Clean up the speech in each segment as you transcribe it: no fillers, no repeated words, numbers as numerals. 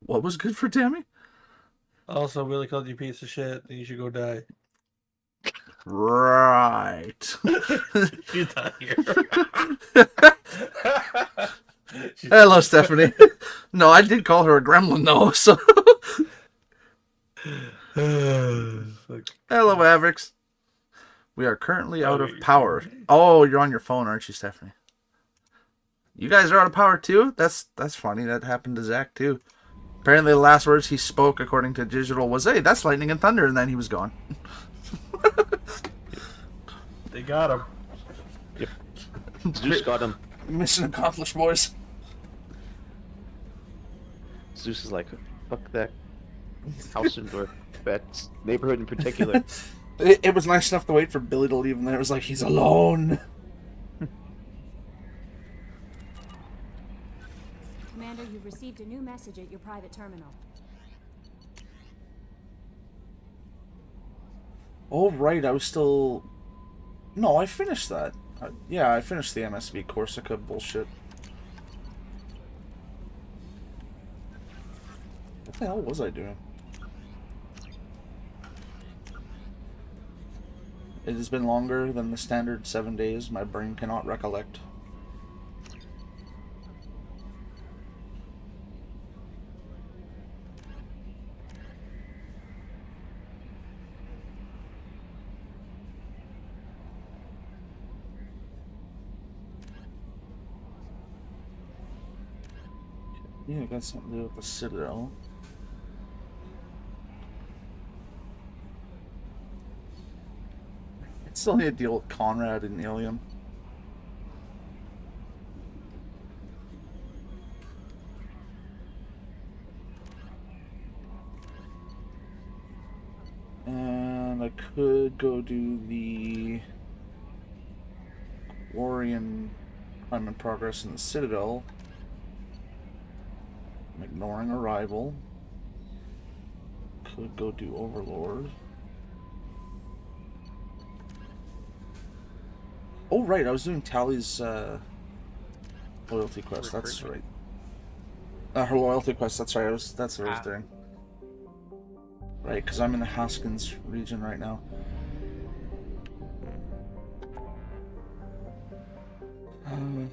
What was good for Tammy? Also, Willie called you a piece of shit, and you should go die. Right. She's not here. Hello, Stephanie. No, I did call her a gremlin, though, so. Hello, Mavericks. We are currently out of power. Oh, you're on your phone, aren't you, Stephanie? You guys are out of power, too? That's funny. That happened to Zach, too. Apparently, the last words he spoke, according to Digital, was, hey, that's lightning and thunder, and then he was gone. They got him. Yep. Zeus got him. Mission accomplished, boys. Zeus is like, fuck that house or that neighborhood in particular. It was nice enough to wait for Billy to leave, and then it was like, he's alone. Commander, you've received a new message at your private terminal. Oh, right, I was still... No, I finished that. Yeah, I finished the MSV Corsica bullshit. What the hell was I doing? It has been longer than the standard 7 days. My brain cannot recollect. Yeah, it got something to do with the Citadel. I still need to deal with Conrad and Ilium. And I could go do the Quarian Crime in Progress in the Citadel. I'm ignoring Arrival. Could go do Overlord. Oh, right, I was doing Tally's loyalty quest. That's right. Her loyalty quest. That's right. That's what I was doing. Right, because I'm in the Haskins region right now.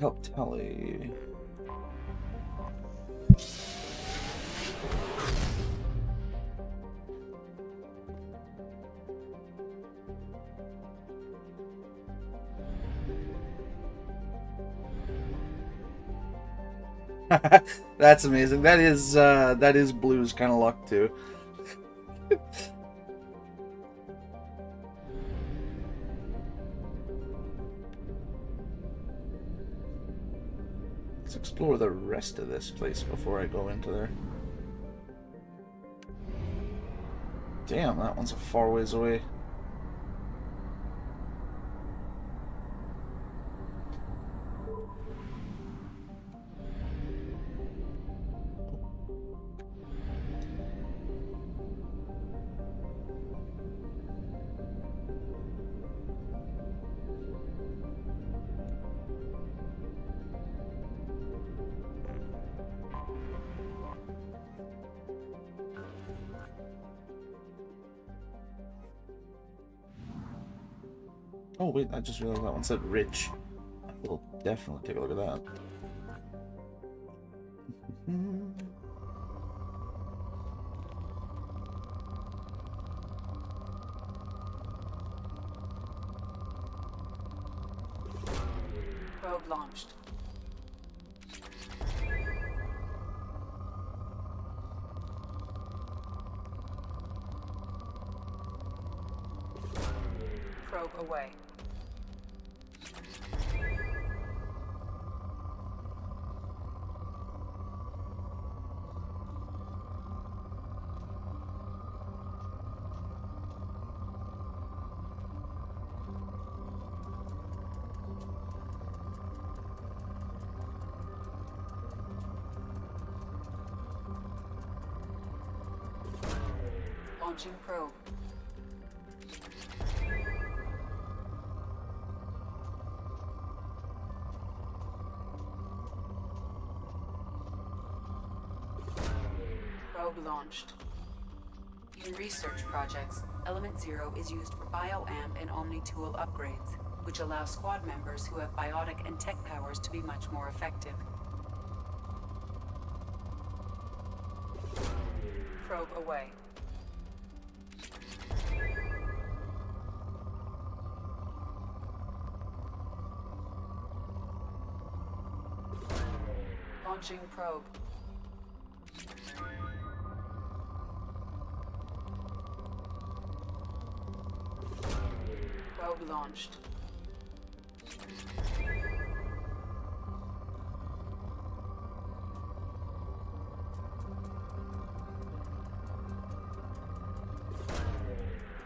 Help Tally. That's amazing. That is Blue's kind of luck too. Let's explore the rest of this place before I go into there. Damn, that one's a far ways away. Oh wait, I just realized that one said rich. We'll definitely take a look at that. Probe launched. Probe away. Launching probe. Probe launched. In research projects, Element Zero is used for BioAmp and Omni-Tool upgrades, which allow squad members who have biotic and tech powers to be much more effective. Probe away. Launching probe. Probe launched.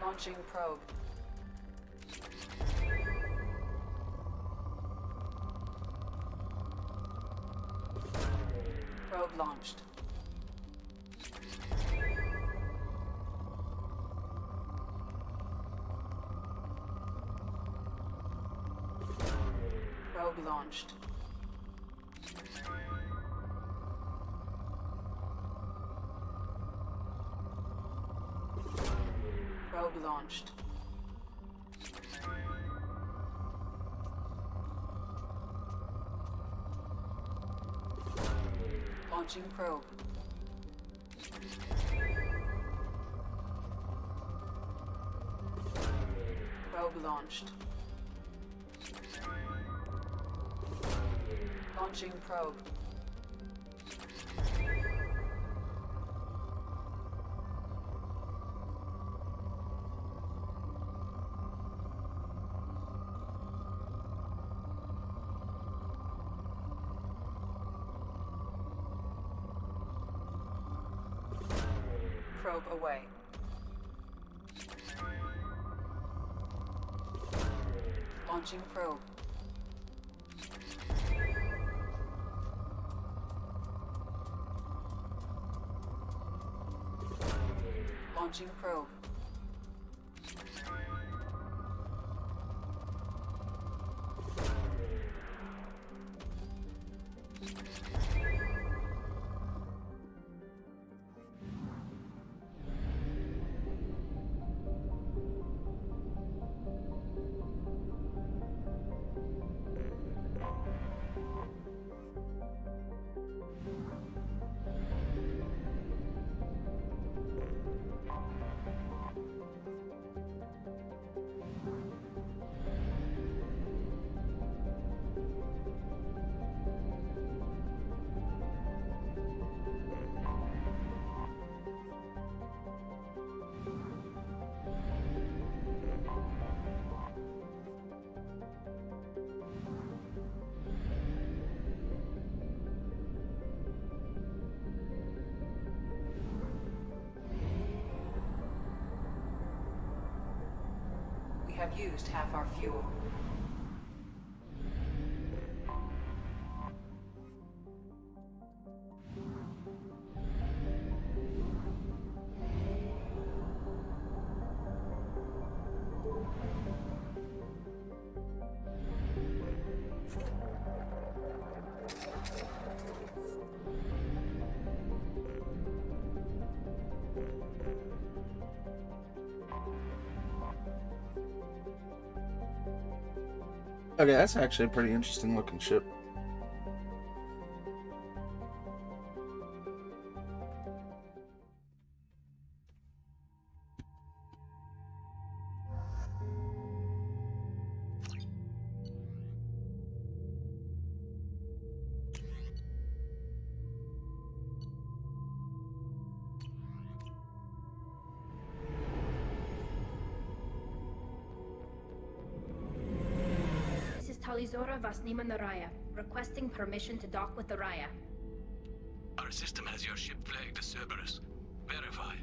Launching probe. Probe launched. Probe launched. Probe launched. Launching probe. Probe launched. Launching probe. Probe away. Launching probe. Launching probe. We have used half our fuel. Okay, that's actually a pretty interesting looking ship. Talizora Vasnima Naraya, requesting permission to dock with the Raya. Our system has your ship flagged as Cerberus. Verify.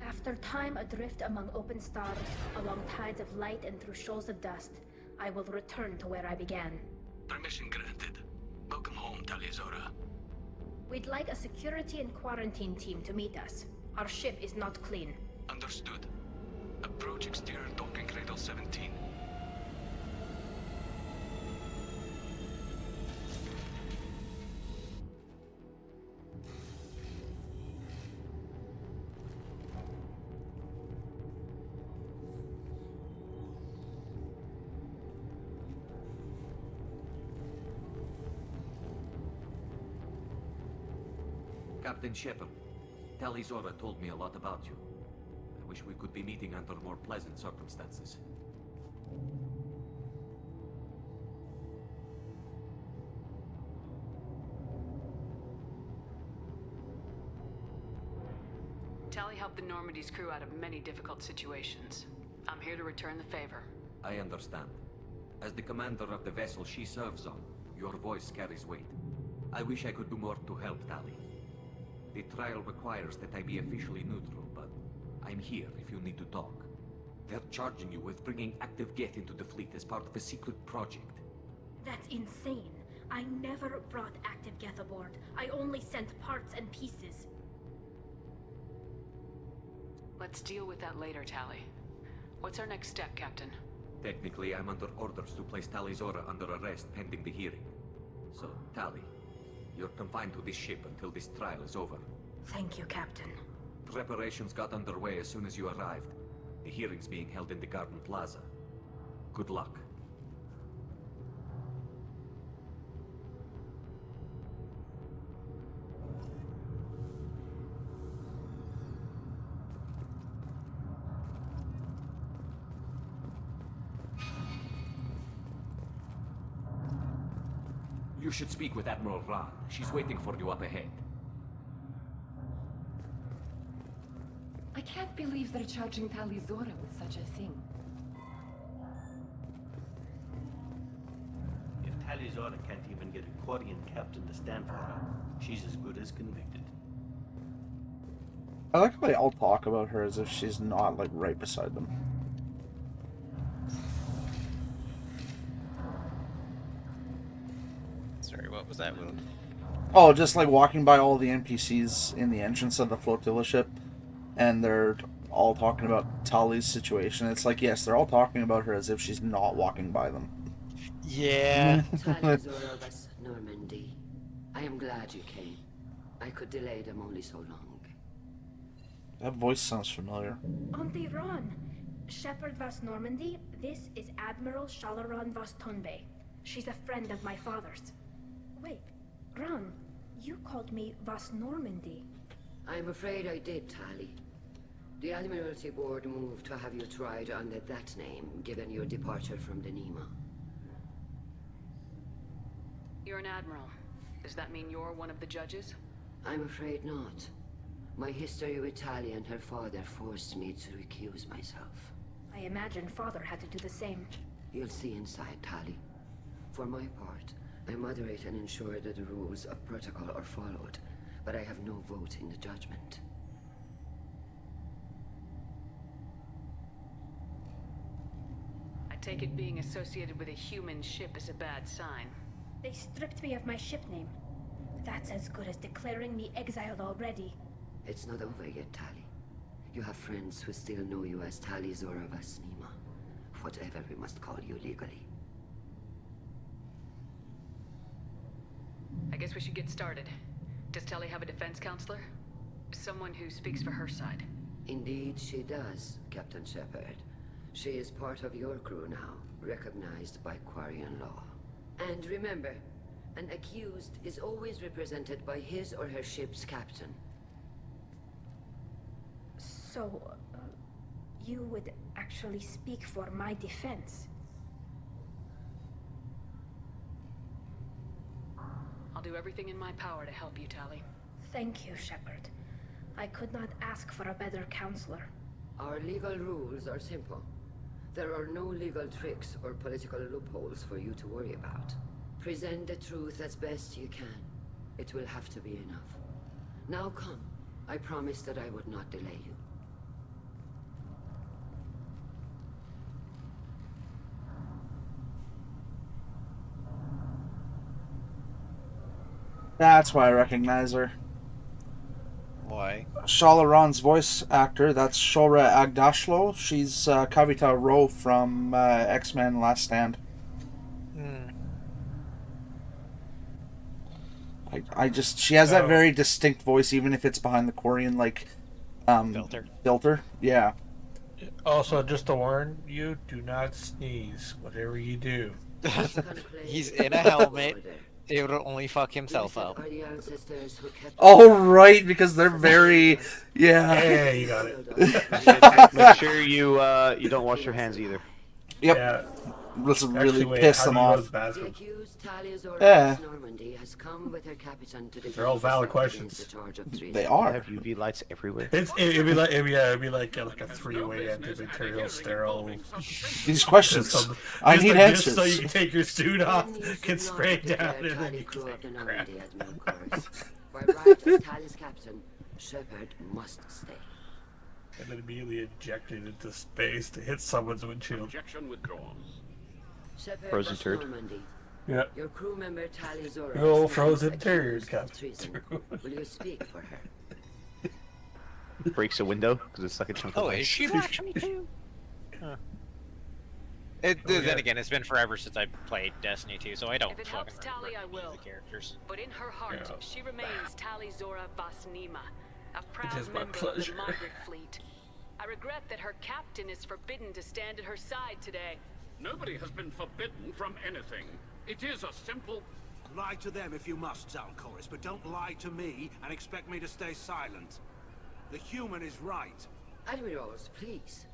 After time adrift among open stars, along tides of light and through shoals of dust, I will return to where I began. Permission granted. Welcome home, Talizora. We'd like a security and quarantine team to meet us. Our ship is not clean. Understood. Approach exterior docking cradle 17. Captain Shepard, Tali Zora told me a lot about you. I wish we could be meeting under more pleasant circumstances. Tali helped the Normandy's crew out of many difficult situations. I'm here to return the favor. I understand. As the commander of the vessel she serves on, your voice carries weight. I wish I could do more to help Tali. The trial requires that I be officially neutral, but I'm here if you need to talk. They're charging you with bringing active Geth into the fleet as part of a secret project. That's insane. I never brought active Geth aboard. I only sent parts and pieces. Let's deal with that later, Tali. What's our next step, Captain? Technically, I'm under orders to place Tali Zora under arrest pending the hearing. So, Tali, you're confined to this ship until this trial is over. Thank you, Captain. Preparations got underway as soon as you arrived. The hearing's being held in the Garden Plaza. Good luck. You should speak with Admiral Ran. She's waiting for you up ahead. I can't believe they're charging Tali Zora with such a thing. If Tali Zora can't even get a Quarian captain to stand for her, she's as good as convicted. I like how they all talk about her as if she's not, like, right beside them. Sorry, what was that, Wound? Oh, just like walking by all the NPCs in the entrance of the flotilla ship, and they're all talking about Tali's situation. It's like, yes, they're all talking about her as if she's not walking by them. Yeah. Tali Zora was Normandy. I am glad you came. I could delay them only so long. That voice sounds familiar. Auntie Ron, Shepard Vas Normandy, this is Admiral Shalaran Vas Tonbe. She's a friend of my father's. Wait, Ron, you called me Vas Normandy. I'm afraid I did, Tali. The Admiralty Board moved to have you tried under that name, given your departure from the Nima. You're an admiral. Does that mean you're one of the judges? I'm afraid not. My history with Tali and her father forced me to recuse myself. I imagine father had to do the same. You'll see inside, Tali. For my part, I moderate and ensure that the rules of protocol are followed, but I have no vote in the judgment. I take it being associated with a human ship is a bad sign. They stripped me of my ship name. That's as good as declaring me exiled already. It's not over yet, Tali. You have friends who still know you as Tali Zora Vas Nima. Whatever we must call you legally. I guess we should get started. Does Tali have a defense counselor? Someone who speaks for her side? Indeed she does, Captain Shepard. She is part of your crew now, recognized by Quarian law. And remember, an accused is always represented by his or her ship's captain. So, you would actually speak for my defense? I'll do everything in my power to help you, Tali. Thank you, Shepard. I could not ask for a better counselor. Our legal rules are simple. There are no legal tricks or political loopholes for you to worry about. Present the truth as best you can. It will have to be enough. Now come. I promised that I would not delay you. That's why I recognize her. Why? Shalaran's voice actor, that's Shora Agdashlo. She's Kavita Ro from X-Men Last Stand. She has that very distinct voice, even if it's behind the Quarian, like, filter. Yeah. Also, just to warn you, do not sneeze, whatever you do. He's in a helmet. It would only fuck himself up. Are the ancestors who kept Oh, right, because they're very... Yeah. Yeah, you got it. Make sure you don't wash your hands either. Yep. Yeah. This Actually, really wait, pissed how them do you go to off. the bathroom? The accused Talia Zora Yeah. Normandy has come with her capitan to They're all valid questions. the charge of treason. They are. Have UV lights everywhere. It'd be like a three-way antibacterial sterile. These questions. I need Just so answers. you can take your suit off, Then you get should sprayed not down, declare and then Tali you crew can of the take crap. Normandy at no course. Where right as Tali's captain, Shepard must stay. And then immediately injected into space to hit someone's windshield. Objection withdrawn. Shepard Frozen of turd. Normandy. Yeah. Your crew member Talia Zora. Oh, stands frozen accused turd, of Captain. treason. Will you speak for her? Breaks a window because it's like a chunk of Oh, ice. is she actually too? Huh. Then again, it's been forever since I played Destiny 2, so I don't If it fucking helps remember Tali, I any of will. the characters. But in her heart, Yeah. she remains Tali Zora Vasnima, a is proud my member of pleasure. the migrant fleet. I regret that her captain is forbidden to stand at her side today. Nobody has been forbidden from anything. It is a simple... Lie to them if you must, Zalcoris, but don't lie to me and expect me to stay silent. The human is right. Admirals, please.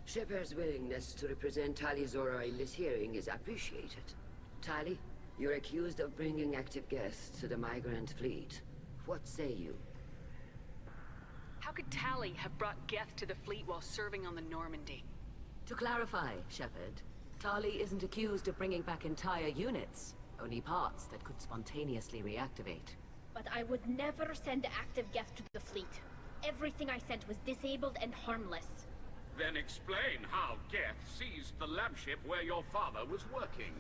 Shepard's willingness to represent Tali Zora in this hearing is appreciated. Tali, you're accused of bringing active guests to the migrant fleet. What say you? How could Tali have brought Geth to the fleet while serving on the Normandy? To clarify, Shepard, Tali isn't accused of bringing back entire units, only parts that could spontaneously reactivate. But I would never send active Geth to the fleet. Everything I sent was disabled and harmless. Then explain how Geth seized the lab ship where your father was working.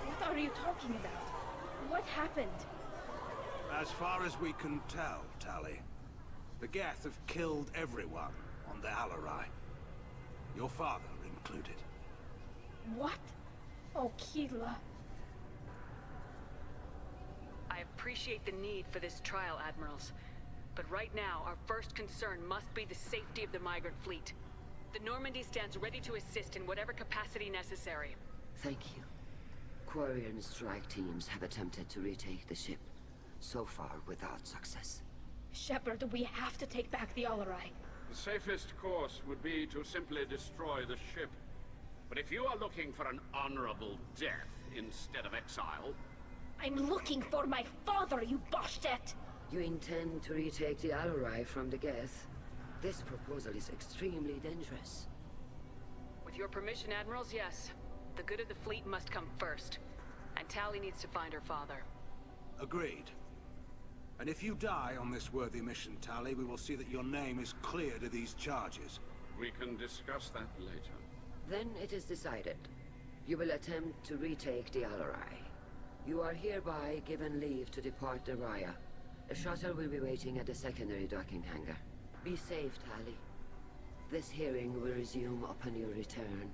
What are you talking about? What happened? As far as we can tell, Tali, the Geth have killed everyone on the Alarai. Your father included. What? Oh, Keela. I appreciate the need for this trial, Admirals. But right now, our first concern must be the safety of the migrant fleet. The Normandy stands ready to assist in whatever capacity necessary. Thank you. Quarian strike teams have attempted to retake the ship, so far without success. Shepard, we have to take back the Alarai. The safest course would be to simply destroy the ship. But if you are looking for an honorable death instead of exile... I'm looking for my father, you Boshtet! You intend to retake the Alarai from the Geth? This proposal is extremely dangerous. With your permission, Admirals, yes. The good of the fleet must come first. And Tali needs to find her father. Agreed. And if you die on this worthy mission, Tali, we will see that your name is cleared of these charges. We can discuss that later. Then it is decided. You will attempt to retake the Alarai. You are hereby given leave to depart the Raya. A shuttle will be waiting at the secondary docking hangar. Be safe, Tali. This hearing will resume upon your return,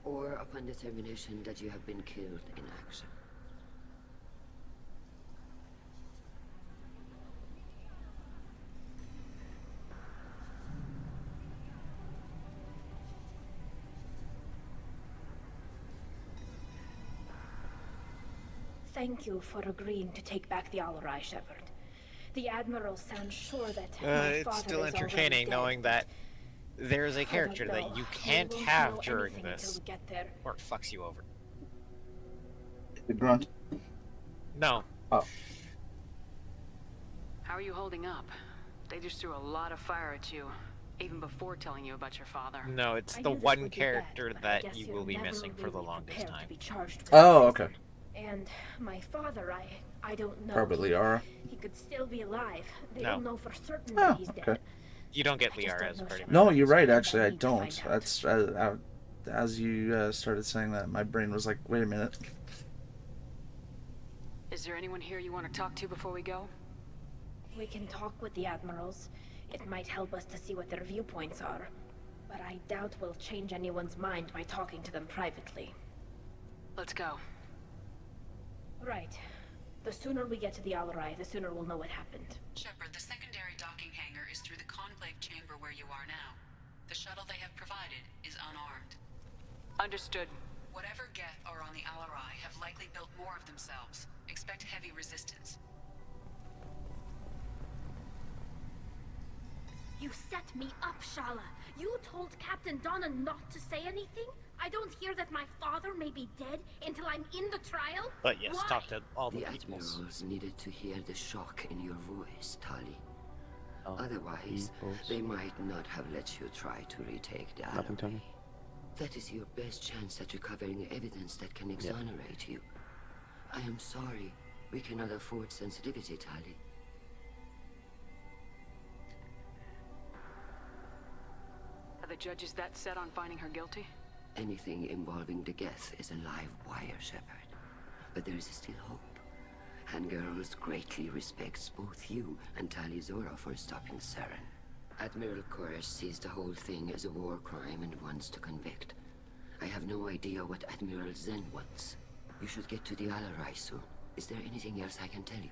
or upon determination that you have been killed in action. Thank you for agreeing to take back the Alarai, Shepard. The Admiral sounds sure that my It's father still is already entertaining dead. knowing that there's a I don't character know. that you We can't won't have know during anything this, until we get there. or it fucks you over. The grunt. No. Oh. How are you holding up? They just threw a lot of fire at you, even before telling you about your father. No, it's I the knew this one would be character bad, but I guess that you you're will be never missing for the really longest prepared time. to be charged with Oh, treason. okay. And my father, I don't know. Probably Liara. He could still be alive. They No. don't know for certain Oh, that he's okay. dead. You don't get I just Liara don't as know pretty Shepard. much. No, you're right. Actually, I need to find don't. out. That's as you started saying that, my brain was like, "Wait a minute." Is there anyone here you want to talk to before we go? We can talk with the Admirals. It might help us to see what their viewpoints are. But I doubt we'll change anyone's mind by talking to them privately. Let's go. Right. The sooner we get to the Alarai, the sooner we'll know what happened. Shepard, the secondary docking hangar is through the Conclave chamber where you are now. The shuttle they have provided is unarmed. Understood. Whatever Geth are on the Alarai have likely built more of themselves. Expect heavy resistance. You set me up, Shala. You told Captain Donna not to say anything? I don't hear that my father may be dead until I'm in the trial? But yes, Why? talk to all the The peoples. admirals needed to hear the shock in your voice, Tali. Otherwise, they might not have let you try to retake the Nothing, Alarai. Tony. That is your best chance at recovering evidence that can exonerate you. I am sorry. We cannot afford sensitivity, Tali. Are the judges that set on finding her guilty? Anything involving the Geth is a live wire, Shepard. But there is still hope. Handgirls greatly respects both you and Tali Zora for stopping Saren. Admiral Koresh sees the whole thing as a war crime and wants to convict. I have no idea what Admiral Zen wants. You should get to the Alarai soon. Is there anything else I can tell you?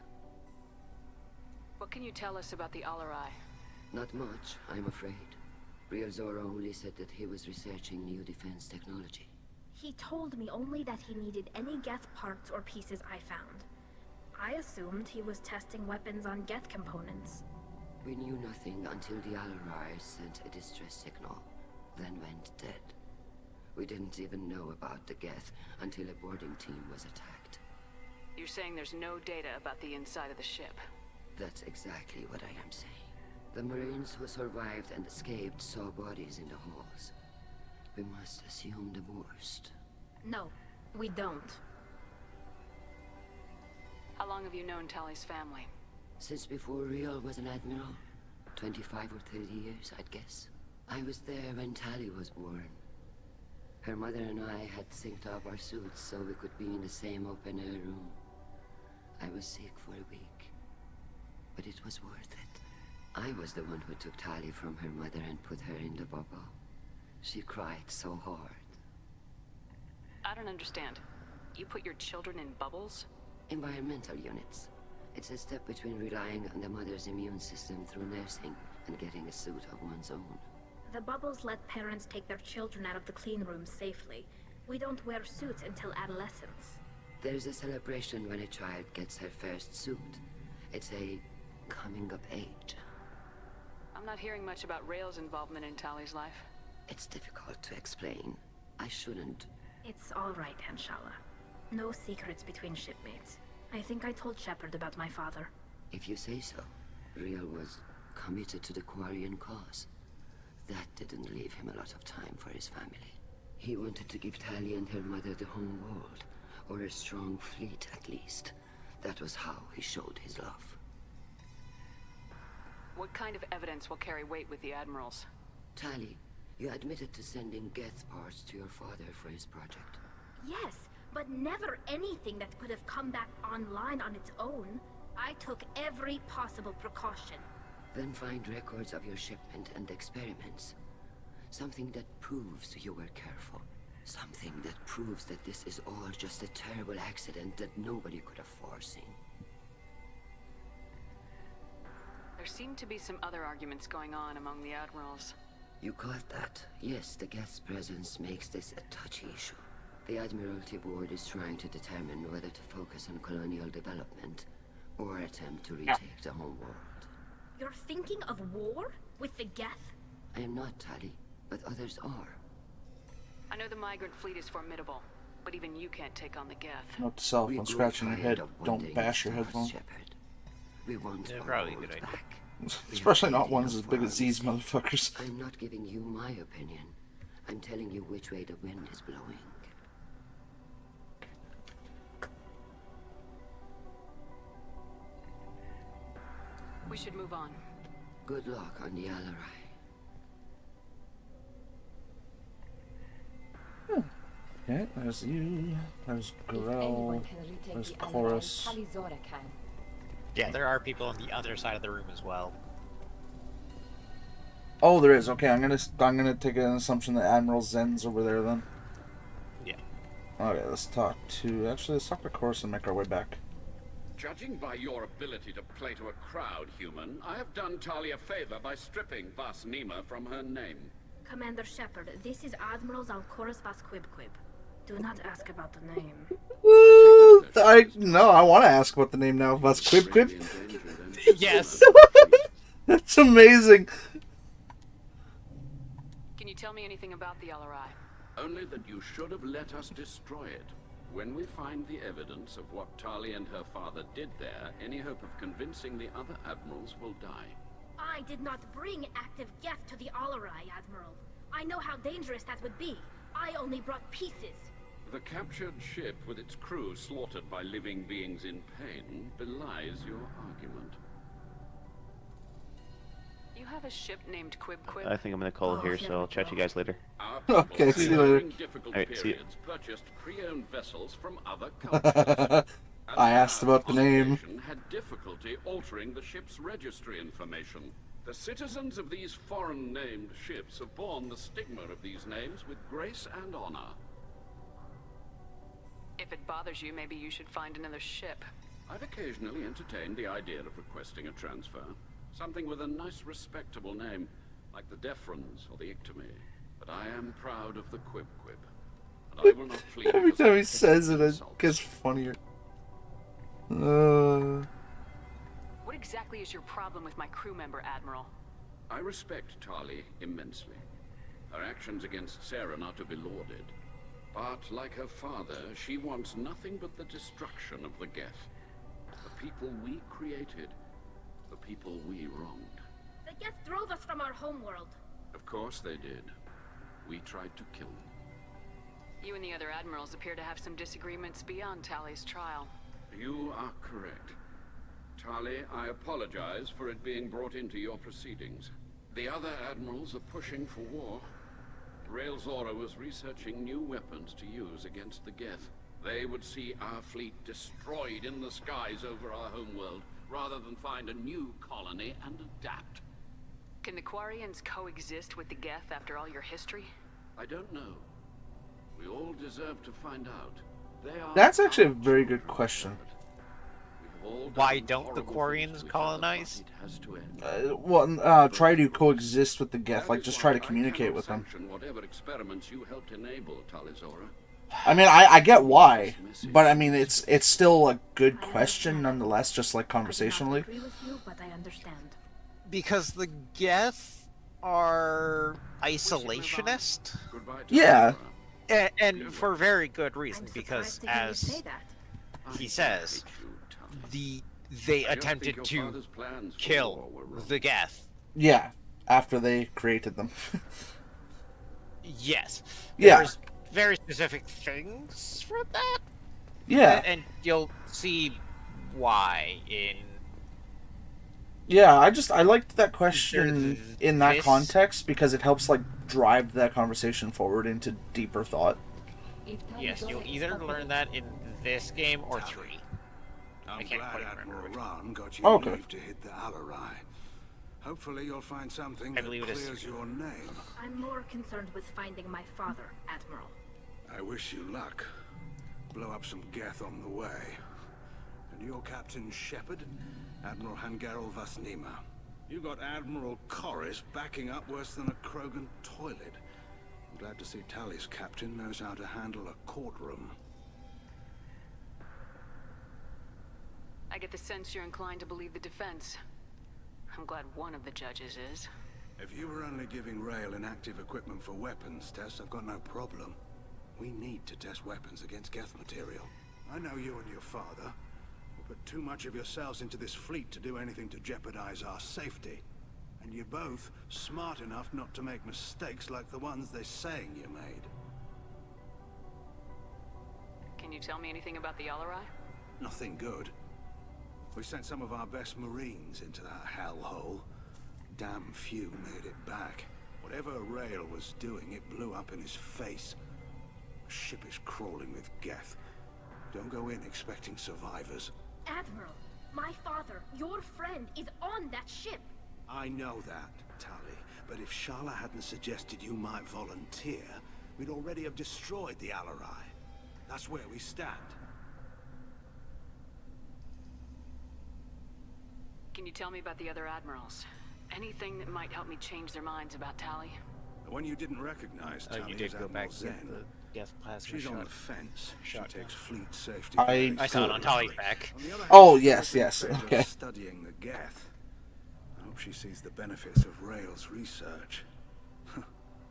What can you tell us about the Alarai? Not much, I'm afraid. Real Zora only said that he was researching new defense technology. He told me only that he needed any Geth parts or pieces I found. I assumed he was testing weapons on Geth components. We knew nothing until the Alarai sent a distress signal, then went dead. We didn't even know about the Geth until a boarding team was attacked. You're saying there's no data about the inside of the ship? That's exactly what I am saying. The Marines who survived and escaped saw bodies in the halls. We must assume the worst. No, we don't. How long have you known Tali's family? Since before Riel was an admiral. 25 or 30 years, I'd guess. I was there when Tali was born. Her mother and I had synced up our suits so we could be in the same open-air room. I was sick for a week, but it was worth it. I was the one who took Tali from her mother and put her in the bubble. She cried so hard. I don't understand. You put your children in bubbles? Environmental units. It's a step between relying on the mother's immune system through nursing and getting a suit of one's own. The bubbles let parents take their children out of the clean rooms safely. We don't wear suits until adolescence. There's a celebration when a child gets her first suit. It's a coming of age. I'm not hearing much about Rael's involvement in Tali's life. It's difficult to explain. I shouldn't. It's all right, Anshala. No secrets between shipmates. I think I told Shepard about my father. If you say so. Riel was committed to the Quarian cause. That didn't leave him a lot of time for his family. He wanted to give Tali and her mother the home world, or a strong fleet at least. That was how he showed his love. What kind of evidence will carry weight with the admirals? Tali, you admitted to sending Geth parts to your father for his project. Yes, but never anything that could have come back online on its own. I took every possible precaution. Then find records of your shipment and experiments. Something that proves you were careful. Something that proves that this is all just a terrible accident that nobody could have foreseen. There seem to be some other arguments going on among the admirals. You caught that? Yes, the Geth's presence makes this a touchy issue. The Admiralty Board is trying to determine whether to focus on colonial development or attempt to retake the home world. You're thinking of war? With the Geth? I am not, Tali, but others are. I know the migrant fleet is formidable, but even you can't take on the Geth. Note to self, when scratching your head, don't bash your headphone. We want Yeah, our probably a world good idea. back. Especially not ones as big as these motherfuckers. I'm not giving you my opinion. I'm telling you which way the wind is blowing. We should move on. Good luck on the Alarai. Okay, there's you, there's Gorel, there's Chorus. Yeah, there are people on the other side of the room as well. Oh, there is. Okay, I'm gonna take an assumption that Admiral Zen's over there then. Yeah. Okay, let's talk to Chorus and make our way back. Judging by your ability to play to a crowd, human, I have done Tali a favor by stripping Vas Nima from her name. Commander Shepard, this is Admiral Zalcorus Vas Quibquib. Do not ask about the name. I want to ask about the name now. Vas Quib. Yes. That's amazing. Can you tell me anything about the LRI? Only that you should have let us destroy it. When we find the evidence of what Tali and her father did there, any hope of convincing the other admirals will die. I did not bring active Geth to the Alarai, Admiral. I know how dangerous that would be. I only brought pieces. The captured ship with its crew slaughtered by living beings in pain belies your argument. You have a ship named Quibquib? I think I'm gonna call it here, so I'll chat to you guys later. Okay, see you later. Alright, see you. Purchased pre-owned vessels from other cultures. I asked about the name. Had difficulty altering the ship's registry information. The citizens of these foreign-named ships have borne the stigma of these names with grace and honor. If it bothers you, maybe you should find another ship. I've occasionally entertained the idea of requesting a transfer. Something with a nice, respectable name, like the Defrons or the Ictomy. But I am proud of the Quibquib, and I will not flee. Every time he says it, it gets funnier. What exactly is your problem with my crew member, Admiral? I respect Tali immensely. Her actions against Saren are to be lauded. But, like her father, she wants nothing but the destruction of the Geth. The people we created. The people we wronged. The Geth drove us from our homeworld. Of course they did. We tried to kill them. You and the other admirals appear to have some disagreements beyond Tali's trial. You are correct. Tali, I apologize for it being brought into your proceedings. The other admirals are pushing for war. Rael Zora was researching new weapons to use against the Geth. They would see our fleet destroyed in the skies over our homeworld, rather than find a new colony and adapt. Can the Quarians coexist with the Geth after all your history? I don't know. We all deserve to find out. They are. That's actually a very good question. Why don't the Quarians colonize? Try to coexist with the Geth, like just try to communicate with them. Whatever experiments you helped enable, Tali Zora. I mean, I get why, but I mean, it's still a good question nonetheless, just like conversationally. I agree with you, but I understand. Because the Geth are isolationist? Yeah. And for very good reason, because as he says, they attempted to kill the Geth. Yeah, after they created them. Yes. Yeah. There's very specific things for that. Yeah. And you'll see why in... Yeah, I liked that question in that context because it helps like drive that conversation forward into deeper thought. Yes, you'll either learn that in this game or 3. I'm glad Admiral Ron got you leave to hit the Alarai. Hopefully you'll find something that clears your name. I'm more concerned with finding my father, Admiral. I wish you luck. Blow up some Geth on the way. And your Captain Shepard, Admiral Hangarel Vasnima. You got Admiral Corris backing up worse than a Krogan toilet. I'm glad to see Tali's captain knows how to handle a courtroom. I get the sense you're inclined to believe the defense. I'm glad one of the judges is. If you were only giving Rael inactive equipment for weapons tests, I've got no problem. We need to test weapons against Geth material. I know you and your father will put too much of yourselves into this fleet to do anything to jeopardize our safety. And you're both smart enough not to make mistakes like the ones they're saying you made. Can you tell me anything about the Alarai? Nothing good. We sent some of our best Marines into that hellhole. Damn few made it back. Whatever Rael was doing, it blew up in his face. The ship is crawling with Geth. Don't go in expecting survivors. Admiral, my father, your friend, is on that ship. I know that, Tali. But if Shala hadn't suggested you might volunteer, we'd already have destroyed the Alarai. That's where we stand. Can you tell me about the other admirals? Anything that might help me change their minds about Tali? One you didn't recognize, Oh, Tali, you did is go Admiral back to Zen. the death plasma She's on shot. the fence. She Shotgun. takes fleet safety. I saw it on Tali's back. On the other hand, Oh, she's yes, been yes, fed okay. of studying the Geth. I hope she sees the benefits of Rael's research.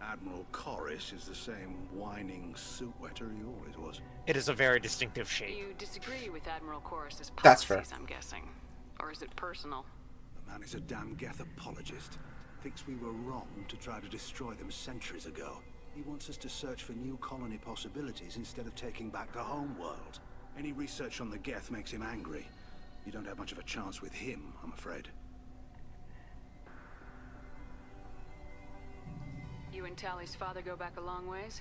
Admiral Corris is the same whining suit wetter he always was. It is a very distinctive shape. You disagree with Admiral Corris's policies, That's fair. I'm guessing. Or is it personal? The man is a damn Geth apologist. Thinks we were wrong to try to destroy them centuries ago. He wants us to search for new colony possibilities instead of taking back the home world. Any research on the Geth makes him angry. You don't have much of a chance with him, I'm afraid. You and Tali's father go back a long ways?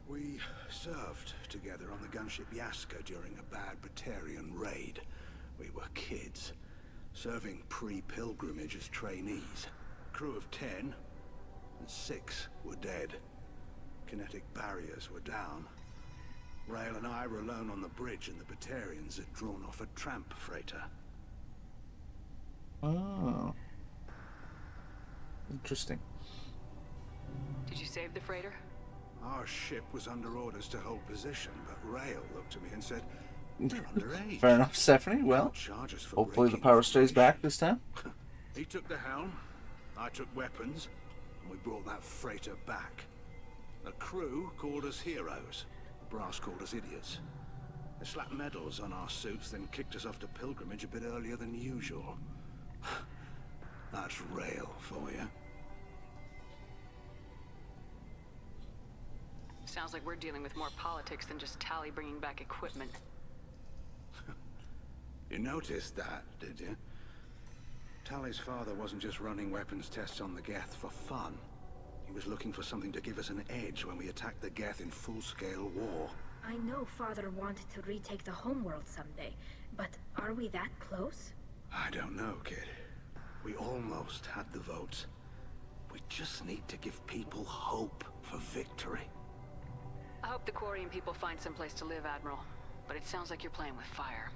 We served together on the gunship Yaska during a bad Batarian raid. We were kids, serving pre-pilgrimage as trainees. Crew of 10, and 6 were dead. Kinetic barriers were down. Rael and I were alone on the bridge, and the Batarians had drawn off a tramp freighter. Oh. Interesting. Did you save the freighter? Our ship was under orders to hold position, but Rael looked at me and said, "They're underage." Fair enough, Stephanie. Well, Charges for hopefully the breaking power stays back this time. He took the helm, I took weapons, and we brought that freighter back. The crew called us heroes. The brass called us idiots. They slapped medals on our suits, then kicked us off to pilgrimage a bit earlier than usual. That's Rael for you. Sounds like we're dealing with more politics than just Tali bringing back equipment. You noticed that, did you? Tali's father wasn't just running weapons tests on the Geth for fun. He was looking for something to give us an edge when we attacked the Geth in full-scale war. I know Father wanted to retake the homeworld someday, but are we that close? I don't know, kid. We almost had the votes. We just need to give people hope for victory. I hope the Quarian people find someplace to live, Admiral. But it sounds like you're playing with fire.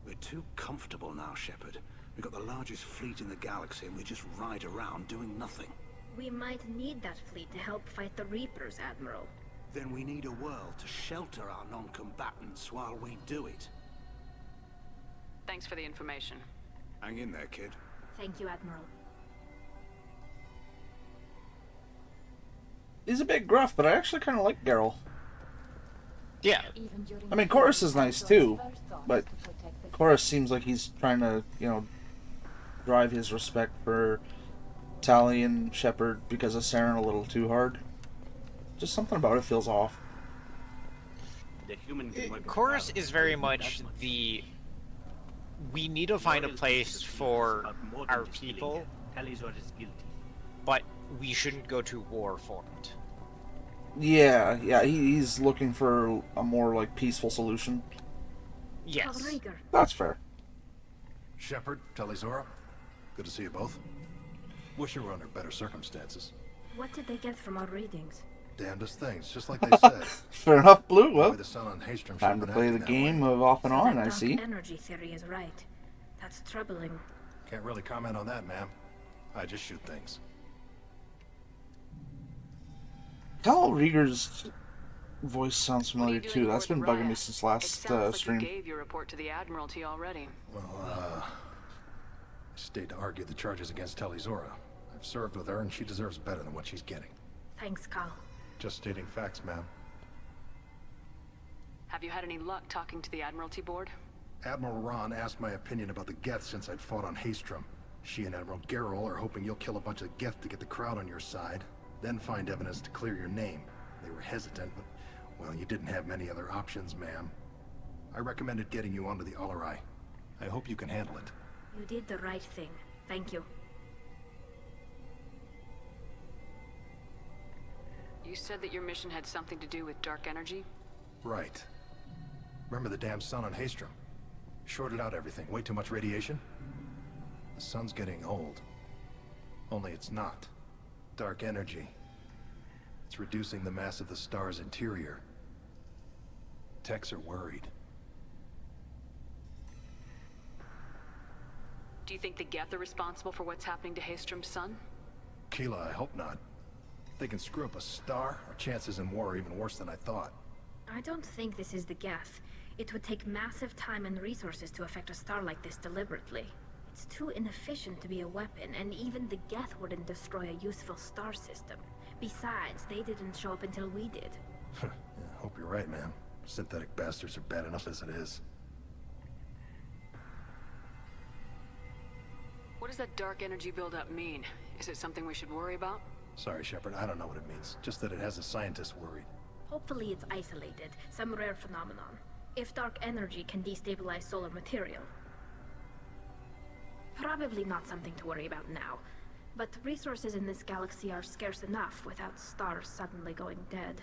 We're too comfortable now, Shepard. We've got the largest fleet in the galaxy and we just ride around doing nothing. We might need that fleet to help fight the Reapers, Admiral. Then we need a world to shelter our non-combatants while we do it. Thanks for the information. Hang in there, kid. Thank you, Admiral. He's a bit gruff, but I actually kind of like Geralt. Yeah. I mean, Chorus is nice too, but Chorus seems like he's trying to, drive his respect for Tali and Shepard because of Saren a little too hard. Just something about it feels off. The human Chorus is very much the... We need to find a place for our people, but we shouldn't go to war for it. Yeah, he's looking for a more, peaceful solution. Yes. That's fair. Shepard, Talizora, good to see you both. Wish you were under better circumstances. What did they get from our readings? Damnedest things, just like they said. Fair enough, Blue. Well, the sun on Haystrom time to play the game of off and on, I see. Energy theory is right. That's troubling. Can't really comment on that, ma'am. I just shoot things. Cal Rieger's voice sounds familiar too. That's been bugging me since last stream. You gave your report to the Admiralty already. Well, I stayed to argue the charges against Talizora. I've served with her and she deserves better than what she's getting. Thanks, Cal. Just stating facts, ma'am. Have you had any luck talking to the Admiralty board? Admiral Ron asked my opinion about the Geth since I'd fought on Haystrom. She and Admiral Geralt are hoping you'll kill a bunch of Geth to get the crowd on your side, then find evidence to clear your name. They were hesitant, but, well, you didn't have many other options, ma'am. I recommended getting you onto the Alarai. I hope you can handle it. You did the right thing. Thank you. You said that your mission had something to do with dark energy? Right. Remember the damn sun on Haystrom? Shorted out everything. Way too much radiation? The sun's getting old. Only it's not. Dark energy. It's reducing the mass of the star's interior. Techs are worried. Do you think the Geth are responsible for what's happening to Haystrom's sun? Keela, I hope not. They can screw up a star. Our chances in war are even worse than I thought. I don't think this is the Geth. It would take massive time and resources to affect a star like this deliberately. It's too inefficient to be a weapon, and even the Geth wouldn't destroy a useful star system. Besides, they didn't show up until we did. Yeah, hope you're right, man. Synthetic bastards are bad enough as it is. What does that dark energy buildup mean? Is it something we should worry about? Sorry, Shepard, I don't know what it means. Just that it has a scientist worried. Hopefully it's isolated, some rare phenomenon. If dark energy can destabilize solar material. Probably not something to worry about now. But resources in this galaxy are scarce enough without stars suddenly going dead.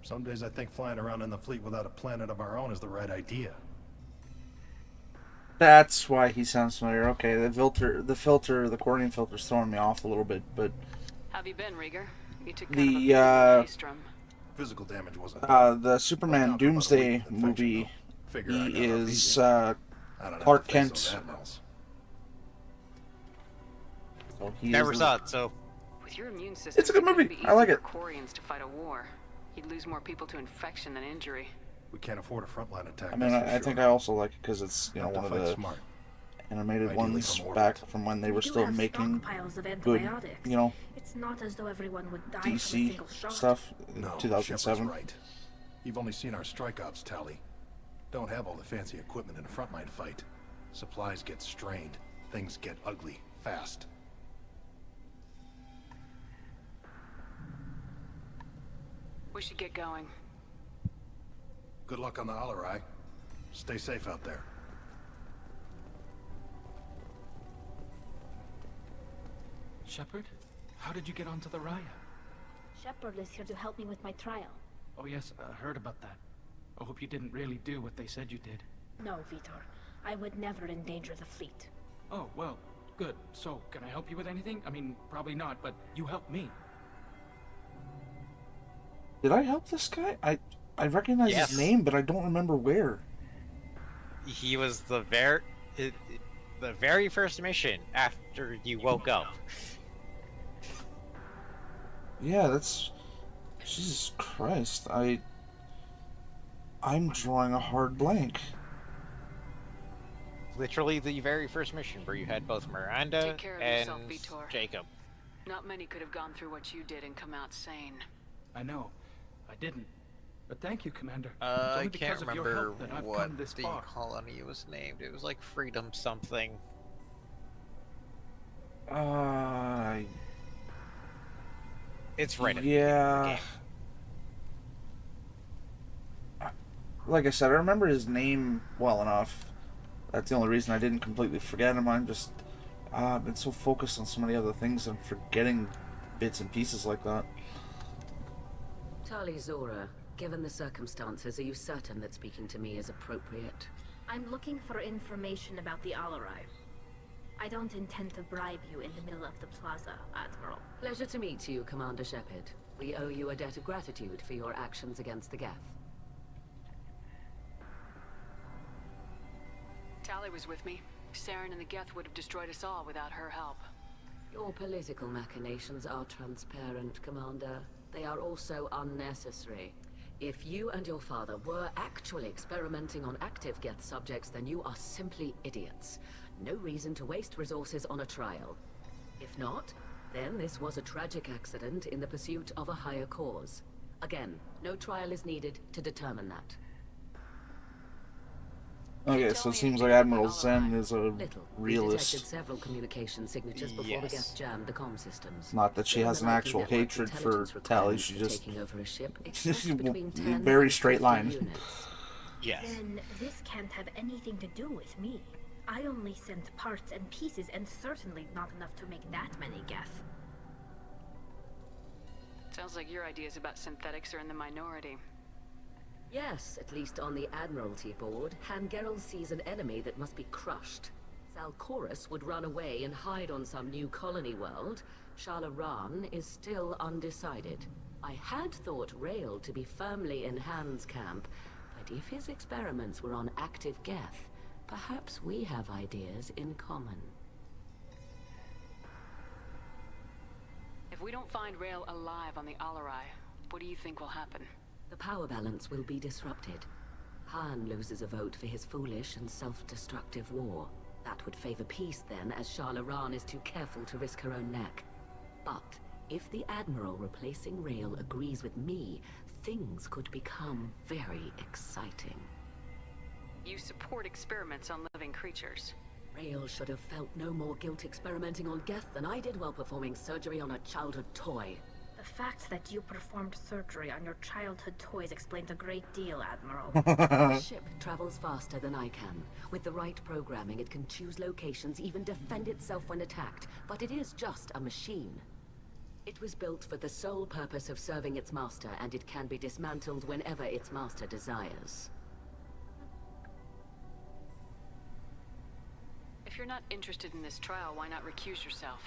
Some days I think flying around in the fleet without a planet of our own is the right idea. That's why he sounds familiar. Okay, the Cordian filter's throwing me off a little bit, but Have you been, Rieger? You took the Maelstrom. Physical damage wasn't the Superman Doomsday movie, he is Clark Kent. So he Never is saw it, so With your immune system, it's a good movie. I like it. Quarians to fight a war. You'd lose more people to infection than injury. We can't afford a frontline attack. I mean, I think I also like it because it's one of the animated ones back from when they were still making good, It's not as though everyone would die DC from a single shot. stuff in No, 2007. Shepard's right. You've only seen our strike ops tally. Don't have all the fancy equipment in a frontline fight. Supplies get strained. Things get ugly fast. We should get going. Good luck on the Alarai. Stay safe out there. Shepard? How did you get onto the Raya? Shepard is here to help me with my trial. Oh yes, I heard about that. I hope you didn't really do what they said you did. No, Vitor. I would never endanger the fleet. Oh, well, good. So, can I help you with anything? I mean, probably not, but you helped me. Did I help this guy? I recognize his name, but I don't remember where. he was the very first mission after you woke up. Yeah, that's... Jesus Christ, I'm drawing a hard blank. Literally the very first mission where you had both Miranda Take care of and yourself, Vitor. Jacob. Not many could have gone through what you did and come out sane. I know. I didn't. But thank you, Commander. It's I only can't because of your remember help that I've what come this the far. colony was named. It was like Freedom something. It's right. Yeah. Like I said, I remember his name well enough. That's the only reason I didn't completely forget him. I'm just been so focused on so many other things and forgetting bits and pieces like that. Tali Zora, given the circumstances, are you certain that speaking to me is appropriate? I'm looking for information about the Alarai. I don't intend to bribe you in the middle of the plaza, Admiral. Pleasure to meet you, Commander Shepard. We owe you a debt of gratitude for your actions against the Geth. Tali was with me. Saren and the Geth would have destroyed us all without her help. Your political machinations are transparent, Commander. They are also unnecessary. If you and your father were actually experimenting on active Geth subjects, then you are simply idiots. No reason to waste resources on a trial. If not, then this was a tragic accident in the pursuit of a higher cause. Again, no trial is needed to determine that. Okay, so it seems like Admiral Zen is a We realist. detected several communication signatures before the Geth jammed the comm systems. Not that she has an actual hatred for Tali, she just... Taking over a ship, between 10 very and straight 50 line. units. Yes. Then this can't have anything to do with me. I only sent parts and pieces, and certainly not enough to make that many Geth. Sounds like your ideas about synthetics are in the minority. Yes, at least on the Admiralty board, Hangerel sees an enemy that must be crushed. Salchorus would run away and hide on some new colony world. Shalaran is still undecided. I had thought Rael to be firmly in Han's camp, but if his experiments were on active Geth, perhaps we have ideas in common. If we don't find Rael alive on the Alarai, what do you think will happen? The power balance will be disrupted. Han loses a vote for his foolish and self-destructive war. That would favor peace then, as Shala Raan is too careful to risk her own neck. But if the Admiral replacing Rael agrees with me, things could become very exciting. You support experiments on living creatures. Rael should have felt no more guilt experimenting on Geth than I did while performing surgery on a childhood toy. The fact that you performed surgery on your childhood toys explains a great deal, Admiral. The ship travels faster than I can. With the right programming, it can choose locations, even defend itself when attacked. But it is just a machine. It was built for the sole purpose of serving its master, and it can be dismantled whenever its master desires. If you're not interested in this trial, why not recuse yourself?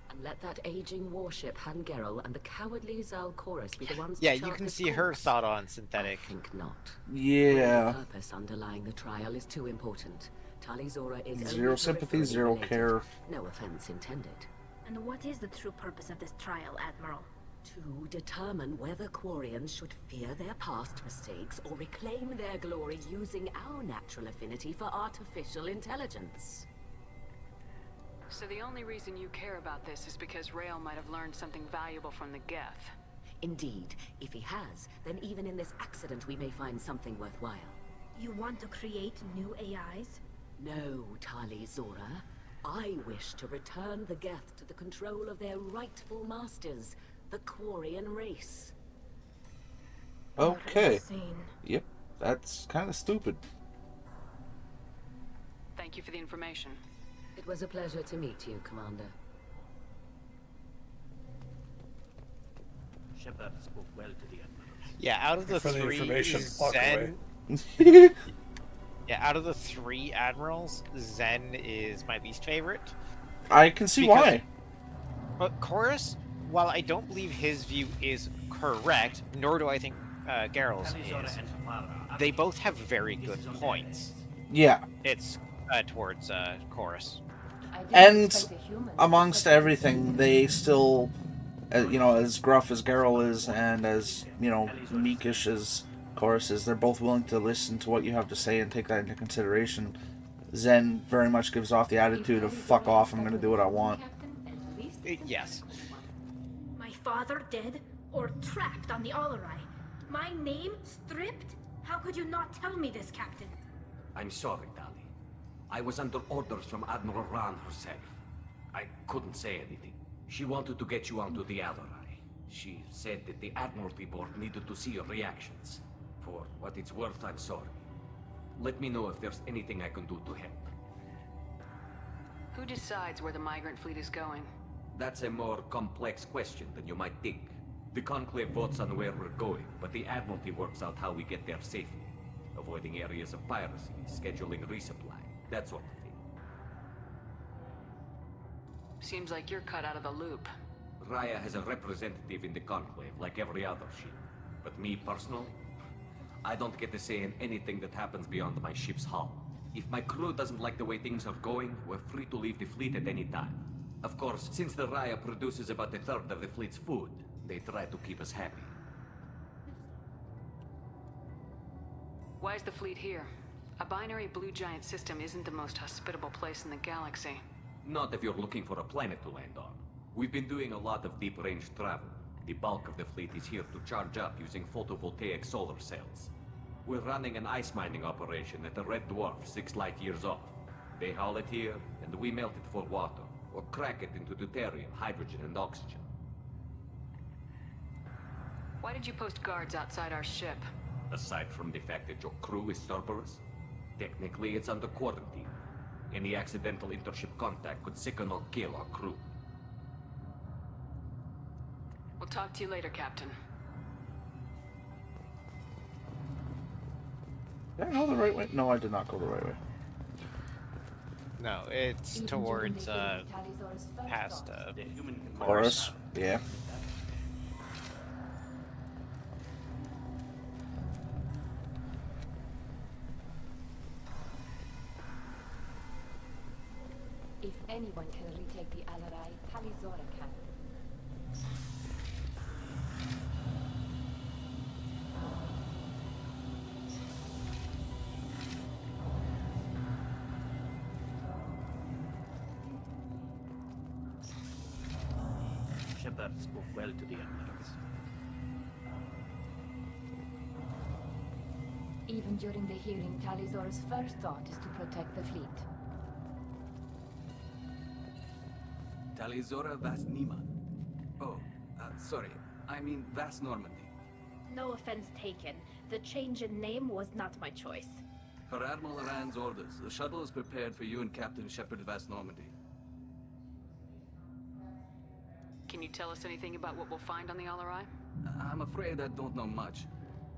And let that aging warship Han Gerrel and the cowardly Zal Chorus be the ones Yeah, to you chart can this see her course. thought on synthetic. I think not. Yeah. The purpose underlying the trial is too important. Tali Zora is Zero only sympathy, peripherally zero related. care. No offense intended. And what is the true purpose of this trial, Admiral? To determine whether Quarians should fear their past mistakes or reclaim their glory using our natural affinity for artificial intelligence. So the only reason you care about this is because Rael might have learned something valuable from the Geth. Indeed. If he has, then even in this accident we may find something worthwhile. You want to create new AIs? No, Tali Zora. I wish to return the Geth to the control of their rightful masters, the Quarian race. Okay. Insane. Yep. That's kind of stupid. Thank you for the information. It was a pleasure to meet you, Commander. Shepard spoke well to the Admirals. Yeah, out of the For the three, information, walk Zen... Yeah, out of the three admirals, Zen is my least favorite. I can see why. But Chorus, while I don't believe his view is correct, nor do I think Geral's is, they both have very good points. Yeah. It's towards Chorus. And amongst everything, they still, you know, as gruff as Geralt is, and as, you know, meekish as Chorus is, they're both willing to listen to what you have to say and take that into consideration. Zen very much gives off the attitude of, fuck off, I'm gonna do what I want. Yes. My father dead or trapped on the Alarai? My name stripped? How could you not tell me this, Captain? I'm sorry, Tali. I was under orders from Admiral Raan herself. I couldn't say anything. She wanted to get you onto the Alarai. She said that the Admiralty Board needed to see your reactions. For what it's worth, I'm sorry. Let me know if there's anything I can do to help. Who decides where the migrant fleet is going? That's a more complex question than you might think. The Conclave votes on where we're going, but the Admiralty works out how we get there safely. Avoiding areas of piracy, scheduling resupply, that sort of thing. Seems like you're cut out of the loop. Raya has a representative in the Conclave, like every other ship. But me, personally, I don't get to say in anything that happens beyond my ship's hull. If my crew doesn't like the way things are going, we're free to leave the fleet at any time. Of course, since the Raya produces about a third of the fleet's food, they try to keep us happy. Why is the fleet here? A binary blue giant system isn't the most hospitable place in the galaxy. Not if you're looking for a planet to land on. We've been doing a lot of deep-range travel. The bulk of the fleet is here to charge up using photovoltaic solar cells. We're running an ice mining operation at the Red Dwarf 6 light years off. They haul it here, and we melt it for water, or crack it into deuterium, hydrogen, and oxygen. Why did you post guards outside our ship? Aside from the fact that your crew is Cerberus, technically it's under quarantine. Any accidental intership contact could sicken or kill our crew. We'll talk to you later, Captain. Did I go the right way? No, I did not go the right way. No, it's towards past Chorus. Yeah. If anyone can retake the Alarai, Tali Zora can. Shepard spoke well to the admirals. Even during the hearing, Tali'Zorah's first thought is to protect the fleet. Tali'Zorah Vas Nima. Oh, sorry. I mean Vas Normandy. No offense taken. The change in name was not my choice. Per Admiral Rand's orders, the shuttle is prepared for you and Captain Shepard Vas Normandy. Can you tell us anything about what we'll find on the Alarai? I'm afraid I don't know much.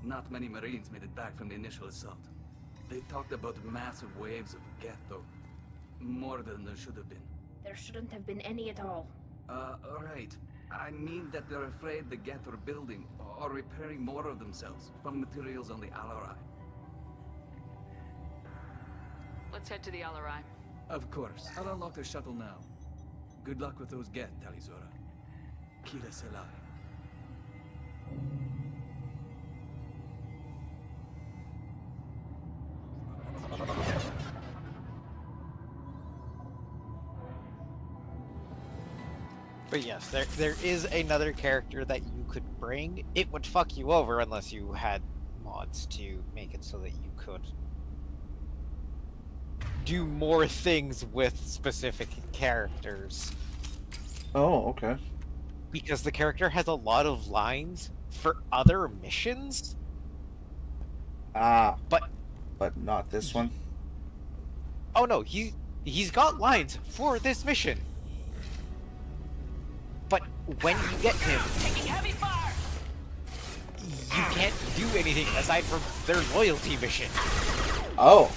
Not many Marines made it back from the initial assault. They talked about massive waves of Geth, though. More than there should have been. There shouldn't have been any at all. Right. I mean that they're afraid the Geth are building or repairing more of themselves from materials on the Alarai. Let's head to the Alarai. Of course. I'll unlock the shuttle now. Good luck with those Geth, Tali'Zorah. Kila Selah. But yes, there is another character that you could bring. It would fuck you over unless you had mods to make it so that you could do more things with specific characters. Oh, okay. Because the character has a lot of lines for other missions. But not this one. Oh no, he's got lines for this mission. But when you get him, Taking heavy fire! you can't do anything aside from their loyalty mission. Oh.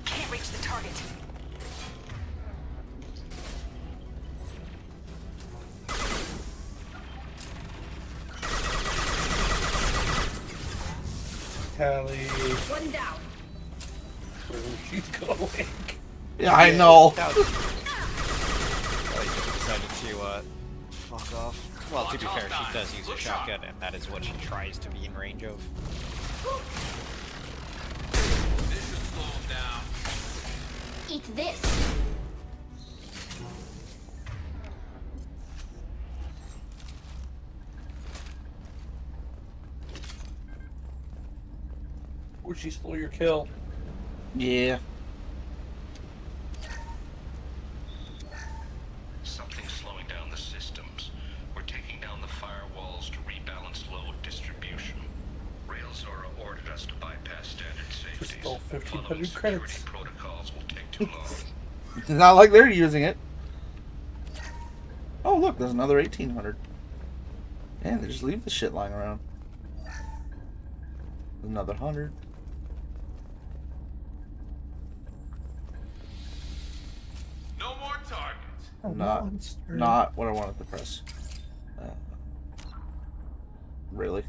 Can't reach the target. Tally. One down. Where she's going. Yeah, I know. Decided to fuck off. Well, to be fair, she does use a shotgun, and that is what she tries to be in range of. This should slow him down. Eat this. Or she stole your kill. Yeah. Something's slowing down the systems. We're taking down the firewalls to rebalance load distribution. Railzora ordered us to bypass standard safeties. Just stole 1,500 credits. Protocols will take too long. It's not like they're using it. Oh, look, there's another 1,800. Man, they just leave the shit lying around. Another 100. No more targets. Not what I wanted to press. Really?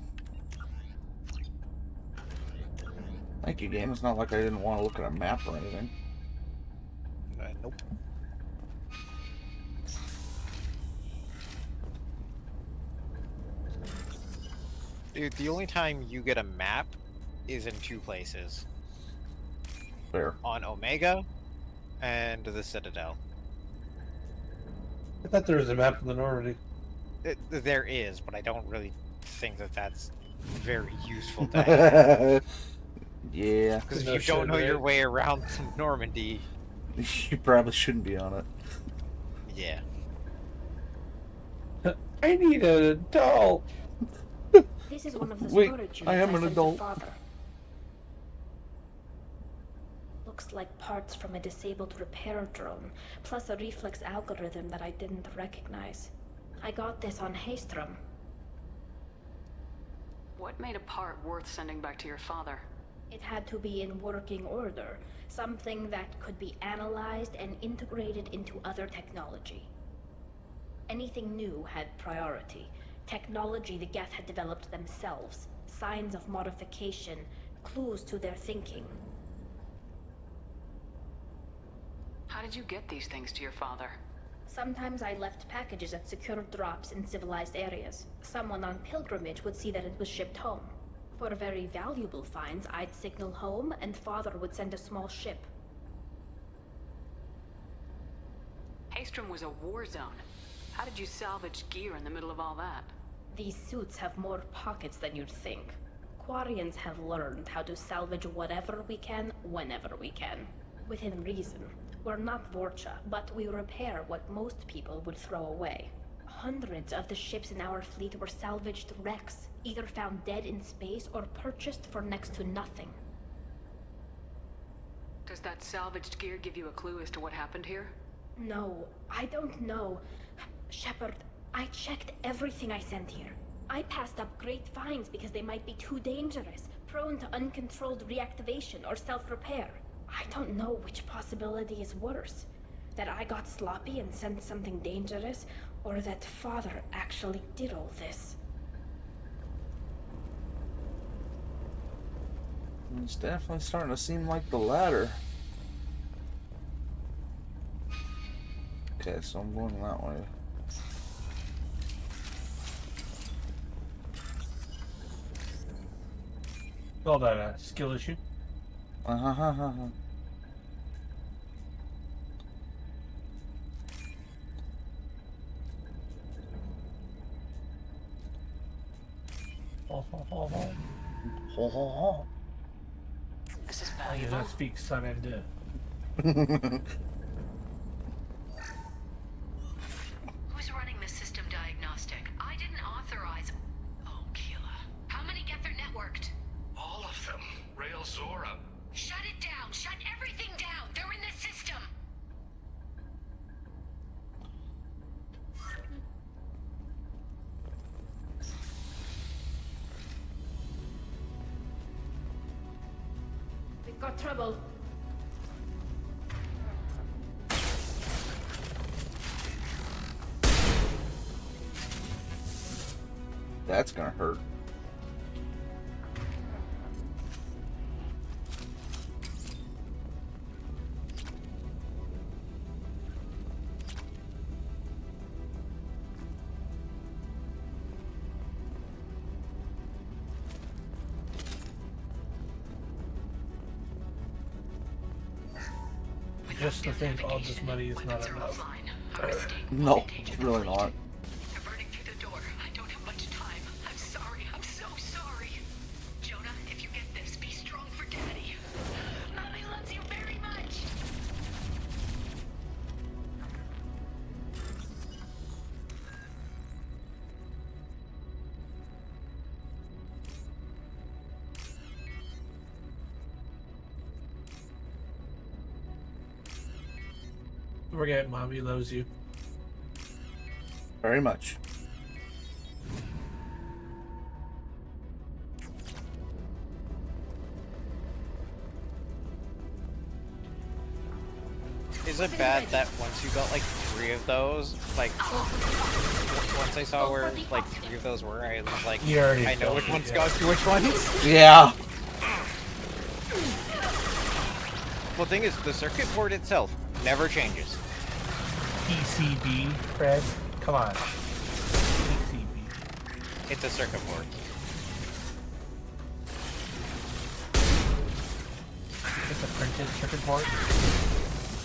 Thank you, game. It's not like I didn't want to look at a map or anything. Nope. Dude, the only time you get a map is in two places. Where? On Omega and the Citadel. I thought there was a map in the Normandy. There is, but I don't really think that that's very useful to have. Yeah. Because if you don't know your way around Normandy... You probably shouldn't be on it. Yeah. I need an adult. This is one of the Wait, storage units I am an sent to adult. Father. Looks like parts from a disabled repair drone, plus a reflex algorithm that I didn't recognize. I got this on Haestrom. What made a part worth sending back to your father? It had to be in working order, something that could be analyzed and integrated into other technology. Anything new had priority. Technology the Geth had developed themselves, signs of modification, clues to their thinking. How did you get these things to your father? Sometimes I left packages at secure drops in civilized areas. Someone on pilgrimage would see that it was shipped home. For very valuable finds, I'd signal home, and Father would send a small ship. Haestrom was a war zone. How did you salvage gear in the middle of all that? These suits have more pockets than you'd think. Quarians have learned how to salvage whatever we can, whenever we can. Within reason. We're not Vorcha, but we repair what most people would throw away. Hundreds of the ships in our fleet were salvaged wrecks, either found dead in space or purchased for next to nothing. Does that salvaged gear give you a clue as to what happened here? No, I don't know. Shepard, I checked everything I sent here. I passed up great finds because they might be too dangerous, prone to uncontrolled reactivation or self-repair. I don't know which possibility is worse. That I got sloppy and sent something dangerous, or that Father actually did all this. It's definitely starting to seem like the latter. Okay, so I'm going that way. Call that a skill issue? This is I do valuable. not speak Sananda. Who's running the system diagnostic? I didn't authorize. Oh, Keela. How many get their networked? All of them. Rail Zora. Shut it down. Shut everything down. They're in the system. We've got trouble. That's gonna hurt. Just to think all this money is not enough. No, it's really not. I don't have much time. I'm sorry. I'm so sorry. Jonah, if you get this, be strong for Daddy. Mommy loves you very much. Forget Mommy loves you. Very much. Is it bad that once you got like 3 of those, like once I saw where like 3 of those were, I was like, You already I know told which me, ones yeah. go to which ones. Yeah. Well, the thing is, the circuit board itself never changes. PCB, Fred. Come on. PCB. It's a circuit board. It's a printed circuit board.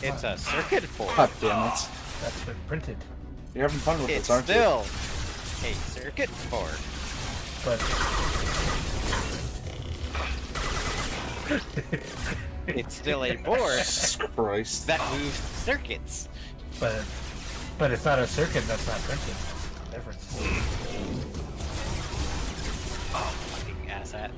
It's a circuit board. God damn it. That's been printed. You're having fun with It's this, aren't you? still a circuit board. But it's still a board Jesus Christ. that moves circuits. But it's not a circuit that's not printed. Difference. Oh, fucking asshat.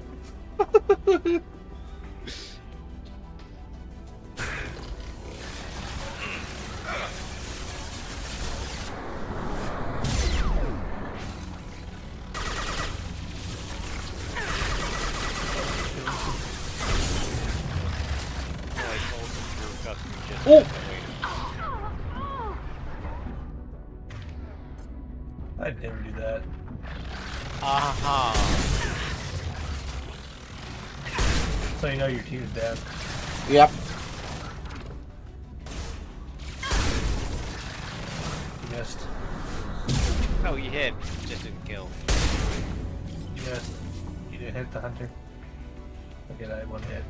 Oh! I'd never do that. So you know your team's dead. Yep. hit, just didn't kill. Yes, you didn't hit the hunter. Okay, I had one hit.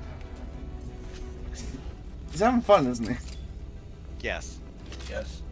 He's having fun, isn't he? Yes. Yes.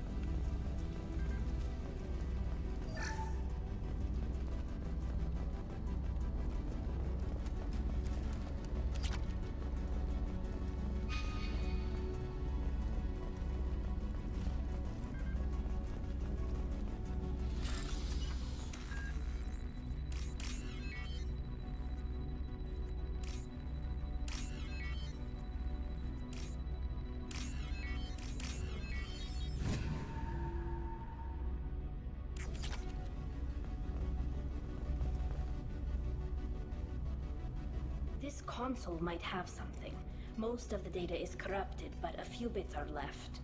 This console might have something. Most of the data is corrupted, but a few bits are left.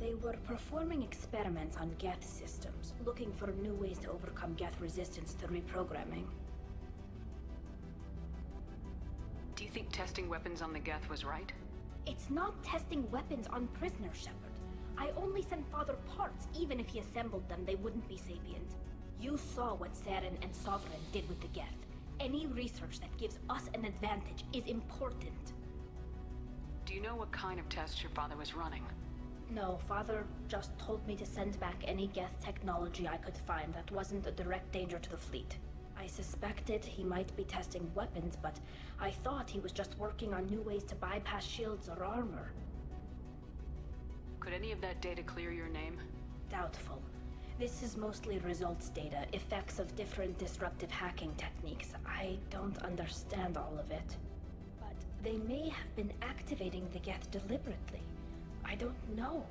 They were performing experiments on Geth systems, looking for new ways to overcome Geth resistance to reprogramming. Do you think testing weapons on the Geth was right? It's not testing weapons on prisoners, Shepard. I only sent Father parts. Even if he assembled them, they wouldn't be sapient. You saw what Saren and Sovereign did with the Geth. Any research that gives us an advantage is important. Do you know what kind of tests your father was running? No, Father just told me to send back any Geth technology I could find that wasn't a direct danger to the fleet. I suspected he might be testing weapons, but I thought he was just working on new ways to bypass shields or armor. Could any of that data clear your name? Doubtful. This is mostly results data, effects of different disruptive hacking techniques. I don't understand all of it. But they may have been activating the Geth deliberately. I don't know.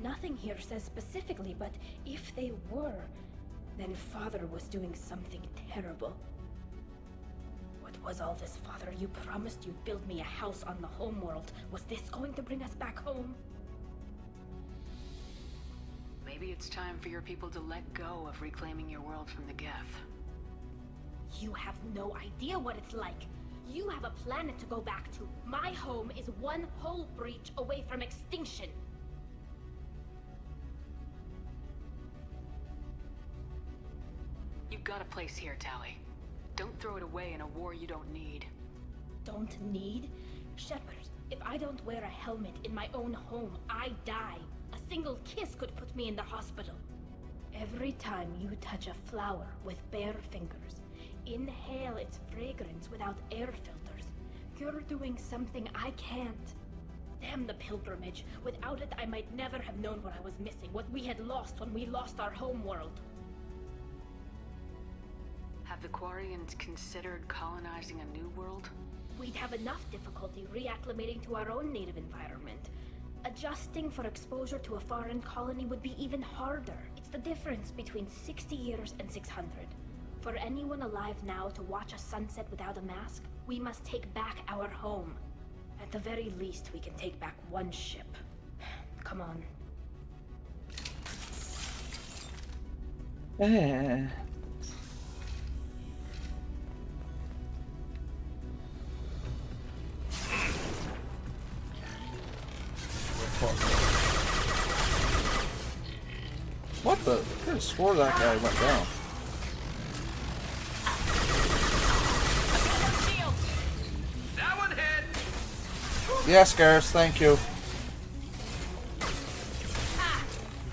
Nothing here says specifically, but if they were, then Father was doing something terrible. What was all this, Father? You promised you'd build me a house on the homeworld. Was this going to bring us back home? Maybe it's time for your people to let go of reclaiming your world from the Geth. You have no idea what it's like. You have a planet to go back to. My home is one hull breach away from extinction. You've got a place here, Tali. Don't throw it away in a war you don't need. Don't need? Shepard, if I don't wear a helmet in my own home, I die. A single kiss could put me in the hospital. Every time you touch a flower with bare fingers, inhale its fragrance without air filters, you're doing something I can't. Damn the pilgrimage. Without it, I might never have known what I was missing, what we had lost when we lost our home world. Have the Quarians considered colonizing a new world? We'd have enough difficulty reacclimating to our own native environment. Adjusting for exposure to a foreign colony would be even harder. It's the difference between 60 years and 600. For anyone alive now to watch a sunset without a mask, we must take back our home. At the very least, we can take back one ship. Come on. What the? I could have swore that guy went down. That one hit. Yes, Garrus, thank you.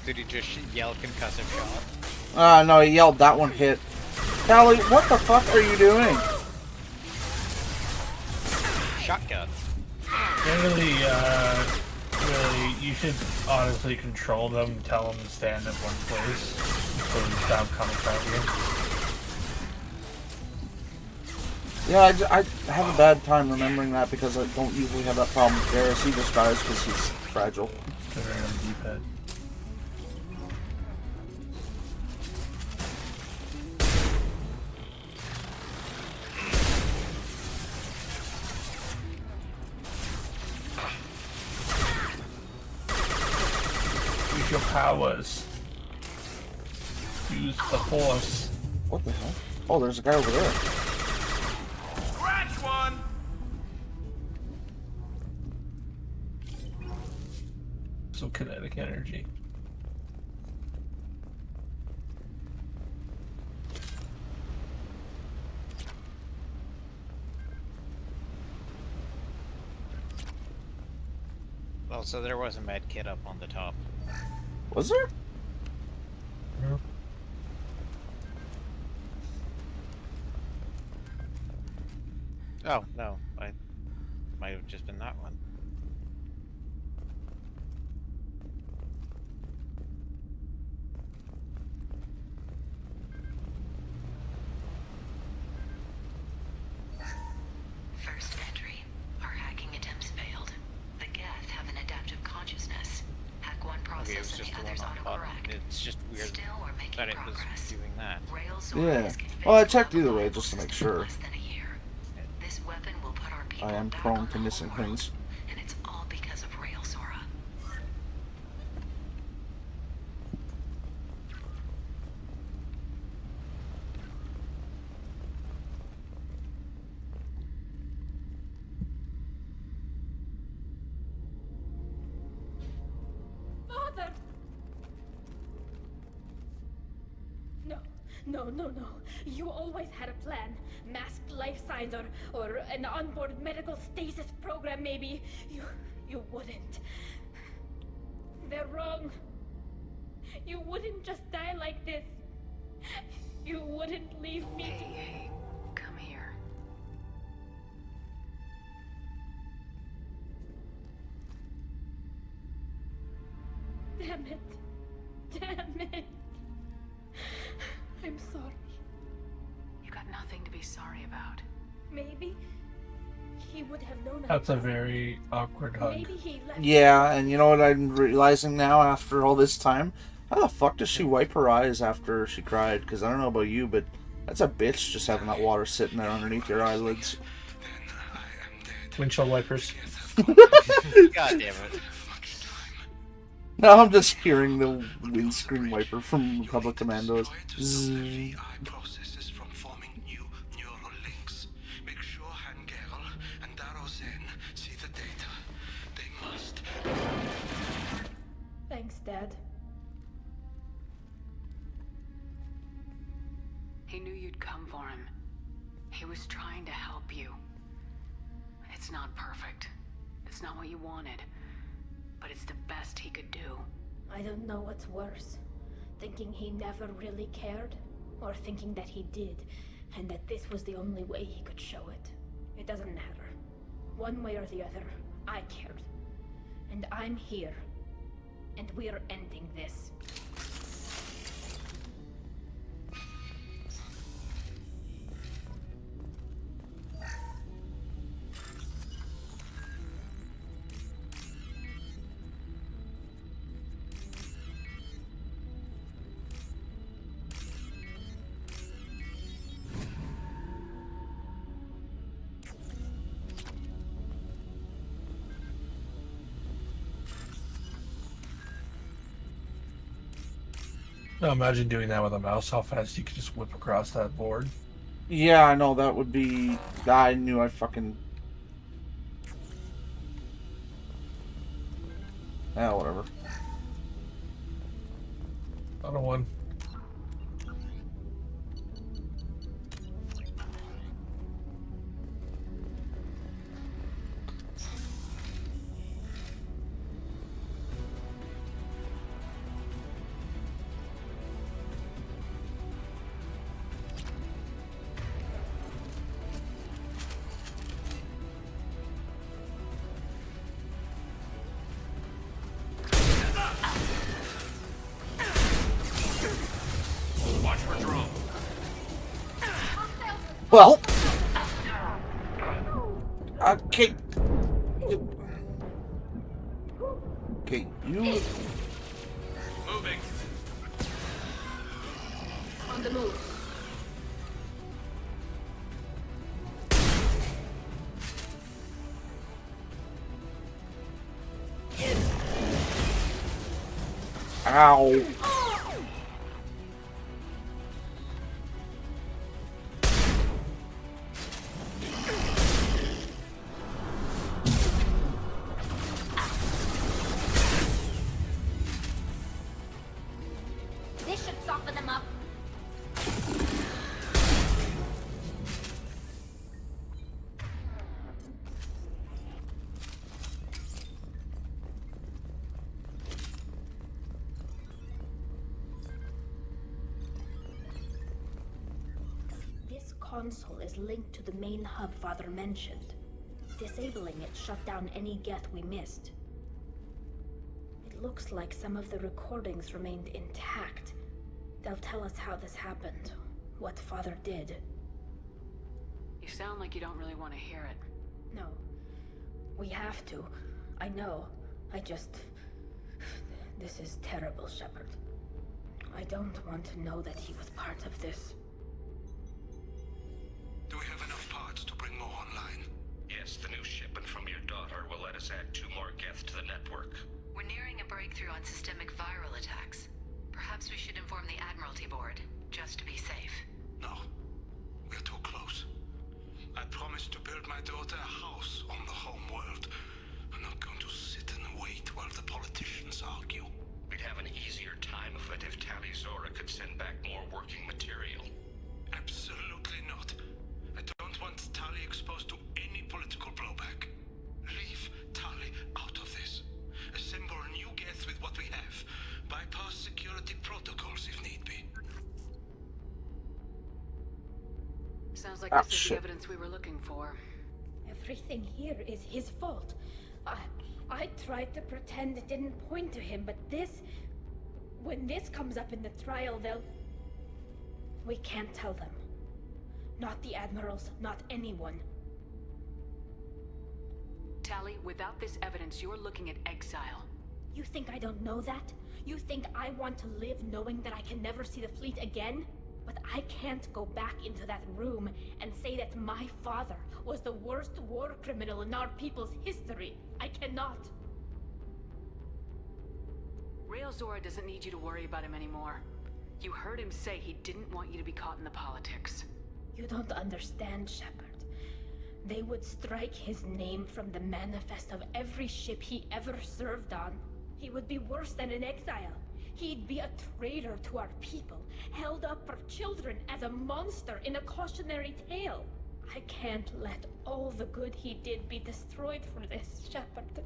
Did he just yell concussive shot? No, he yelled that one hit. Tali, what the fuck are you doing? Shotgun. Really, you should honestly control them, tell them to stand in one place, so they stop coming at you. Yeah, I have a bad time remembering that because I don't usually have that problem with Garrus. He just dies because he's fragile. D-pad. Use your powers. Use the force. What the hell? Oh, there's a guy over there. Scratch one. kinetic energy. Well, so there was a med kit up on the top. Was there? Yeah. Oh, no. I might have just been that one. First entry. Our hacking attempts failed. The Geth have an adaptive consciousness. Hack one Okay, it was process and just the the others one on top. autocorrect. It's just weird Still, we're making that it was progress. doing that. Yeah. Well, I checked either way just to make sure. This weapon will put our people I am back prone on to the missing whole world, things. and it's all because of Rail Zora. Father! No, no, no, no. You always had a plan. Masked life signs or an onboard medical stasis program, maybe. You wouldn't. They're wrong. You wouldn't just die like this. You wouldn't leave me. Hey, come here. Damn it. Damn it. I'm sorry. You got nothing to be sorry about. Maybe he would have known. That's a very awkward hug. Maybe he left. Yeah, and you know what I'm realizing now after all this time? How the fuck does she wipe her eyes after she cried? Because I don't know about you, but that's a bitch just having that water sitting there underneath your eyelids. Windshield wipers. God damn it. Now I'm just hearing the windscreen wiper from Republic Commandos. Zzz. processes from forming new neural links. Make sure Hangel and Darozen see the data. They must. Thanks, Dad. He knew you'd come for him. He was trying to help you. It's not perfect. It's not what you wanted. But it's the best he could do. I don't know what's worse. Thinking he never really cared, or thinking that he did, and that this was the only way he could show it. It doesn't matter. One way or the other, I cared. And I'm here. And we're ending this. Now imagine doing that with a mouse, how fast you could just whip across that board. Yeah, I know, that would be... I knew I'd fucking... Yeah, whatever. Another one. Watch for drone. Well... Okay. Okay, you... Moving. On the move. Ow. should soften them up. This console is linked to the main hub Father mentioned. Disabling it shut down any Geth we missed. It looks like some of the recordings remained intact. They'll tell us how this happened, what Father did. You sound like you don't really want to hear it. No. We have to. I know. This is terrible, Shepard. I don't want to know that he was part of this. Do we have enough parts to bring more online? Yes, the new shipment from your daughter will let us add 2 more Geth to the network. We're nearing a breakthrough on systemic viral attacks. Perhaps we should inform the Admiralty Board, just to be safe. No. We're too close. I promised to build my daughter a house on the home world. I'm not going to sit and wait while the politicians argue. We'd have an easier time of it if Tali Zora could send back more working material. Absolutely not. I don't want Tali exposed to any political blowback. Leave Tali out of this. Assemble new Geth with what we have. Bypass security protocols if need be. Sounds like this is the evidence we were looking for. Everything here is his fault. I tried to pretend it didn't point to him, but when this comes up in the trial, we can't tell them. Not the admirals, not anyone. Tali, without this evidence, you're looking at exile. You think I don't know that? You think I want to live knowing that I can never see the fleet again? But I can't go back into that room and say that my father was the worst war criminal in our people's history. I cannot. Rael Zora doesn't need you to worry about him anymore. You heard him say he didn't want you to be caught in the politics. You don't understand, Shepard. They would strike his name from the manifest of every ship he ever served on. He would be worse than an exile. He'd be a traitor to our people, held up for children as a monster in a cautionary tale. I can't let all the good he did be destroyed for this, Shepard.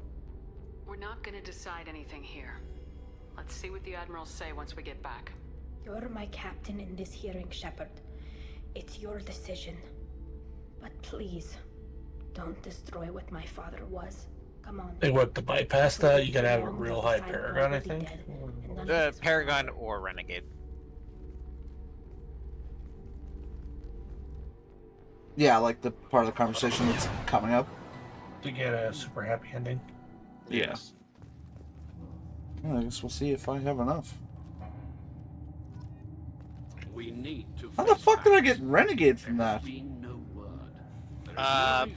We're not gonna decide anything here. Let's see what the Admirals say once we get back. You're my captain in this hearing, Shepard. It's your decision. But please, don't destroy what my father was. Come on. They want to bypass that? You gotta have a real high Paragon, I think. Paragon or Renegade. Yeah, like the part of the conversation that's coming up. To get a super happy ending. Yes. Well, I guess we'll see if I have enough. We need to. How the fuck did I get Renegade from that?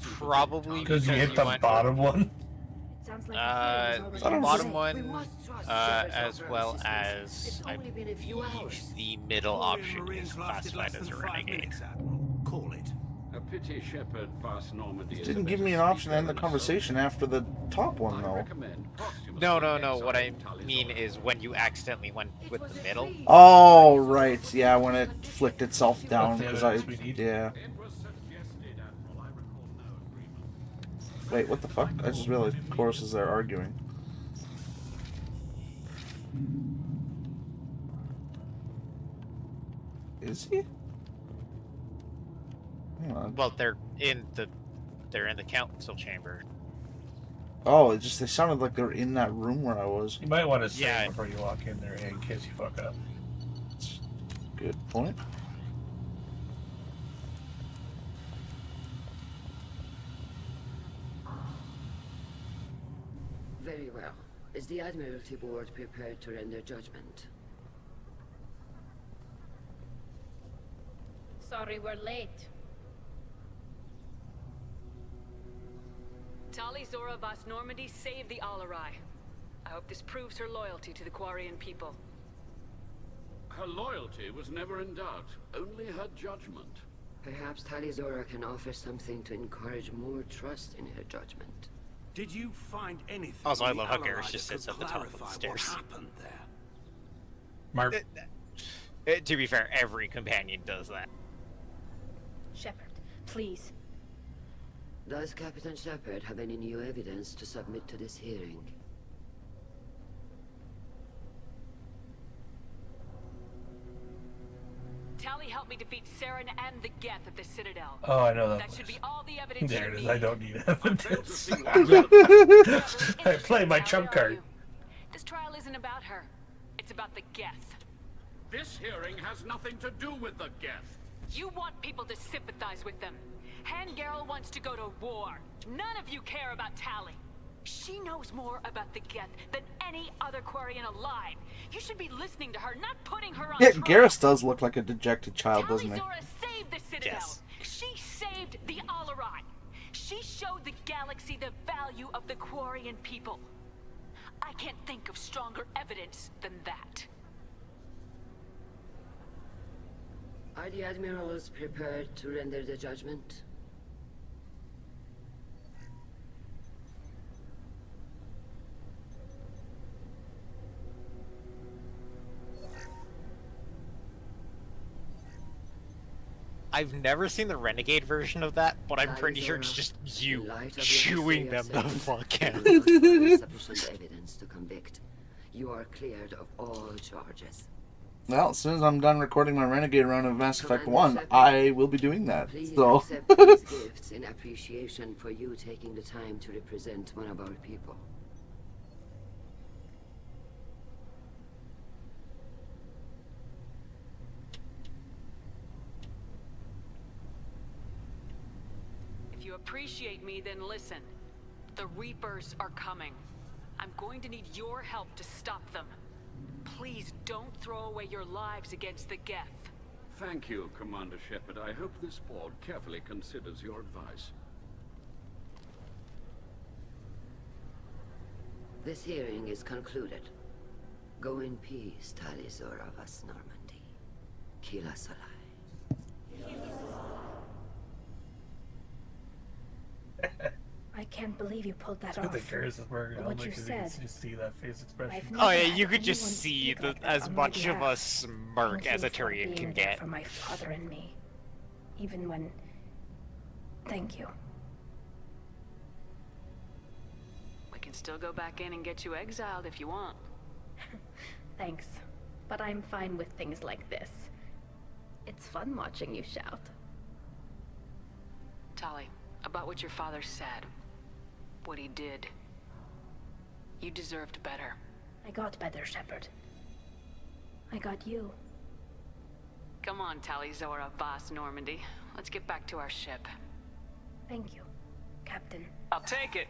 Probably because you hit the bottom one. The bottom one, as well as I believe the middle option is classified as a Renegade. Call it. A pity Shepard passed Normandy. It didn't give me an option to end the conversation after the top one, though. No. What I mean is when you accidentally went with the middle. Oh, right. Yeah, when it flicked itself down, because yeah. Wait, what the fuck? I just realized Chorus is there arguing. Is he? Hang on. Well, they're in the council chamber. Oh, they sounded like they were in that room where I was. You might want to say before you walk in there in case you fuck up. Good point. Very well. Is the Admiralty Board prepared to render judgment? Sorry we're late. Tali Zora Vas Normandy saved the Alarai. I hope this proves her loyalty to the Quarian people. Her loyalty was never in doubt, only her judgment. Perhaps Tali Zora can offer something to encourage more trust in her judgment. Did you find anything? Also, I love how Garrus just sits at the top of the stairs. What happened there? Mark. To be fair, every companion does that. Shepard, please. Does Captain Shepard have any new evidence to submit to this hearing? Tali helped me defeat Saren and the Geth at the Citadel. Oh, I know that. That should be all the evidence There you it is. need. I don't need evidence. I play my trump card. This trial isn't about her. It's about the Geth. This hearing has nothing to do with the Geth. You want people to sympathize with them. Han Garel wants to go to war. None of you care about Tali. She knows more about the Geth than any other Quarian alive. You should be listening to her, not putting her on Yeah, trial. Garrus does look like a dejected child, doesn't he? Tali Zora saved the Citadel. Yes. She saved the Alarai. She showed the galaxy the value of the Quarian people. I can't think of stronger evidence than that. Are the admirals prepared to render the judgment? I've never seen the Renegade version of that, but I'm pretty sure it's just you chewing them the fuck out. Sufficient evidence to convict. You are cleared of all charges. Well, as soon as I'm done recording my Renegade run of Mass Effect 1, I will be doing that. Please So. accept these gifts in appreciation for you taking the time to represent one of our people. If you appreciate me, then listen. The Reapers are coming. I'm going to need your help to stop them. Please don't throw away your lives against the Geth. Thank you, Commander Shepard. I hope this board carefully considers your advice. This hearing is concluded. Go in peace, Tali Zora Vas Normandy. Kila Solai. I can't believe you pulled that I off. think Garrus is working on What you because you said. can see that face expression. I've Oh never yeah, had you could just anyone see speak the, like that as on my much of a behalf. smirk Thank as a you for Turian being can there get. for my father and me. Even when... Thank you. We can still go back in and get you exiled if you want. Thanks. But I'm fine with things like this. It's fun watching you shout. Tali, about what your father said. What he did. You deserved better. I got better, Shepard. I got you. Come on, Tali Zora Vas Normandy. Let's get back to our ship. Thank you, Captain. I'll take it.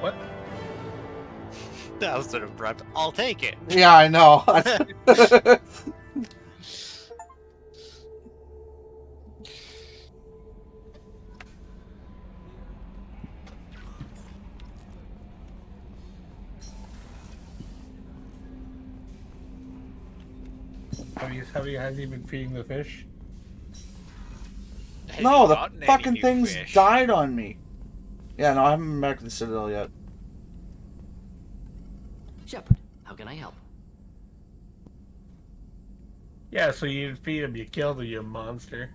What? That was an abrupt. I'll take it. Yeah, I know. Have you been feeding the fish? No, the fucking things died on me. Yeah, no, I haven't been back to the Citadel yet. Shepard, how can I help? Yeah, so you didn't feed him, you killed him, you monster.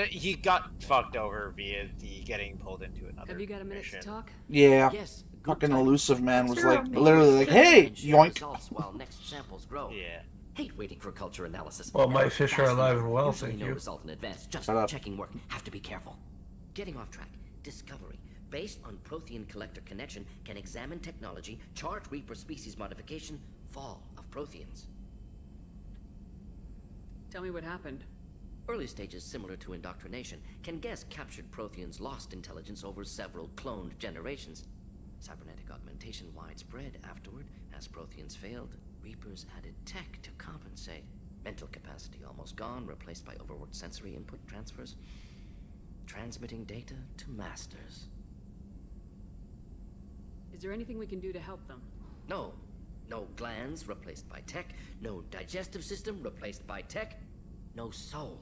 He got fucked over via the getting pulled into another. Have you got a minute mission. to talk? Yeah. Yes, Fucking elusive man was Sure, like, maybe literally we like, can hey, share yoink. results while next samples grow. Yeah. Hate waiting for culture analysis. Well, my Never fish are fast alive enough. and well, Usually thank no you. result in advance. Just Shut up. checking work. Have to be careful. Getting off track. Discovery. Based on Prothean collector connection, can examine technology, chart Reaper species modification, fall of Protheans. Tell me what happened. Early stages similar to indoctrination. Can guess captured Protheans lost intelligence over several cloned generations. Cybernetic augmentation widespread afterward. As Protheans failed, Reapers added tech to compensate. Mental capacity almost gone, replaced by overworked sensory input transfers. Transmitting data to masters. Is there anything we can do to help them? No. No glands replaced by tech. No digestive system replaced by tech. No soul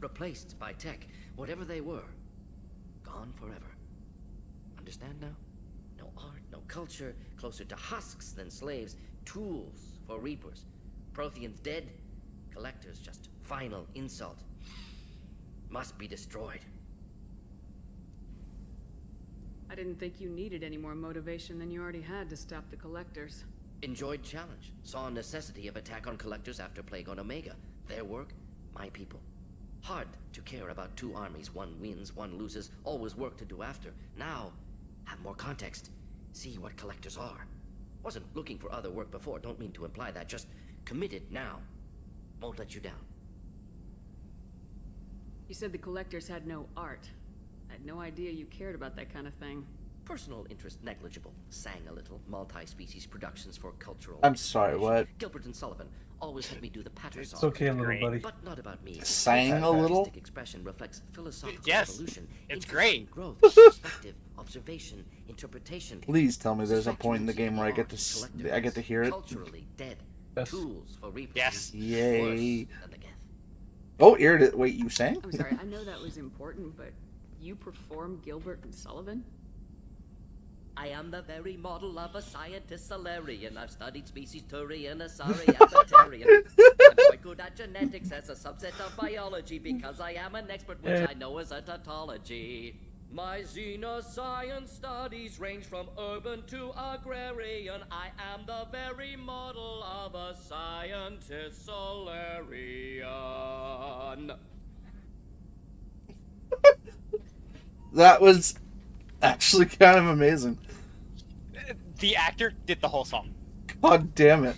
replaced by tech. Whatever they were, gone forever. Understand now? No art, no culture, closer to husks than slaves, tools for reapers. Protheans dead, collectors just final insult. Must be destroyed. I didn't think you needed any more motivation than you already had to stop the collectors. Enjoyed challenge. Saw necessity of attack on collectors after Plague on Omega. Their work, my people. Hard to care about two armies. One wins, one loses. Always work to do after. Now, have more context. See what collectors are. Wasn't looking for other work before. Don't mean to imply that. Just committed now. Won't let you down. You said the collectors had no art. I had no idea you cared about that kind of thing. Personal interest negligible. Sang a little. Multi-species productions for cultural... I'm sorry, what? Gilbert and Sullivan always had me do the patter song. It's okay, little buddy. But not about me. Sang a little? Artistic expression reflects philosophical Yes, evolution. it's great. Growth, perspective, observation, interpretation. Please tell me there's a point in the game where I get to hear it. Culturally dead. Yes. Tools for reapers. Yes. Yay. Oh, here it is. Wait, you sang? I'm sorry, I know that was important, but you perform Gilbert and Sullivan? I am the very model of a scientist Solarian. I've studied species Turian, Asari, Avatarian. I'm quite good at genetics as a subset of biology because I am an expert, which I know is a tautology. My xenoscience studies range from urban to agrarian. I am the very model of a scientist Solarian. That was actually kind of amazing. The actor did the whole song. God damn it.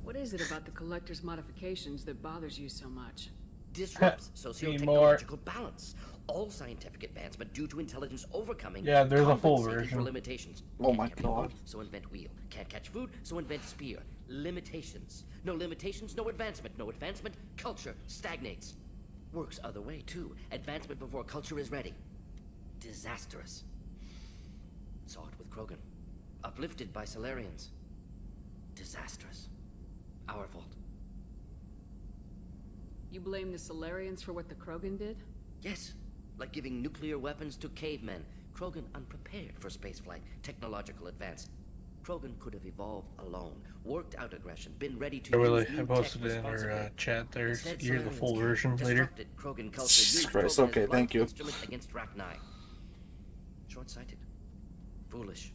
What is it about the collector's modifications that bothers you so much? Disrupts socio-technological balance. All scientific advancement due to intelligence overcoming. Yeah, there's a full compensating for version. limitations. Oh my Can't carry God. wood, so invent wheel. Can't catch food, so invent spear. Limitations. No limitations, no advancement. No advancement, culture stagnates. Works other way too. Advancement before culture is ready. Disastrous. Saw it with Krogan. Uplifted by Solarians. Disastrous. Our fault. You blame the Solarians for what the Krogan did? Yes, like giving nuclear weapons to cavemen. Krogan unprepared for spaceflight, technological advance. Krogan could have evolved alone, worked out aggression, been ready to use new I posted tech it in our responsibly. chat there. Instead, Here's the full Solarians version later. disrupted Krogan culture, Jesus used Christ, Krogan okay, as thank blunt you. instrument against Rachni. Short-sighted. Foolish.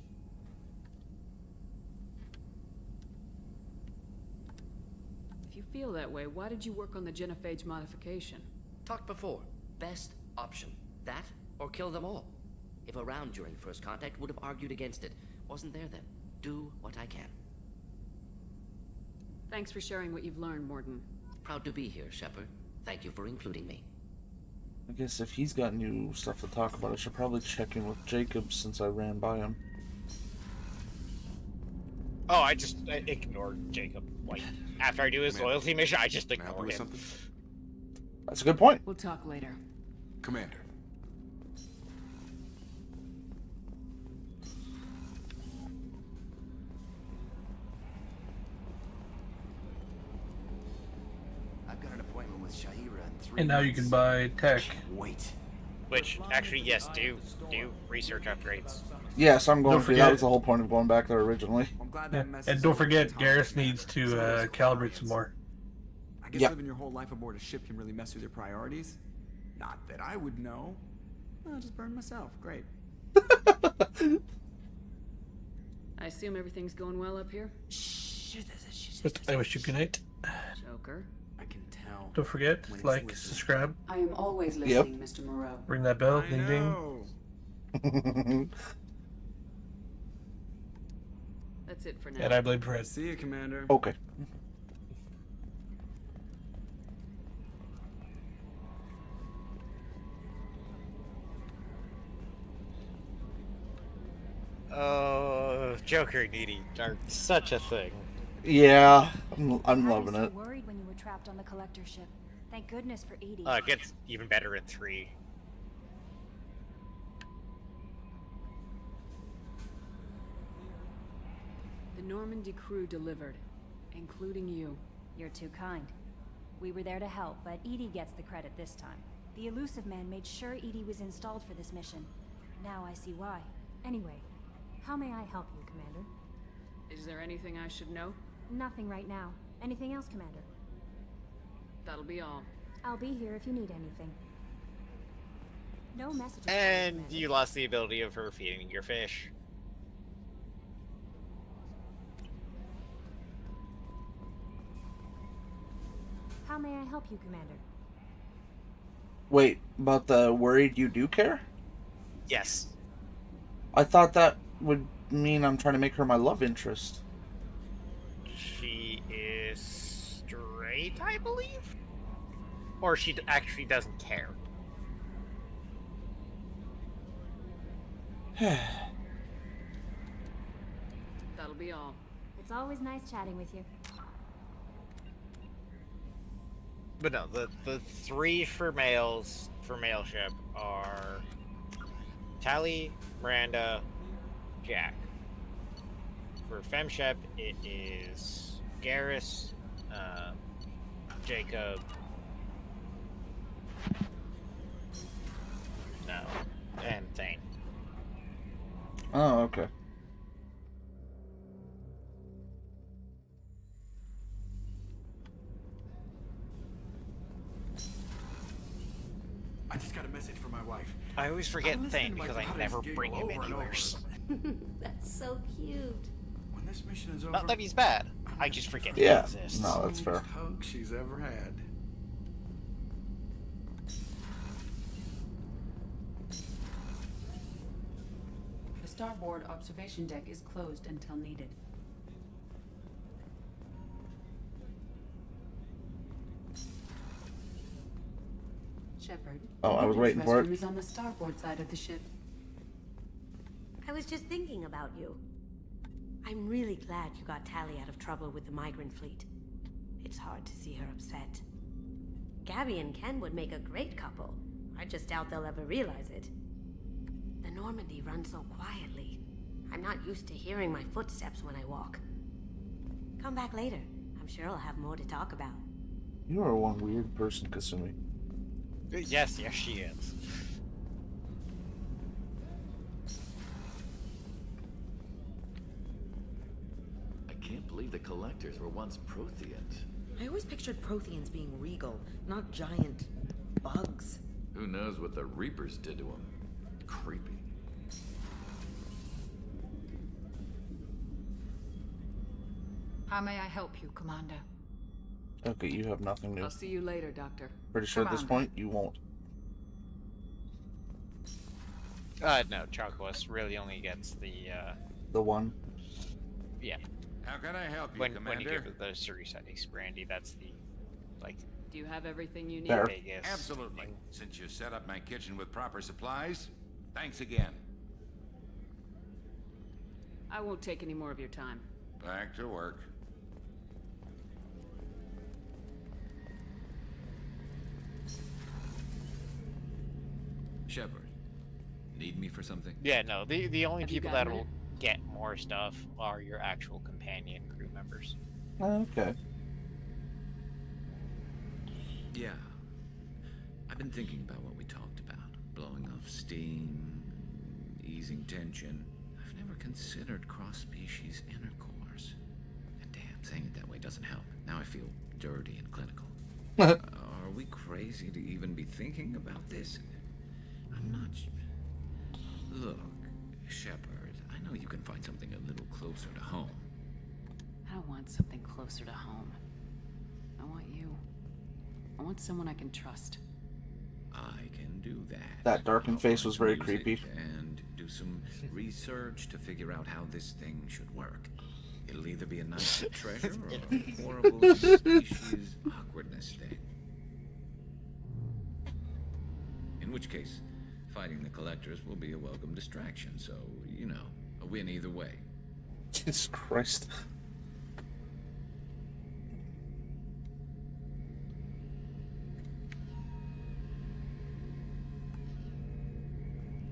If you feel that way, why did you work on the genophage modification? Talked before. Best option. That or kill them all. If around during first contact, would have argued against it. Wasn't there then. Do what I can. Thanks for sharing what you've learned, Mordin. Proud to be here, Shepard. Thank you for including me. I guess if he's got new stuff to talk about, I should probably check in with Jacob since I ran by him. Oh, I ignored Jacob. Like, after I do his loyalty mission, I just ignore him. That's a good point. We'll talk later. Commander. I've got an appointment with Shahira in 3 And now you can buy tech. Wait. Which, actually, yes, do research upgrades. Yes, I'm going Don't to. forget- That was the whole point of going back there originally. Yeah. And don't forget, Garrus needs to calibrate some more. I guess Yep. living your whole life aboard a ship can really mess with your priorities. Not that I would know. I'll just burn myself. Great. I assume everything's going well up here? I wish you good night. Joker. I can tell. Don't forget, like, subscribe, I am always Yep. listening, Mr. Moreau. ring that bell, I ding know. ding. That's it for now. And I blame Fred. See you, Commander. Okay. Joker needy are such a thing. Yeah, I'm I loving was so it. worried when you were trapped on the collector ship. Thank goodness for Edie. It gets even better in 3. The Normandy crew delivered, including you. You're too kind. We were there to help, but EDI gets the credit this time. The Elusive Man made sure EDI was installed for this mission. Now I see why. Anyway, how may I help you, Commander? Is there anything I should know? Nothing right now. Anything else, Commander? That'll be all. I'll be here if you need anything. No messages. And you lost the ability of her feeding your fish. How may I help you, Commander? Wait, about the worried you do care? Yes. I thought that would mean I'm trying to make her my love interest. She is straight, I believe? Or she actually doesn't care. That'll be all. It's always nice chatting with you. But no, the three for males for male ship are Tali, Miranda, Jack. For femship, it is Garrus, Jacob, and Thane. Oh, okay. I just got a message from my wife. I always forget Thane because I never bring him anywhere. That's so cute. When this mission is over, Not that he's bad. I just forget he Yeah, exists. no, that's fair. hug she's ever had. The starboard observation deck is closed until needed. Shepard. Oh, I was waiting for it. Is on the starboard side of the ship. I was just thinking about you. I'm really glad you got Tali out of trouble with the migrant fleet. It's hard to see her upset. Gabby and Ken would make a great couple. I just doubt they'll ever realize it. The Normandy runs so quietly. I'm not used to hearing my footsteps when I walk. Come back later. I'm sure I'll have more to talk about. You are one weird person, Kasumi. Yes, she is. I can't believe the Collectors were once Protheans. I always pictured Protheans being regal, not giant bugs. Who knows what the Reapers did to them? Creepy. How may I help you, Commander? Okay, you have nothing new. I'll see you later, Doctor. Pretty sure at this Commander. point you won't. No, Chakwas really only gets the one. Yeah. How can I help you, when Commander? you give it the Cerise Brandy, that's the, like... Do you have everything you need? There. Biggest Absolutely. thing. Since you set up my kitchen with proper supplies, thanks again. I won't take any more of your time. Back to work. Shepard, need me for something? Yeah, no, the only Have you people got a that will minute? get more stuff are your actual companion crew members. Okay. Yeah. I've been thinking about what we talked about. Blowing off steam, easing tension. I've never considered cross-species intercourse. And damn, saying it that way doesn't help. Now I feel dirty and clinical. Are we crazy to even be thinking about this? I'm not... Look, Shepard, I know you can find something a little closer to home. I don't want something closer to home. I want you. I want someone I can trust. I can do that. That darkened face was very Music creepy. And do some research to figure out how this thing should work. It'll either be a nice treasure or a horrible species awkwardness thing. In which case, fighting the Collectors will be a welcome distraction, so, you know, a win either way. Jesus Christ.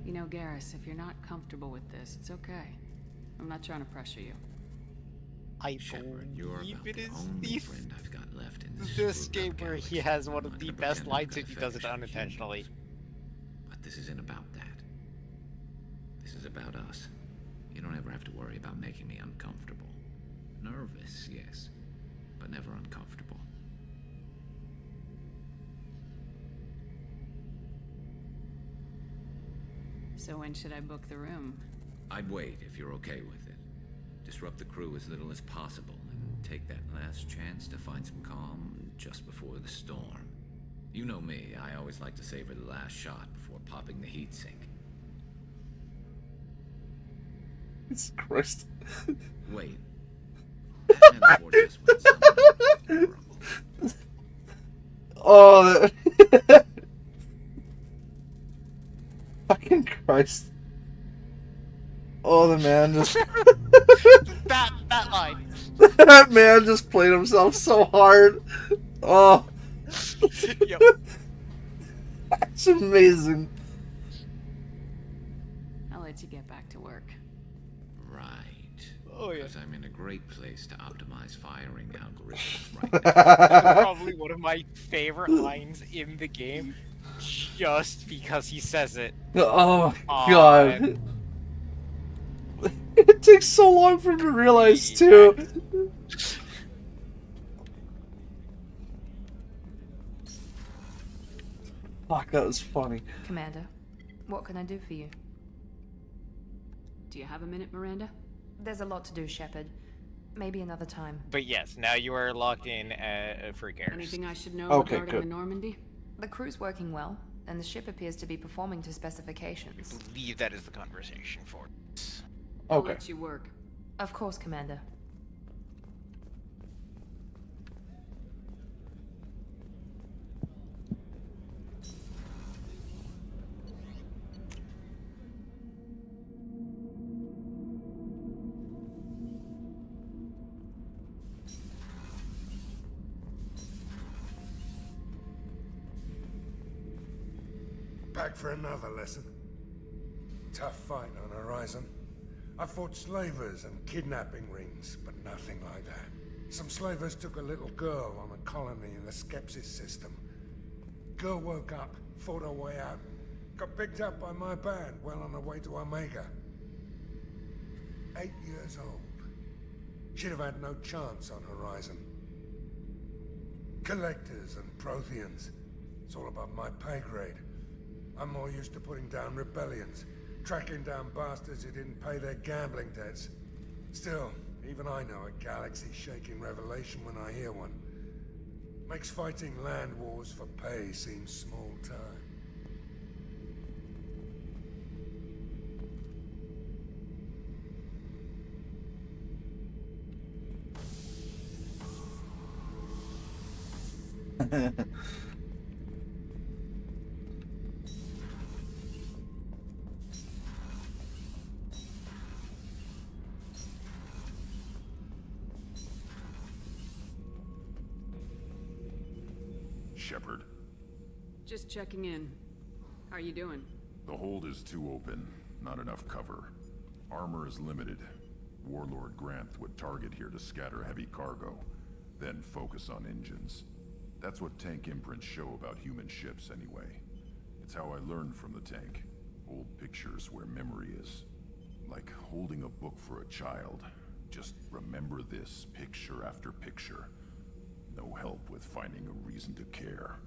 You know, Garrus, if you're not comfortable with this, it's okay. I'm not trying to pressure you. I Shepard, you're believe about it the is only friend I've got left in this screwed game up where he galaxy. has one I'm of not the gonna best pretend lines I've if he got does it affection for unintentionally. humans. But this isn't about that. This is about us. You don't ever have to worry about making me uncomfortable. Nervous, yes, but never uncomfortable. So when should I book the room? I'd wait if you're okay with it. Disrupt the crew as little as possible and take that last chance to find some calm just before the storm. You know me, I always like to savor the last shot before popping the heatsink. Jesus Christ. Wait. That metaphor just went somewhere horrible. Oh, fucking Christ. Oh, the man just... that line. That man just played himself so hard. Oh. Yep. That's amazing. I'll let you get back to work. Right. Oh, yeah. Because I'm in a great place to optimize firing algorithms right That now. is probably one of my favorite lines in the game, just because he says it. Oh, God. It takes so long for him to realize, too. Fuck, that was funny. Commander, what can I do for you? Do you have a minute, Miranda? There's a lot to do, Shepard. Maybe another time. But yes, now you are locked in for Garrus. Anything I should know Okay, regarding good. the Normandy? The crew's working well, and the ship appears to be performing to specifications. I believe that is the conversation for us. I'll let you work. Of course, Commander. Back for another lesson. Tough fight on Horizon. I fought slavers and kidnapping rings, but nothing like that. Some slavers took a little girl on a colony in the Skepsis system. Girl woke up, fought her way out, got picked up by my band well on her way to Omega. 8 years old. She'd have had no chance on Horizon. Collectors and Protheans. It's all above my pay grade. I'm more used to putting down rebellions, tracking down bastards who didn't pay their gambling debts. Still, even I know a galaxy-shaking revelation when I hear one. Makes fighting land wars for pay seem small time. Shepard, Just checking in. How are you doing? the hold is too open. Not enough cover. Armor is limited. Warlord Granth would target here to scatter heavy cargo, then focus on engines. That's what tank imprints show about human ships anyway. It's how I learned from the tank. Old pictures where memory is. Like holding a book for a child. Just remember this picture after picture. No help with finding a reason to care.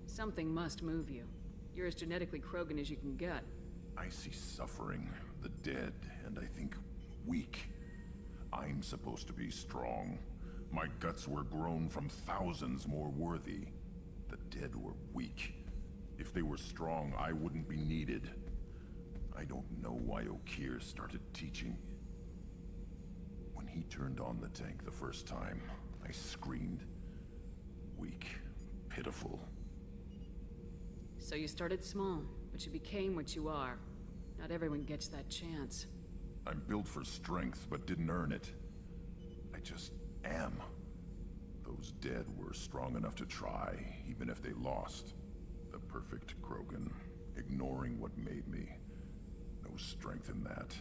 Something must move you. You're as genetically Krogan as you can get. I see suffering, the dead, and I think weak. I'm supposed to be strong. My guts were grown from thousands more worthy. The dead were weak. If they were strong, I wouldn't be needed. I don't know why Okeer started teaching. When he turned on the tank the first time, I screamed. Weak, pitiful. So you started small, but you became what you are. Not everyone gets that chance. I'm built for strength, but didn't earn it. I just am. Those dead were strong enough to try, even if they lost. The perfect Krogan, ignoring what made me. No strength in that.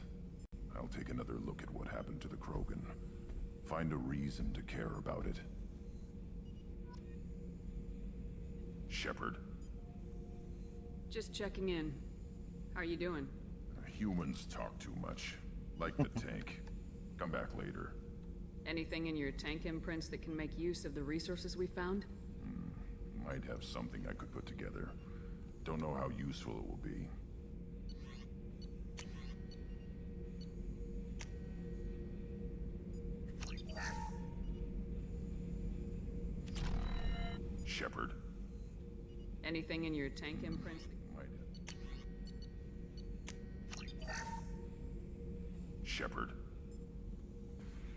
I'll take another look at what happened to the Krogan. Find a reason to care about it. Shepard. Just checking in. How are you doing? Humans talk too much. Like the tank. Come back later. Anything in your tank imprints that can make use of the resources we found? Might have something I could put together. Don't know how useful it will be. Shepard. Anything in your tank imprints? Shepard.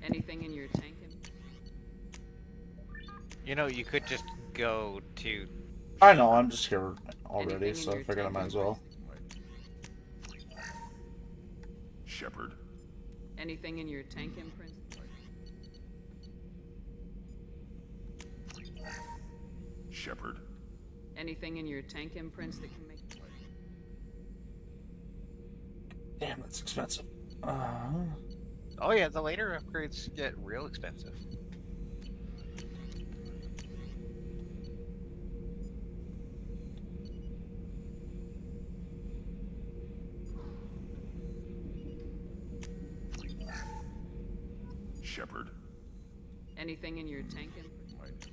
Anything in your tank imprints? You know, you could just go to... I know, I'm just here already, so I figured I might as well. Shepard. Anything in your tank imprints? Shepard. Anything in your tank imprints that can make... Damn, that's expensive. Oh yeah, the later upgrades get real expensive. Shepard. Anything in your tank imprints?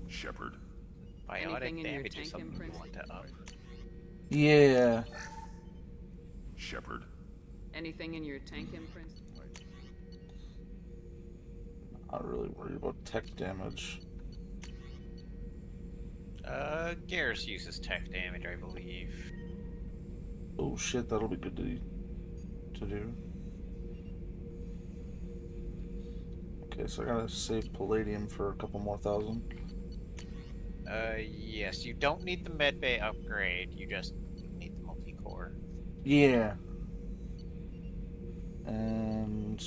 Shepard. Biotic damage is something you want to up. Yeah. Shepard. Anything in your tank imprints? Not really worried about tech damage. Garrus uses tech damage, I believe. Oh shit, that'll be good to do. Okay, so I gotta save palladium for a couple more thousand. Yes, you don't need the medbay upgrade, you just need the multi-core. Yeah. And...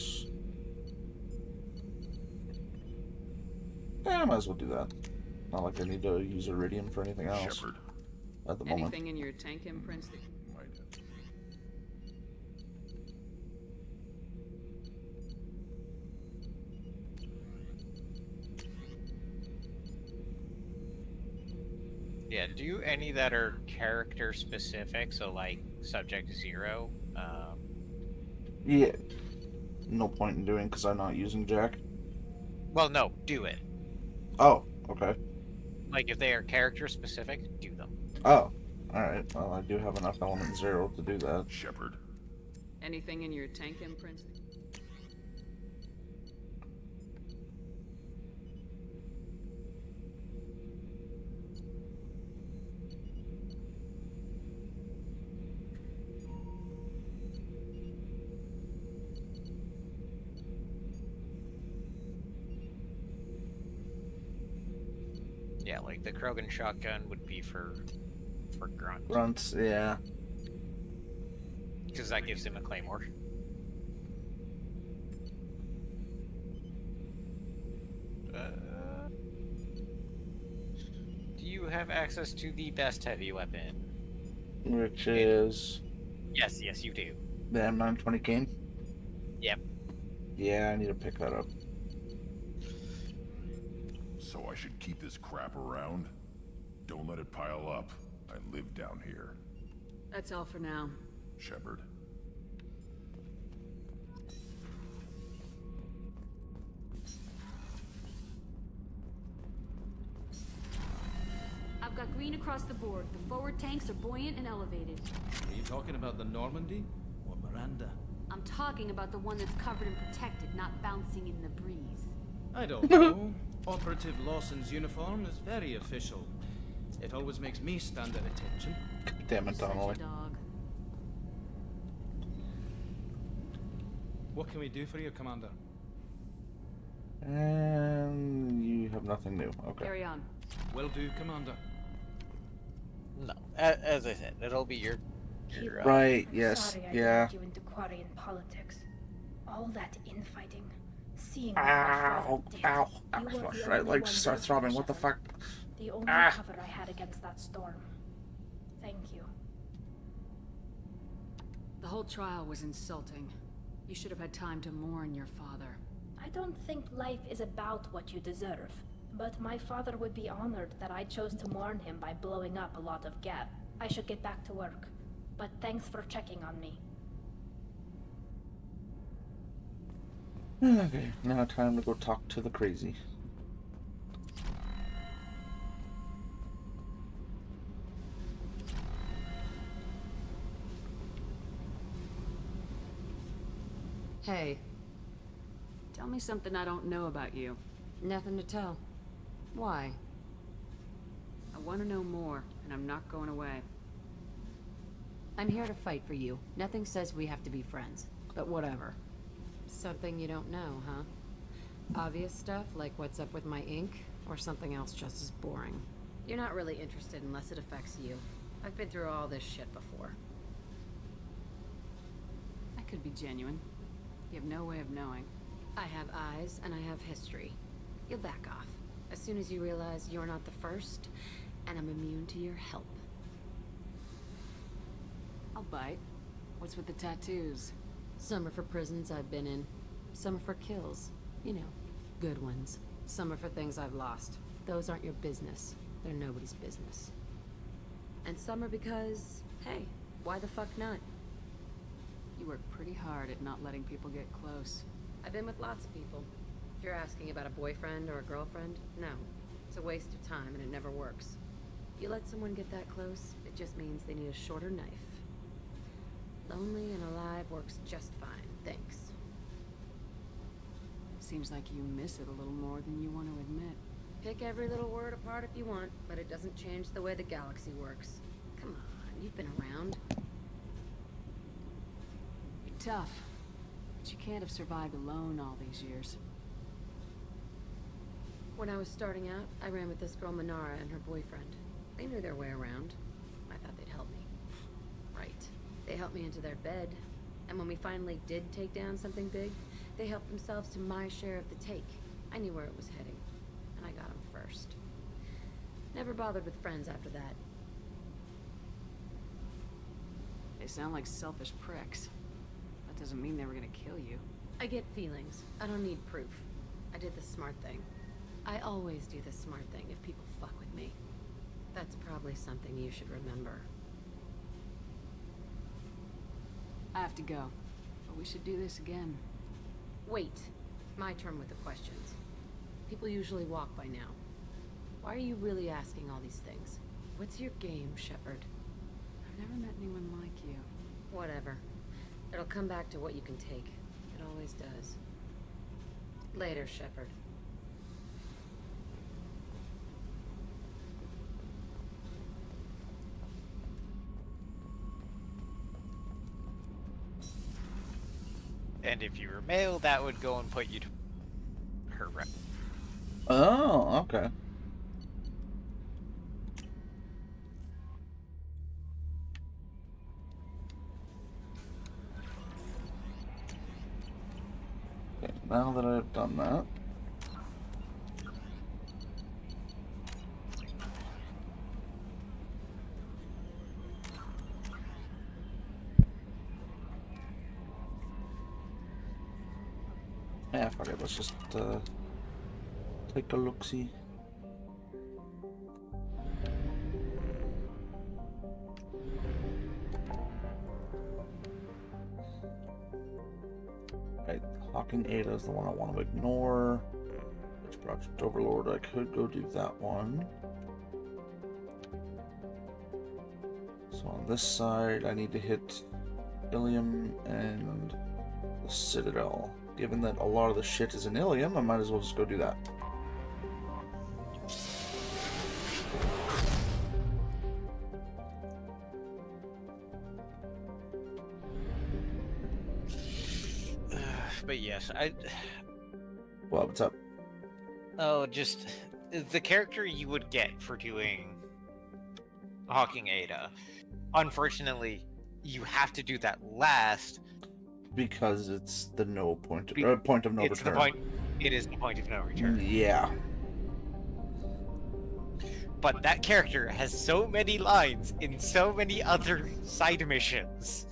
yeah, I might as well do that. Not like I need to use iridium for anything else. Shepard. At the moment. Anything in your tank imprints that can... Yeah, do any that are character specific, so like Subject 0. Yeah. No point in doing because I'm not using Jack. Well, no, do it. Oh, okay. Like if they are character specific, do them. Oh, alright. Well, I do have enough element 0 to do that. Shepard. Anything in your tank imprints? Yeah, like the Krogan shotgun would be for grunt. Grunts, yeah. Because that gives him a claymore. Do you have access to the best heavy weapon? Which is... Yes, you do. The M920 Kane? Yep. Yeah, I need to pick that up. So I should keep this crap around? Don't let it pile up. I live down here. That's all for now. Shepard. I've got green across the board. The forward tanks are buoyant and elevated. Are you talking about the Normandy or Miranda? I'm talking about the one that's covered and protected, not bouncing in the breeze. I don't know. Operative Lawson's uniform is very official. It always makes me stand at attention. Damn it, Donnelly. Dog. What can we do for you, Commander? And you have nothing new. Okay. Carry on. Will do, Commander. No, as I said, it'll be your right. Yes. Sorry I yeah. dragged you into Quarian politics. All that infighting. Seeing what my Ow, father did, ow. you were the Right only leg one just started with throbbing. me, What the fuck? the only cover I had against that storm. Thank you. The whole trial was insulting. You should have had time to mourn your father. I don't think life is about what you deserve, but my father would be honored that I chose to mourn him by blowing up a lot of Gab. I should get back to work, but thanks for checking on me. Okay, now time to go talk to the crazy. Hey. Tell me something I don't know about you. Nothing to tell. Why? I want to know more, and I'm not going away. I'm here to fight for you. Nothing says we have to be friends, but whatever. Something you don't know, huh? Obvious stuff, like what's up with my ink, or something else just as boring? You're not really interested unless it affects you. I've been through all this shit before. I could be genuine. You have no way of knowing. I have eyes, and I have history. You'll back off. As soon as you realize you're not the first, and I'm immune to your help. I'll bite. What's with the tattoos? Some are for prisons I've been in. Some are for kills. You know, good ones. Some are for things I've lost. Those aren't your business. They're nobody's business. And some are because, hey, why the fuck not? You work pretty hard at not letting people get close. I've been with lots of people. If you're asking about a boyfriend or a girlfriend, no. It's a waste of time and it never works. You let someone get that close, it just means they need a shorter knife. Lonely and alive works just fine, thanks. Seems like you miss it a little more than you want to admit. Pick every little word apart if you want, but it doesn't change the way the galaxy works. Come on, you've been around. You're tough, but you can't have survived alone all these years. When I was starting out, I ran with this girl Minara and her boyfriend. They knew their way around. I thought they'd help me. Right. They helped me into their bed, and when we finally did take down something big, they helped themselves to my share of the take. I knew where it was heading, and I got them first. Never bothered with friends after that. They sound like selfish pricks. That doesn't mean they were gonna kill you. I get feelings. I don't need proof. I did the smart thing. I always do the smart thing if people fuck with me. That's probably something you should remember. I have to go, but we should do this again. Wait. My turn with the questions. People usually walk by now. Why are you really asking all these things? What's your game, Shepard? I've never met anyone like you. Whatever. It'll come back to what you can take. It always does. Later, Shepard. And if you were male, that would go and put you to her rep. Oh, okay. Okay, now that I've done that. Yeah, fuck it, let's just take a look-see. Right, Hawking Ada is the one I want to ignore. Which Project Overlord, I could go do that one. So on this side, I need to hit Ilium and the Citadel. Given that a lot of the shit is in Ilium, I might as well just go do that. But yes, Well, what's up? Oh, just the character you would get for doing Hawking Ada. Unfortunately, you have to do that last Because it's the point of no It's return. the point. It is the point of no return. Yeah. But that character has so many lines in so many other side missions.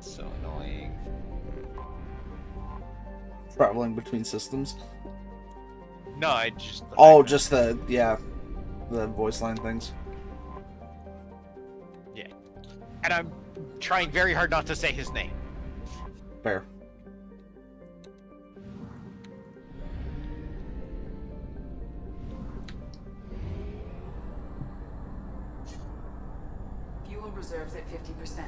So annoying. Traveling between systems. No, I just. Oh, just the voice line things. Yeah, and I'm trying very hard not to say his name. Fair. Fuel reserves at 50%.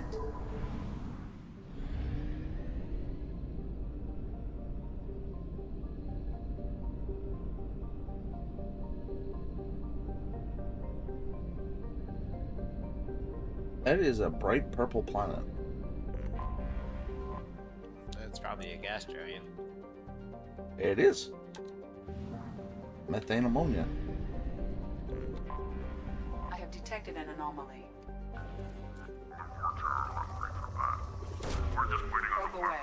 That is a bright purple planet. It's probably a gas giant. It is. Methane ammonia. I have detected an anomaly. Probe away.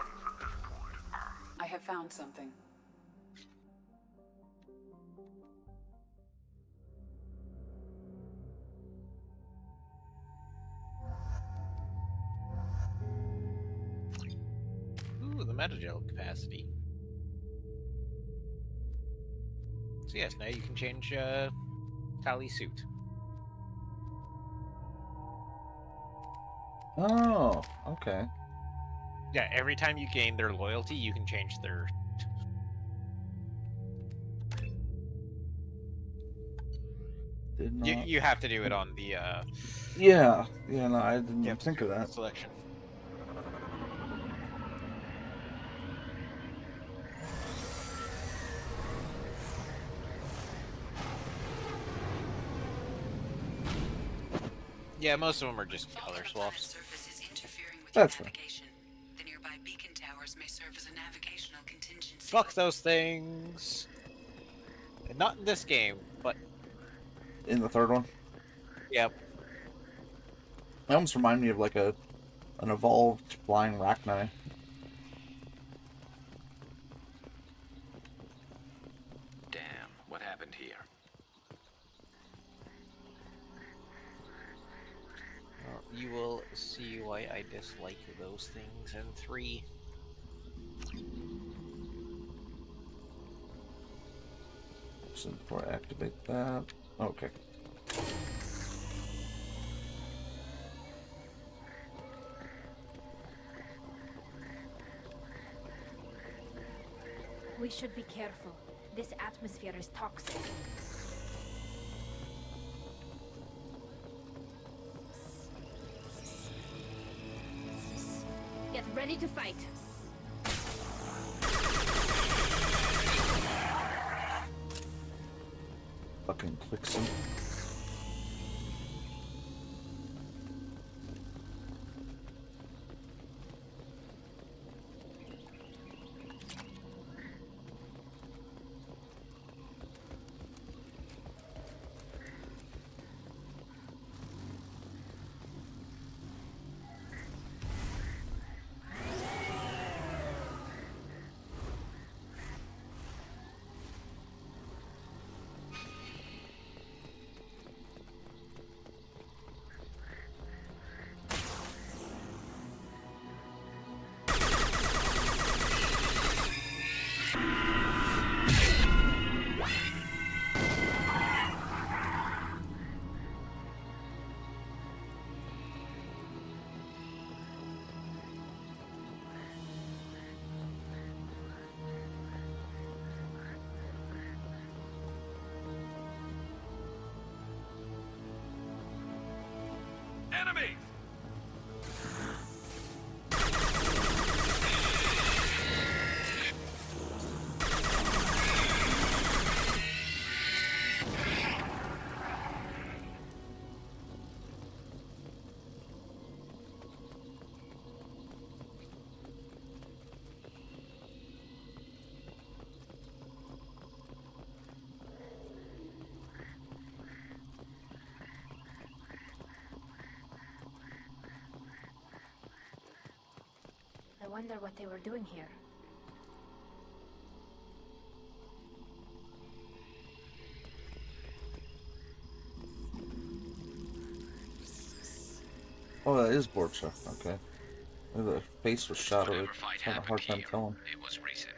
I have found something. Ooh, the metagel capacity. So yes, now you can change Tali's suit. Oh, okay. Yeah, every time you gain their loyalty, you can change their... Did not... You have to do it on the... Yeah, no, I didn't think of that. Selection. Yeah, most of them are just color swaps. That's fine. The nearby beacon towers may serve as a navigational contingency. Fuck those things. And not in this game, but In the third one? yep. They almost remind me of like an evolved flying Rachni. Damn, what happened here? You will see why I dislike those things in 3. So before I activate that. Okay. We should be careful. This atmosphere is toxic. Get ready to fight. Fucking Quixen. Enemies! I wonder what they were doing here. Oh, that is Borcha. Okay. The face was shadowed. I had a hard time telling. It was recent.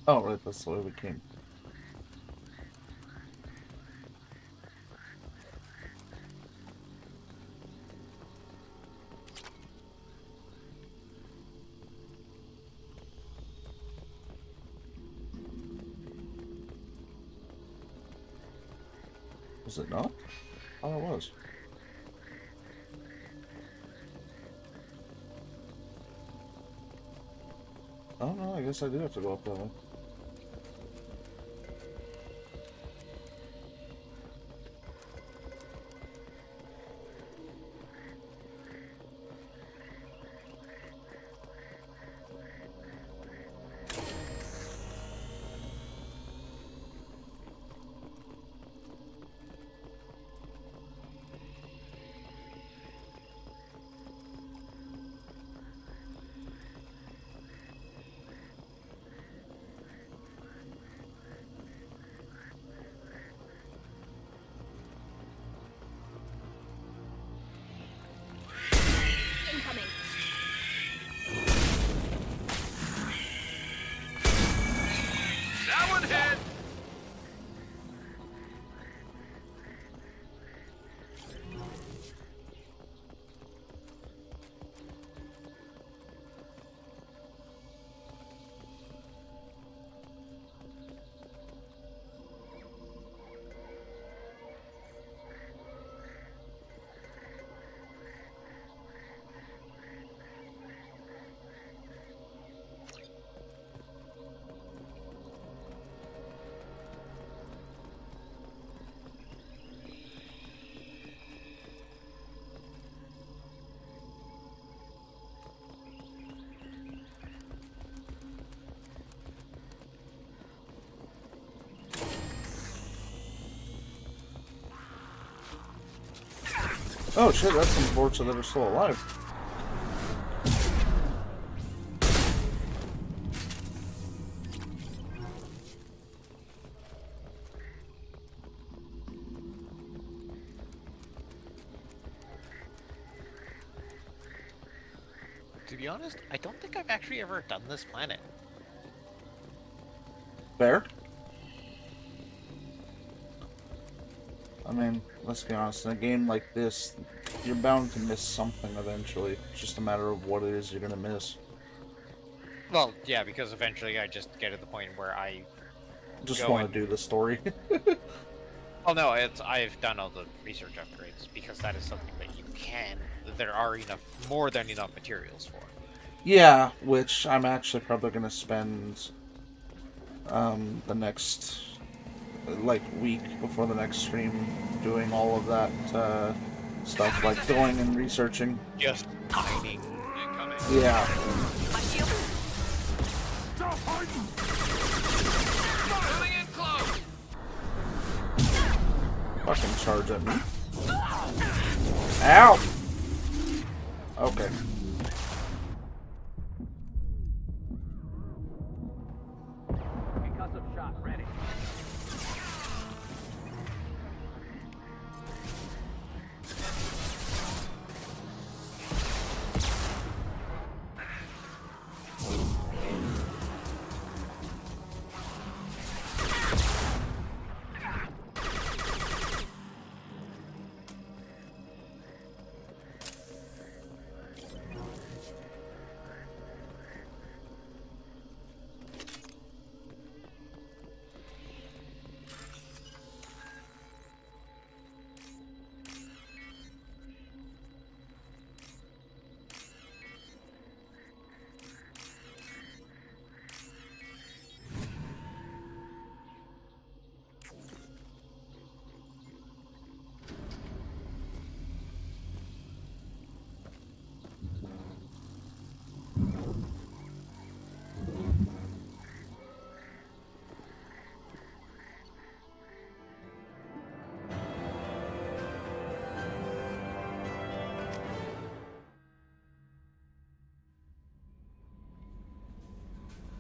Oh, right, that's the way we came. Was it not? Oh, it was. Oh no, I guess I do have to go up that way. Incoming. That one hit! Oh shit, that's some Borcha that are still alive. To be honest, I don't think I've actually ever done this planet. Fair? I mean, let's be honest, in a game like this, you're bound to miss something eventually. It's just a matter of what it is you're gonna miss. Well, yeah, because eventually I just get to the point where I just want to do the story. Well, no, I've done all the research upgrades because that is something that you can there are more than enough materials for. Yeah, which I'm actually probably going to spend the next week before the next stream doing all of that stuff, like going and researching. Just mining. Yeah. Moving in close. Fucking charge at me. Ow! Okay. Concussive shot ready.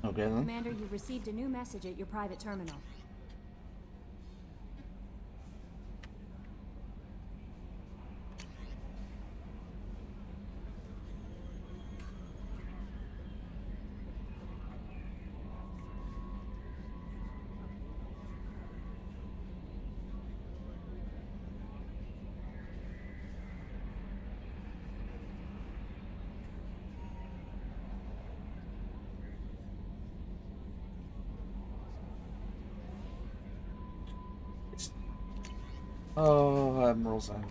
Okay then. Commander, you've received a new message at your private terminal. Oh, Admiral's End.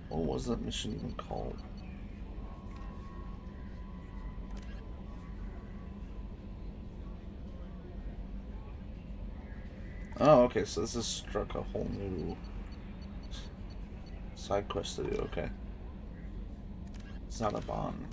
What was that mission even called? Oh, okay, so this has struck a whole new side quest to do, okay. It's not a bond.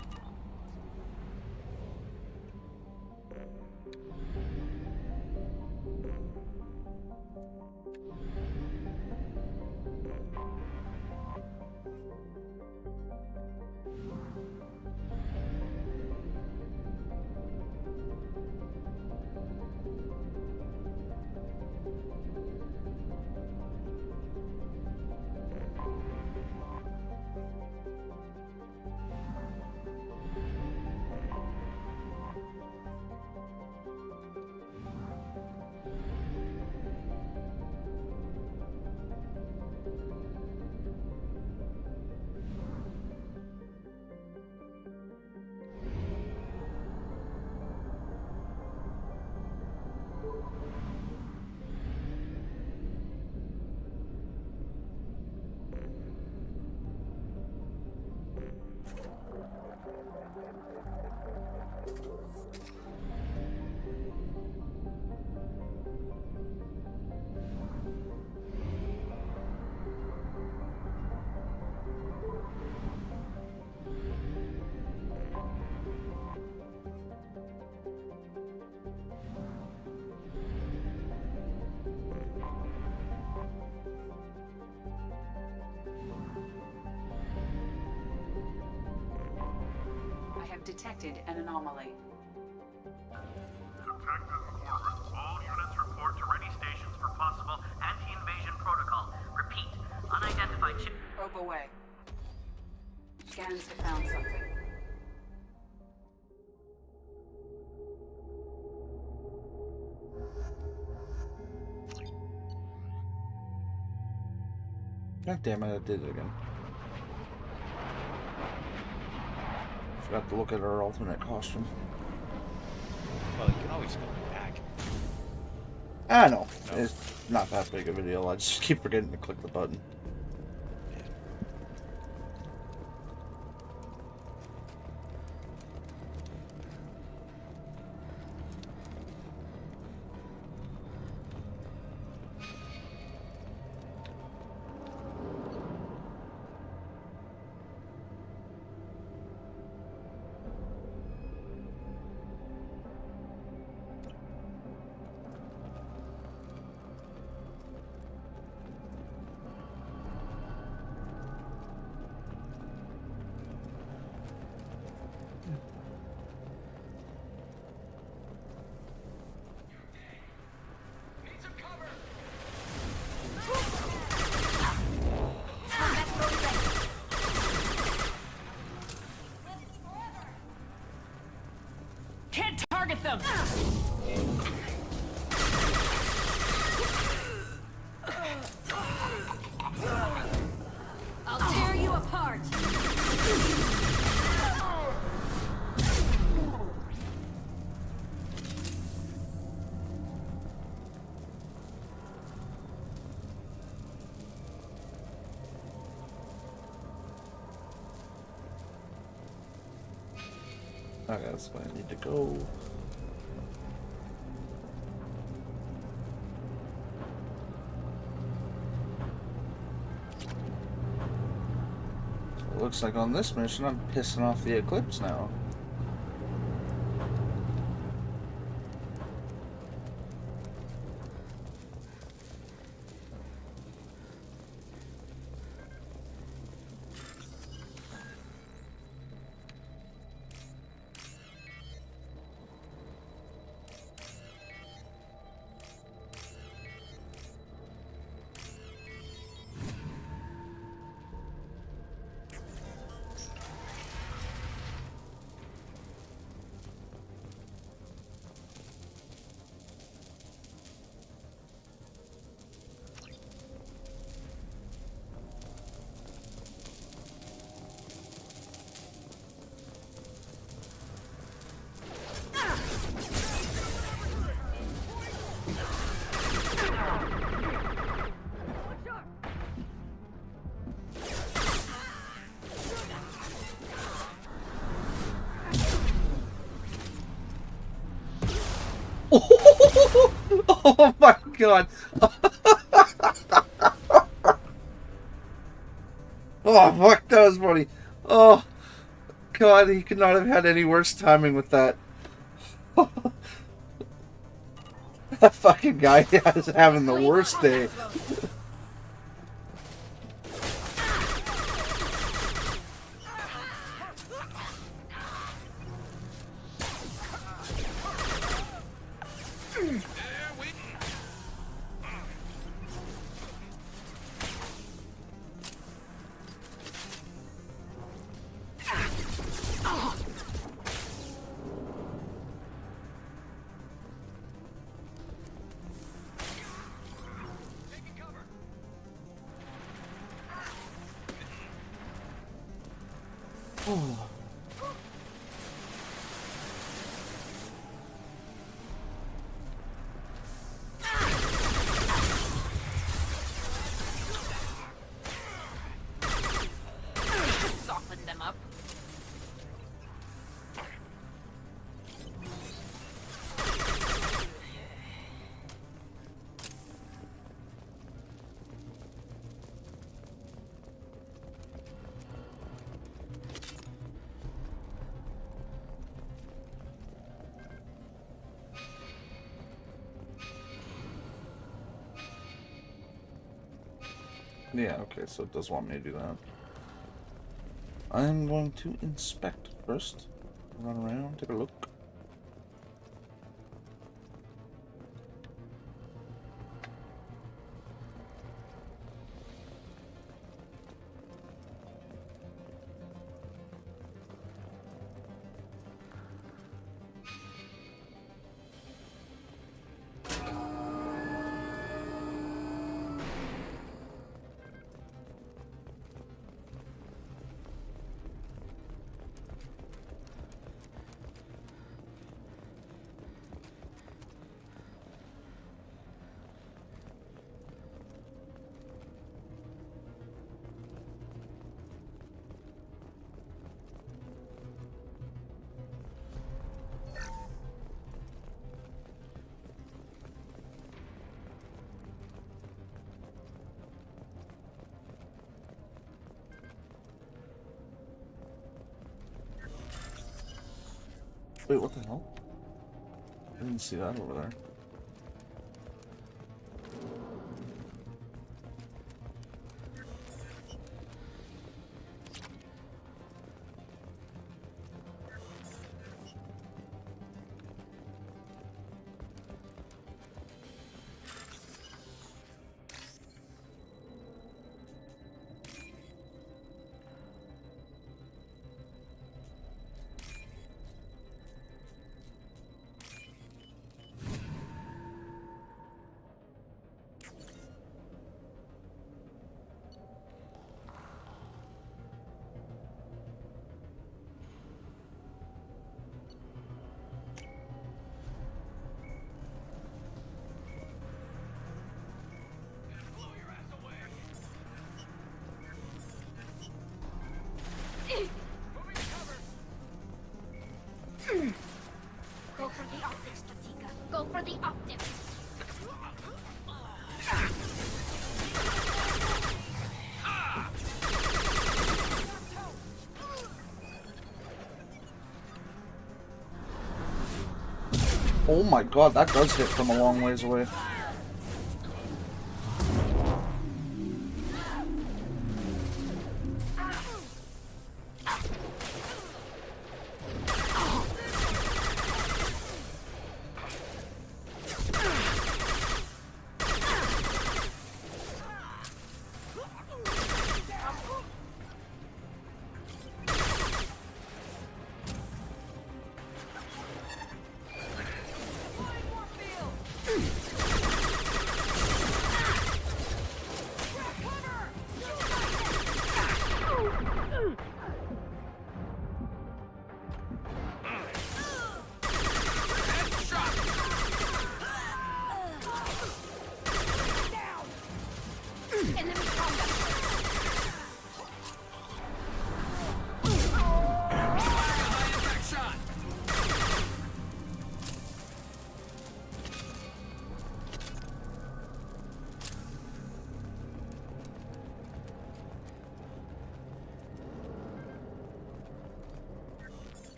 Detected an anomaly. Detected forward. All units report to ready stations for possible anti-invasion protocol. Repeat, unidentified ship. Probe away. Scans have found something. God damn it, I did it again. Forgot to look at our alternate costume. Well, you can always go back. I know. No. It's not that big of a deal. I just keep forgetting to click the button. Can't target them! I'll tear you apart! Okay, that's where I need to go. So it looks like on this mission I'm pissing off the Eclipse now. Oh my god! Oh fuck, that was funny. Oh god, he could not have had any worse timing with that. That fucking guy is having the worst day. Oh. Soften them up. Yeah, okay, so it does want me to do that. I'm going to inspect first. Run around, take a look. Wait, what the hell? I didn't see that over there. Go for the optics, Tatika. Go for the optics. Oh my god, that does hit from a long ways away.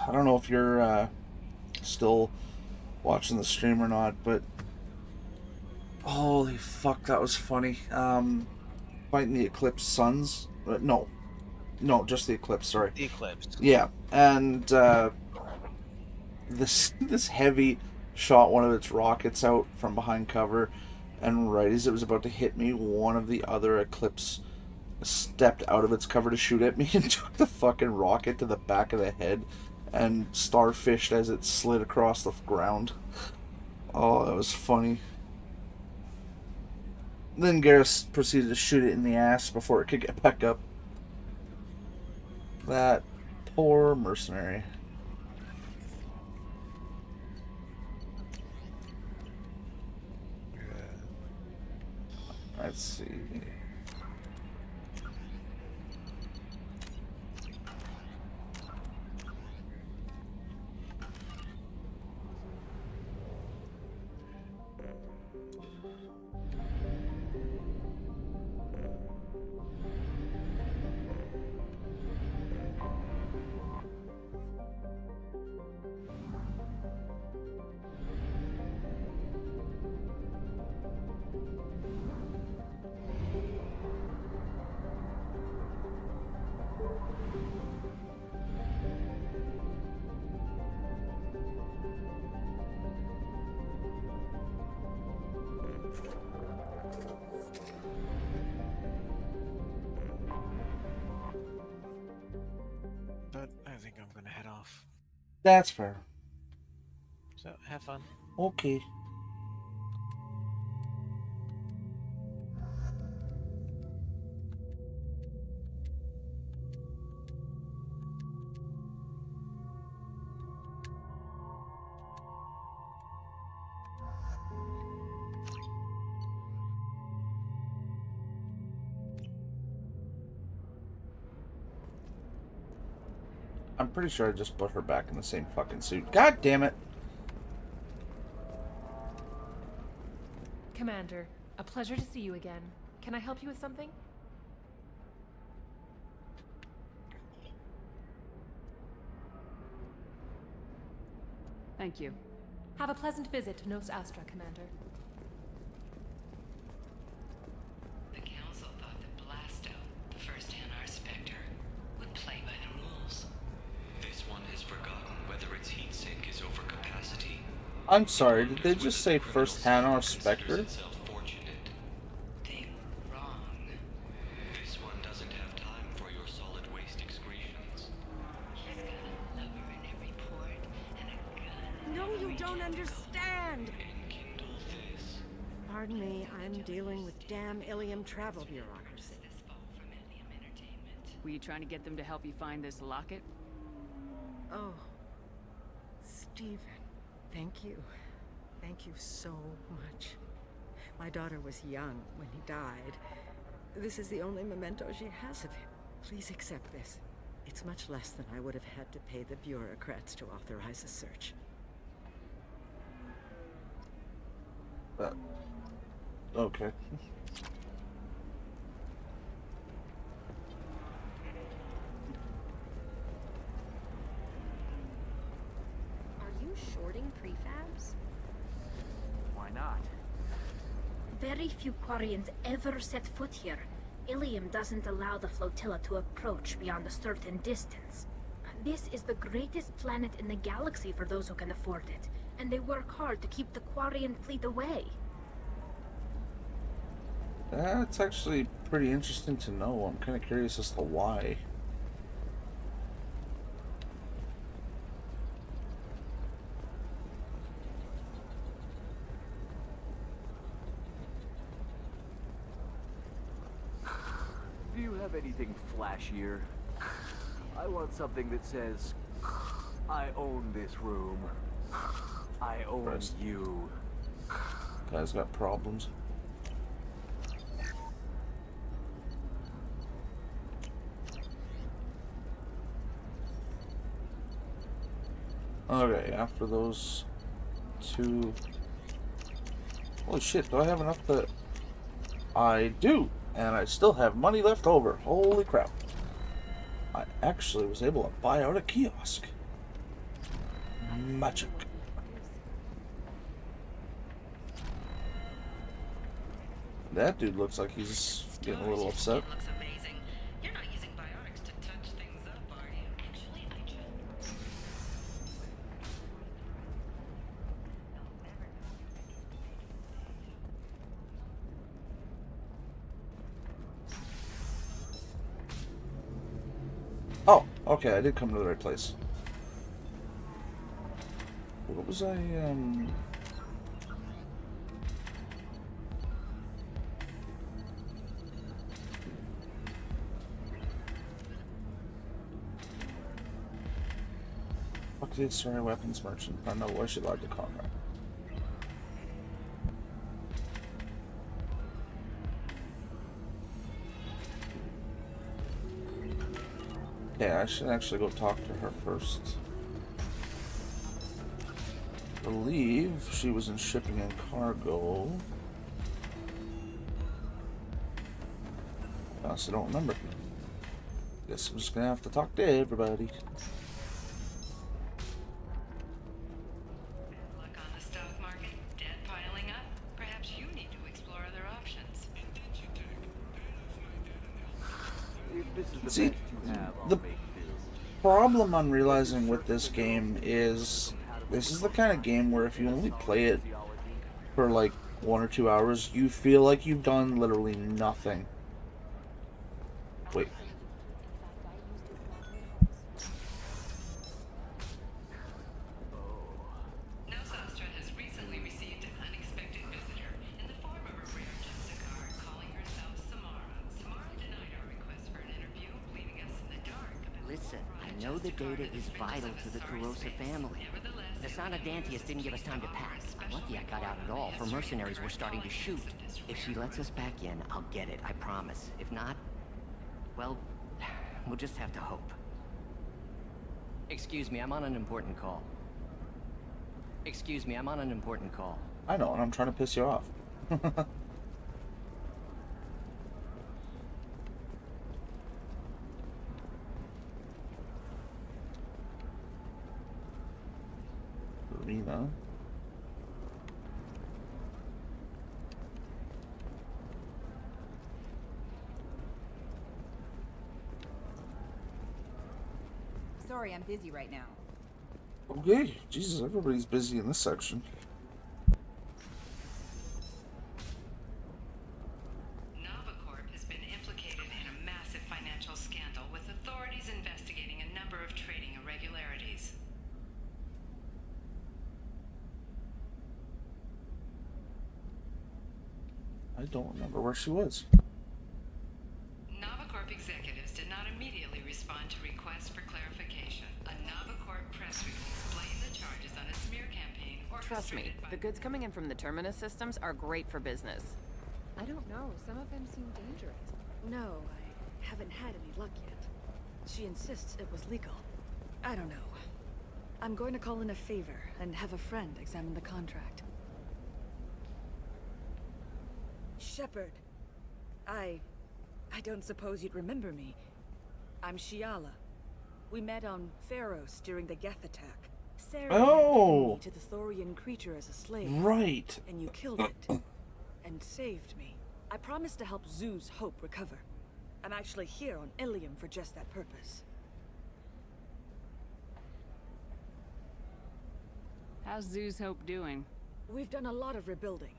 I don't know if you're still watching the stream or not, but holy fuck, that was funny. Fighting the Eclipse Suns. No, just the Eclipse. Sorry. The Eclipse. Yeah, and this heavy shot one of its rockets out from behind cover, and right as it was about to hit me, one of the other Eclipse stepped out of its cover to shoot at me and took the fucking rocket to the back of the head and starfished as it slid across the ground. Oh, that was funny. Then Garrus proceeded to shoot it in the ass before it could get back up. That poor mercenary. Let's see. But I think I'm gonna head off. That's fair. So have fun. Okay. I'm pretty sure I just put her back in the same fucking suit. God damn it! Commander, a pleasure to see you again. Can I help you with something? Thank you. Have a pleasant visit to Nos Astra, Commander. The Council thought that Blasto, the first Hanar Spectre, would play by the rules. This one has forgotten whether its heat sink is over capacity. I'm sorry, did they just say first Hanar Spectre? This one doesn't have time for your solid waste excretions. He's got a lover in every port and a gun. No, you don't understand! Enkindle this. Pardon me, I'm dealing with damn Ilium travel bureaucracy. Were you trying to get them to help you find this locket? Oh, Stephen, thank you. Thank you so much. My daughter was young when he died. This is the only memento she has of him. Please accept this. It's much less than I would have had to pay the bureaucrats to authorize the search. Okay. Are you shorting prefabs? Why not? Very few Quarians ever set foot here. Ilium doesn't allow the flotilla to approach beyond a certain distance. This is the greatest planet in the galaxy for those who can afford it, and they work hard to keep the Quarian fleet away. That's actually pretty interesting to know. I'm kind of curious as to why. Do you have anything flashier? I want something that says, I own this room. I own you. Guy's got problems. Okay, after those two... Holy shit, do I have enough to... I do! And I still have money left over. Holy crap. I actually was able to buy out a kiosk. Magic. That dude looks like he's getting a little upset. Oh, okay, I did come to the right place. What was I, Okay, sorry, weapons merchant. I know why she lied to Conrad. Yeah, I should actually go talk to her first. I believe she was in shipping and cargo. I also don't remember. Guess I'm just gonna have to talk to everybody. Luck on the stock market, debt piling up. Perhaps you need to explore other options. If this is the See, best you have, I'll the make do. problem I'm realizing with this game is this is the kind of game where if you only play it for like 1 or 2 hours, you feel like you've done literally nothing. Wait. Nos Astra has recently received an unexpected visitor in the form of a rare Justicar calling herself Samara. Samara denied our request for an interview, leaving us in the dark. Listen, I know the data is vital to the Kurosa family. The Sana Dantius didn't give us time to pack. I'm lucky I got out at all, for mercenaries were starting to shoot. If she lets us back in, I'll get it, I promise. If not, well, we'll just have to hope. Excuse me, I'm on an important call. Excuse me, I'm on an important call. I know, and I'm trying to piss you off. Arena. Sorry, I'm busy right now. Okay, Jesus, everybody's busy in this section. Novacorp has been implicated in a massive financial scandal, with authorities investigating a number of trading irregularities. I don't remember where she was. Novacorp executives did not immediately respond to requests for clarification. A Novacorp press release blamed the charges on a smear campaign Trust me, the goods coming in from the Terminus systems are great for business. I don't know. Some of them seem dangerous. No, I haven't had any luck yet. She insists it was legal. I don't know. I'm going to call in a favor and have a friend examine the contract. Shepard. I don't suppose you'd remember me. I'm Shiala. We met on Pharos during the Geth attack. Sarah had given me to the Thorian creature as a slave. Right. And you killed it. And saved me. I promised to help Zoo's Hope recover. I'm actually here on Ilium for just that purpose. How's Zoo's Hope doing? We've done a lot of rebuilding.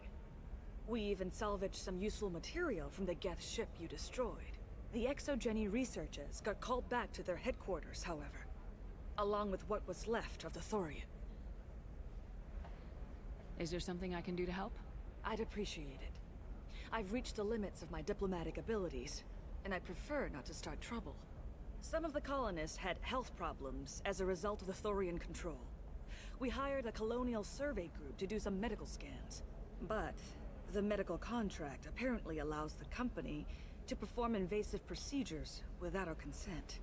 We even salvaged some useful material from the Geth ship you destroyed. The Exogeny researchers got called back to their headquarters, however, along with what was left of the Thorian. Is there something I can do to help? I'd appreciate it. I've reached the limits of my diplomatic abilities, and I'd prefer not to start trouble. Some of the colonists had health problems as a result of the Thorian control. We hired a colonial survey group to do some medical scans. But the medical contract apparently allows the company to perform invasive procedures without our consent.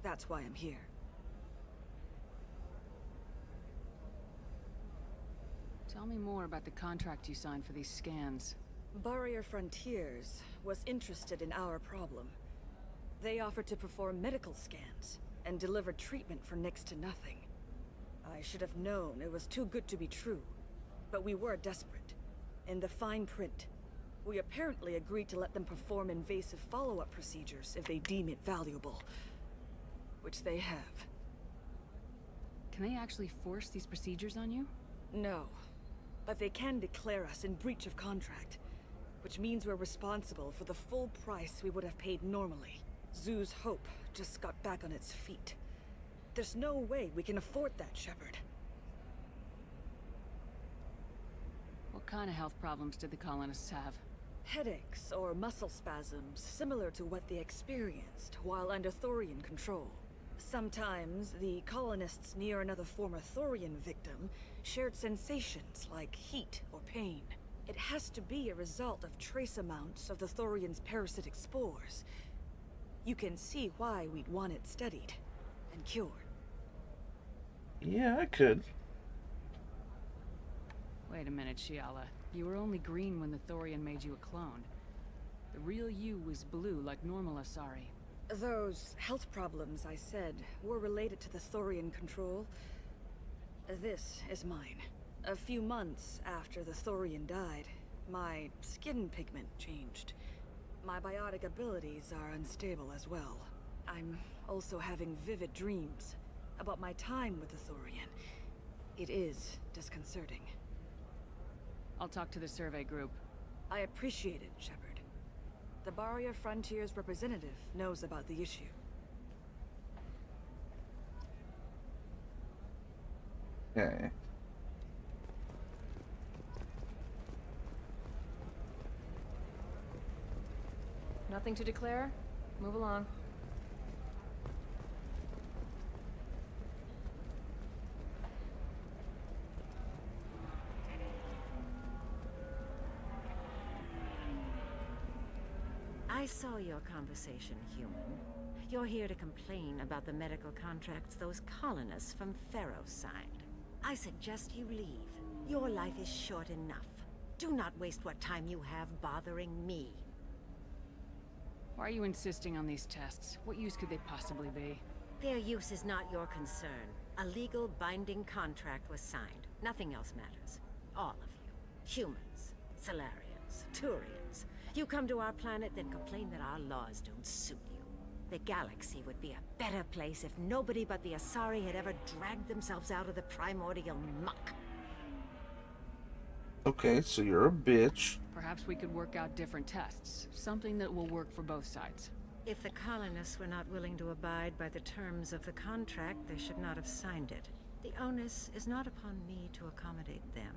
That's why I'm here. Tell me more about the contract you signed for these scans. Barrier Frontiers was interested in our problem. They offered to perform medical scans and deliver treatment for next to nothing. I should have known it was too good to be true, but we were desperate. In the fine print, we apparently agreed to let them perform invasive follow-up procedures if they deem it valuable. Which they have. Can they actually force these procedures on you? No. But they can declare us in breach of contract. Which means we're responsible for the full price we would have paid normally. Zoo's Hope just got back on its feet. There's no way we can afford that, Shepard. What kind of health problems did the colonists have? Headaches or muscle spasms, similar to what they experienced while under Thorian control. Sometimes, the colonists near another former Thorian victim shared sensations like heat or pain. It has to be a result of trace amounts of the Thorian's parasitic spores. You can see why we'd want it studied and cured. Yeah, I could. Wait a minute, Shiala. You were only green when the Thorian made you a clone. The real you was blue like normal Asari. Those health problems I said were related to the Thorian control. This is mine. A few months after the Thorian died, my skin pigment changed. My biotic abilities are unstable as well. I'm also having vivid dreams about my time with the Thorian. It is disconcerting. I'll talk to the survey group. I appreciate it, Shepard. The Barrier Frontiers representative knows about the issue. Okay. Nothing to declare? Move along. I saw your conversation, human. you're here to complain about the medical contracts those colonists from Pharaoh signed. I suggest you leave. Your life is short enough. Do not waste what time you have bothering me. Why are you insisting on these tests? What use could they possibly be? Their use is not your concern. A legal binding contract was signed. Nothing else matters. All of you. Humans, Salarians, Turians. You come to our planet, then complain that our laws don't suit you. The galaxy would be a better place if nobody but the Asari had ever dragged themselves out of the primordial muck. Okay, so you're a bitch. Perhaps we could work out different tests. Something that will work for both sides. If the colonists were not willing to abide by the terms of the contract, they should not have signed it. The onus is not upon me to accommodate them.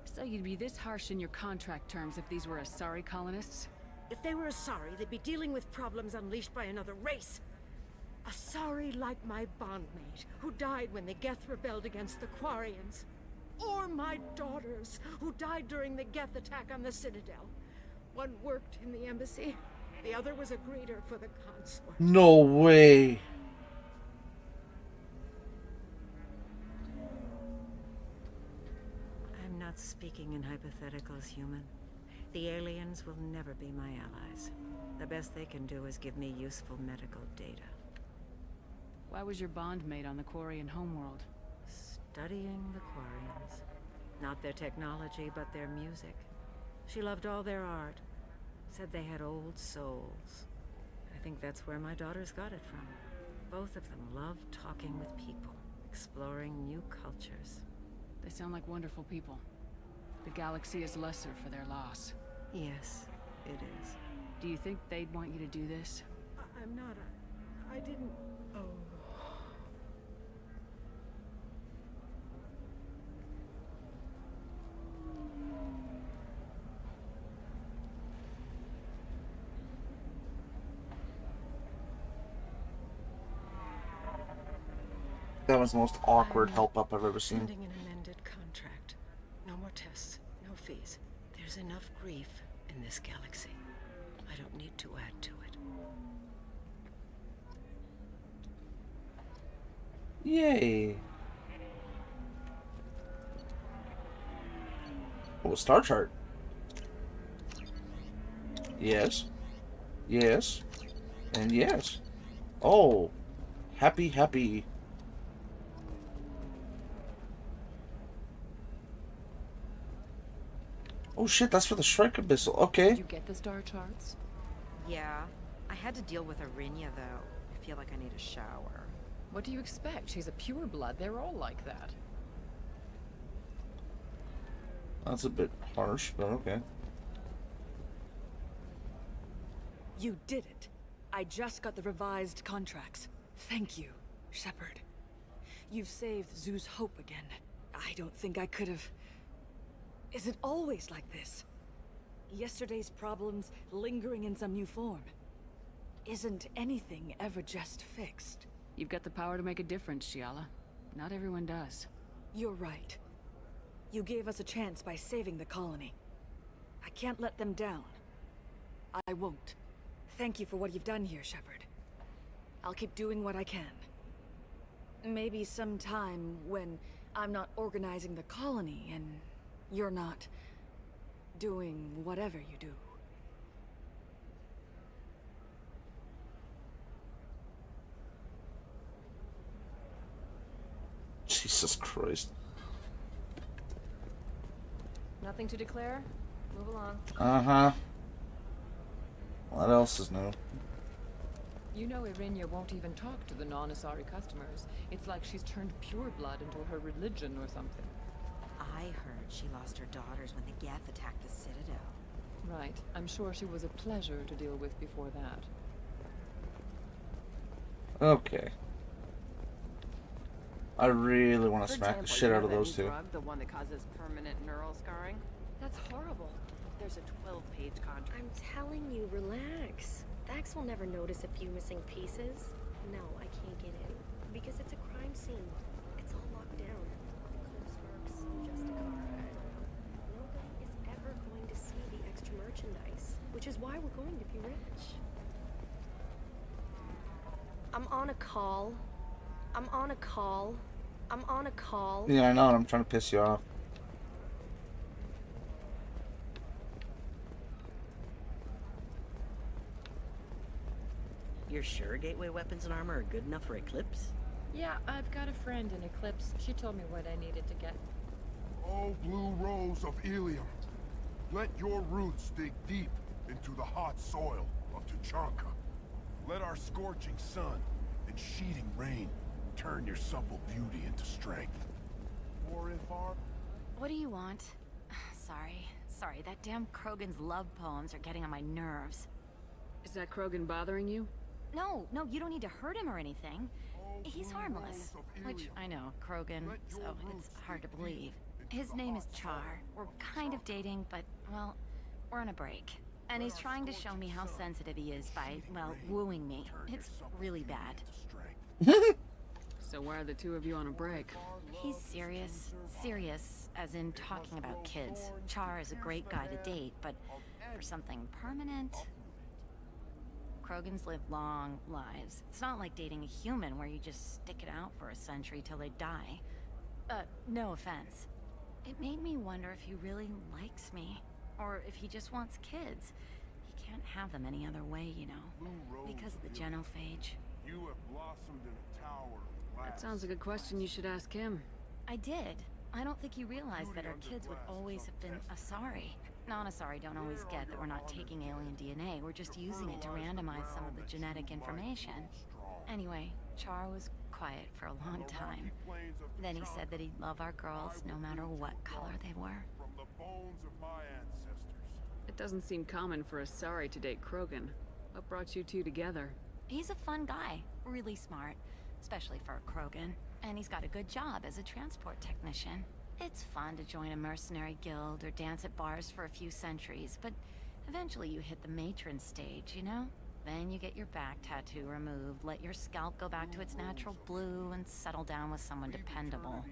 So you'd be this harsh in your contract terms if these were Asari colonists? If they were Asari, they'd be dealing with problems unleashed by another race. Asari like my bondmate, who died when the Geth rebelled against the Quarians. Or my daughters, who died during the Geth attack on the Citadel. One worked in the embassy, the other was a greeter for the consort. No way. I'm not speaking in hypotheticals, human. The aliens will never be my allies. The best they can do is give me useful medical data. Why was your bondmate on the Quarian homeworld? Studying the Quarians. Not their technology, but their music. She loved all their art. Said they had old souls. I think that's where my daughters got it from. Both of them love talking with people, exploring new cultures. They sound like wonderful people. The galaxy is lesser for their loss. Yes, it is. Do you think they'd want you to do this? I'm not. I didn't. Oh. That was the most awkward help up I've ever seen. Sending an amended contract. No more tests, no fees. There's enough grief in this galaxy. I don't need to add to it. Yay. Oh, a star chart. Yes. Yes. And yes. Oh. Happy, happy. Oh shit, that's for the Shrike Abyssal. Okay. Did you get the star charts? Yeah. I had to deal with Arinya, though. I feel like I need a shower. What do you expect? She's a pureblood. They're all like that. That's a bit harsh, but okay. You did it. I just got the revised contracts. Thank you, Shepard. You've saved Zoo's hope again. I don't think I could have... Is it always like this? Yesterday's problems lingering in some new form. Isn't anything ever just fixed? You've got the power to make a difference, Shiala. Not everyone does. You're right. You gave us a chance by saving the colony. I can't let them down. I won't. Thank you for what you've done here, Shepard. I'll keep doing what I can. Maybe sometime when I'm not organizing the colony and you're not doing whatever you do. Jesus Christ. Nothing to declare? Move along. Uh-huh. What else is new? You know Arinya won't even talk to the non-Asari customers. It's like she's turned pureblood into her religion or something. I heard she lost her daughters when the Geth attacked the Citadel. Right. I'm sure she was a pleasure to deal with before that. Okay. I really want to smack the shit out of those two. Drug, the one that causes permanent neural scarring? That's horrible. There's a 12-page contract. I'm telling you, relax. Dax will never notice a few missing pieces. No, I can't get in. Because it's a crime scene. It's all locked down. Close works, just a car. Nobody is ever going to see the extra merchandise. Which is why we're going to be rich. I'm on a call. I'm on a call. I'm on a call. Yeah, I know, and I'm trying to piss you off. You're sure Gateway weapons and armor are good enough for Eclipse? Yeah, I've got a friend in Eclipse. She told me what I needed to get. Oh, blue rose of Ilium, let your roots dig deep into the hot soil of Tuchanka. Let our scorching sun and sheeting rain turn your supple beauty into strength. For if our... What do you want? Sorry, that damn Krogan's love poems are getting on my nerves. Is that Krogan bothering you? No, you don't need to hurt him or anything. He's harmless. Which, I know, Krogan, so it's hard to believe. His name is Char. We're kind of dating, but, well, we're on a break. And he's trying to show me how sensitive he is by, well, wooing me. It's really bad. So why are the two of you on a break? He's serious. Serious, as in talking about kids. Char is a great guy to date, but for something permanent... Krogans live long lives. It's not like dating a human where you just stick it out for a century till they die. No offense. It made me wonder if he really likes me, or if he just wants kids. He can't have them any other way, you know, because of the genophage. You have blossomed in a tower. That sounds like a question you should ask him. I did. I don't think you realized that our kids would always have been Asari. Non-Asari don't always get that we're not taking alien DNA, we're just using it to randomize some of the genetic information. Anyway, Char was quiet for a long time. Then he said that he'd love our girls no matter what color they were. From the bones of my ancestors. It doesn't seem common for Asari to date Krogan. What brought you two together? He's a fun guy, really smart, especially for a Krogan. And he's got a good job as a transport technician. It's fun to join a mercenary guild or dance at bars for a few centuries, but eventually you hit the matron stage, you know? Then you get your back tattoo removed, let your scalp go back to its natural blue, and settle down with someone dependable.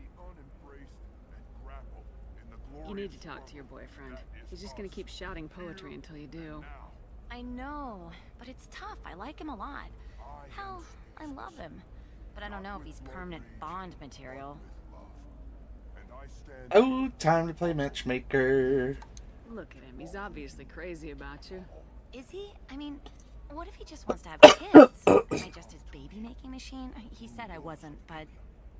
You need to talk to your boyfriend. He's just gonna keep shouting poetry until you do. I know, but it's tough. I like him a lot. Hell, I love him. But I don't know if he's permanent Bond material. Oh, time to play matchmaker. Look at him. He's obviously crazy about you. Is he? I mean, what if he just wants to have kids? Am I just his baby-making machine? He said I wasn't, but...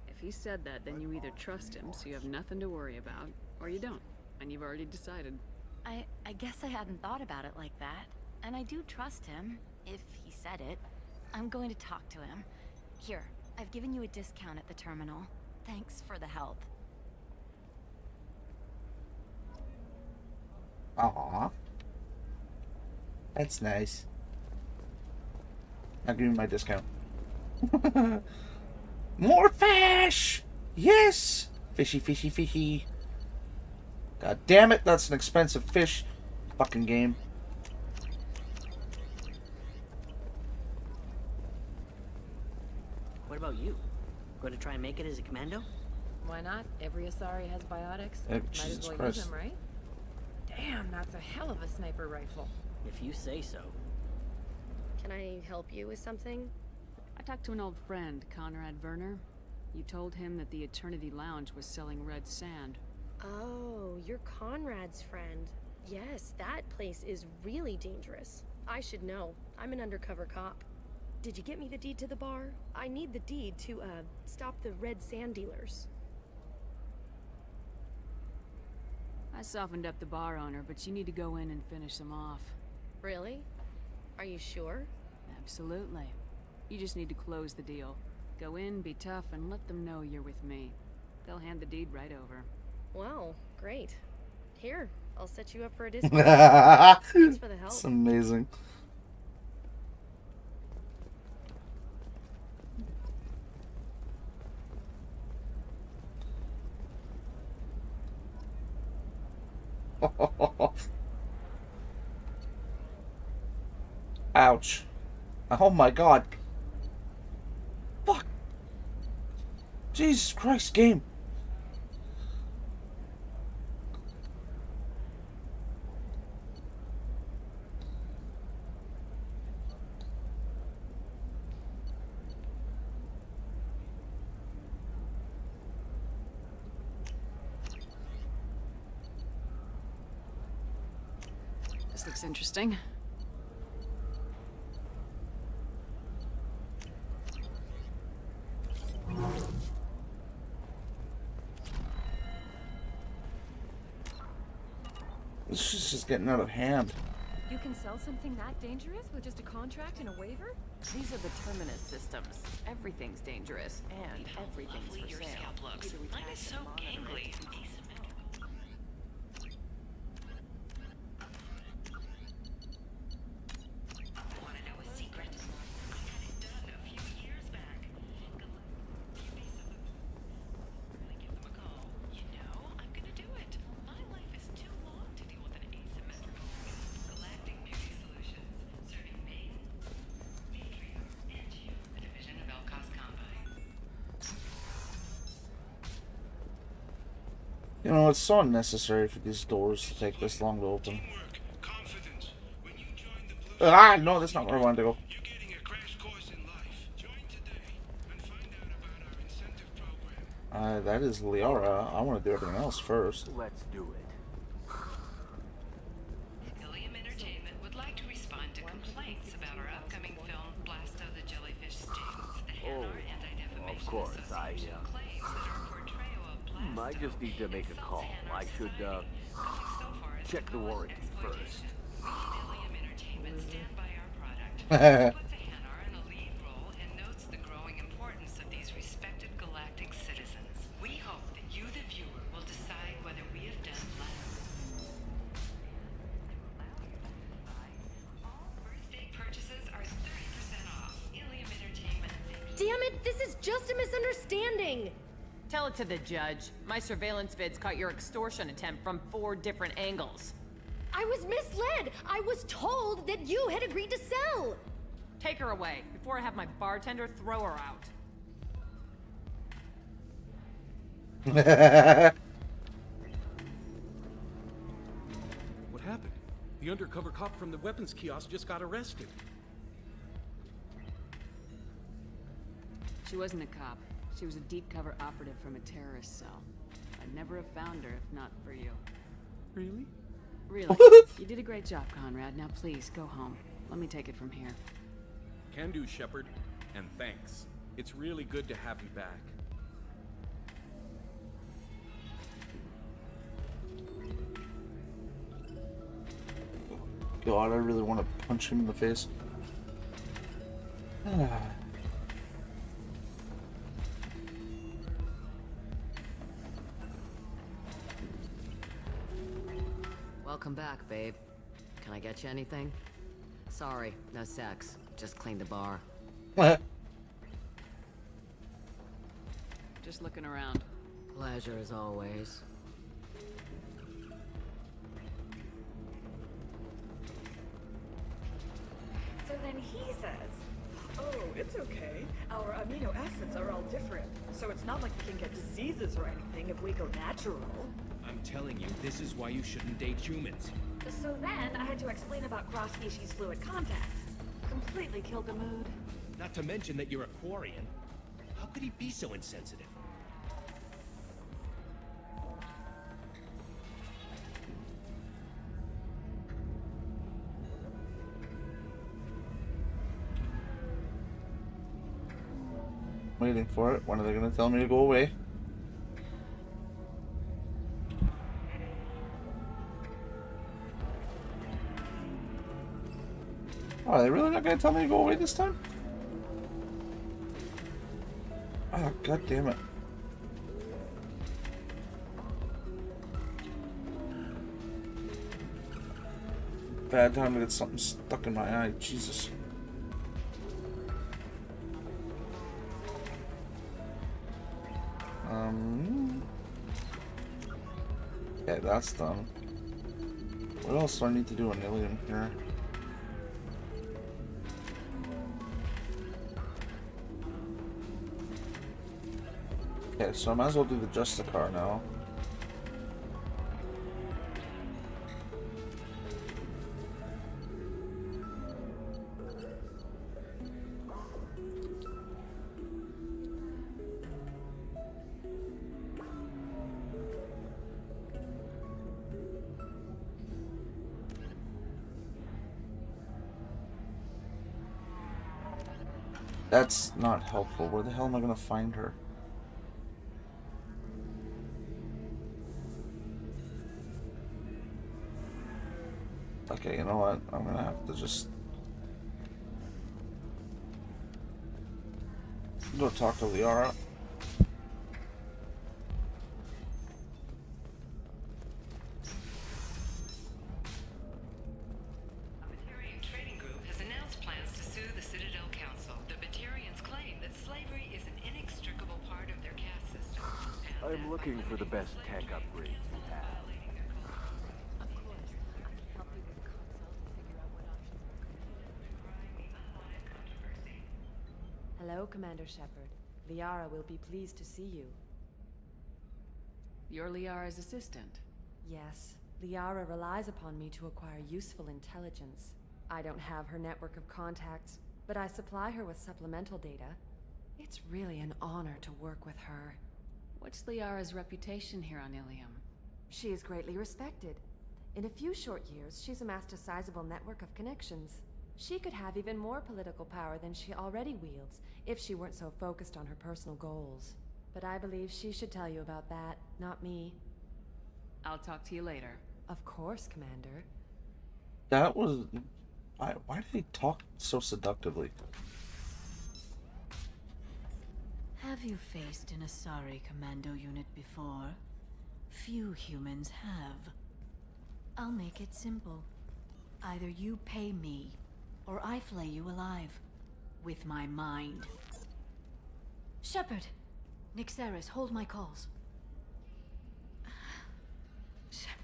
If he said that, then you either trust him, so you have nothing to worry about, or you don't, and you've already decided. I guess I hadn't thought about it like that. And I do trust him, if he said it. I'm going to talk to him. Here, I've given you a discount at the terminal. Thanks for the help. Aww. That's nice. I'll give you my discount. More fish! Yes! Fishy, fishy, fishy. God damn it, that's an expensive fish. Fucking game. What about you? Going to try and make it as a commando? Why not? Every Asari has biotics. Might Jesus as well Christ. use them, right? Damn, that's a hell of a sniper rifle. If you say so. Can I help you with something? I talked to an old friend, Conrad Werner. You told him that the Eternity Lounge was selling red sand. Oh, you're Conrad's friend. Yes, that place is really dangerous. I should know. I'm an undercover cop. Did you get me the deed to the bar? I need the deed to, stop the red sand dealers. I softened up the bar owner, but you need to go in and finish them off. Really? Are you sure? Absolutely. You just need to close the deal. Go in, be tough, and let them know you're with me. They'll hand the deed right over. Wow, great. Here, I'll set you up for a discount. Thanks for the help. It's amazing. Ouch. Oh my god. Fuck. Jesus Christ, game. This looks interesting. This is just getting out of hand. You can sell something that dangerous with just a contract and a waiver? These are the Terminus systems. Everything's dangerous, and everything's for Your sale. scalp looks. Either we Mine tax is it so or monitor it. gangly and asymmetrical. Want to know a secret? I had it done a few years back. Give them a call. You know, I'm gonna do it. My life is too long to deal with an asymmetrical Galactic Beauty Solutions, serving Maine, Matriarch, and you, a division of Elcos Combine. You know, it's so unnecessary for these doors to take this long to open. Ah, no, that's not where I wanted to go. That is Liara. I want to do everything else first. Let's do it. Ilium Entertainment would like to respond to complaints about our upcoming film Blasto the Jellyfish Stings. The Hanar Anti-Defamation Of course, Association claims that our portrayal of Blasto I just need to make a call. I should, check the warranty first. Ilium Entertainment stand by our product. Puts a Hanar in a lead role and notes the growing importance of these respected galactic citizens. We hope that you, the viewer, will decide whether we have done First-day purchases are 30% off. Ilium Entertainment. Damn it, this is just a misunderstanding! Tell it to the judge. My surveillance vids caught your extortion attempt from 4 different angles. I was misled! I was told that you had agreed to sell! Take her away, before I have my bartender throw her out. What happened? The undercover cop from the weapons kiosk just got arrested. She wasn't a cop. She was a deep cover operative from a terrorist cell. I'd never have found her if not for you. Really? Really. You did a great job, Conrad. Now please, go home. Let me take it from here. Can do, Shepard. And thanks. It's really good to have you back. God, I really want to punch him in the face. Welcome back, babe. Can I get you anything? Sorry, no sex. Just cleaned the bar. Just looking around. Pleasure as always. So then he says, oh, it's okay. Our amino acids are all different. So it's not like we can get diseases or anything if we go natural. I'm telling you, this is why you shouldn't date humans. So then I had to explain about cross-species fluid contact. Completely killed the mood. Not to mention that you're a Quarian. How could he be so insensitive? Waiting for it. When are they going to tell me to go away? Oh, are they really not going to tell me to go away this time? Oh, god damn it. Bad time to get something stuck in my eye. Jesus. Okay, that's done. What else do I need to do on Ilium here? Okay, so I might as well do the Justicar now. That's not helpful. Where the hell am I gonna find her? Okay, you know what? I'm gonna have to just go talk to Liara. Batarian Trading Group has announced plans to sue the Citadel Council. The Batarians claim that slavery is an inextricable part of their caste system. I'm looking for the best tech upgrades you have. Hello, Commander Shepard. Liara will be pleased to see you. You're Liara's assistant. Yes, Liara relies upon me to acquire useful intelligence. I don't have her network of contacts, but I supply her with supplemental data. It's really an honor to work with her. What's Liara's reputation here on Ilium? She is greatly respected. In a few short years, she's amassed a sizable network of connections. She could have even more political power than she already wields if she weren't so focused on her personal goals. But I believe she should tell you about that, not me. I'll talk to you later. Of course, Commander. That was... Why did he talk so seductively? Have you faced an Asari commando unit before? Few humans have. I'll make it simple. Either you pay me, or I flay you alive. With my mind. Shepard! Nixeris, hold my calls. Shepard.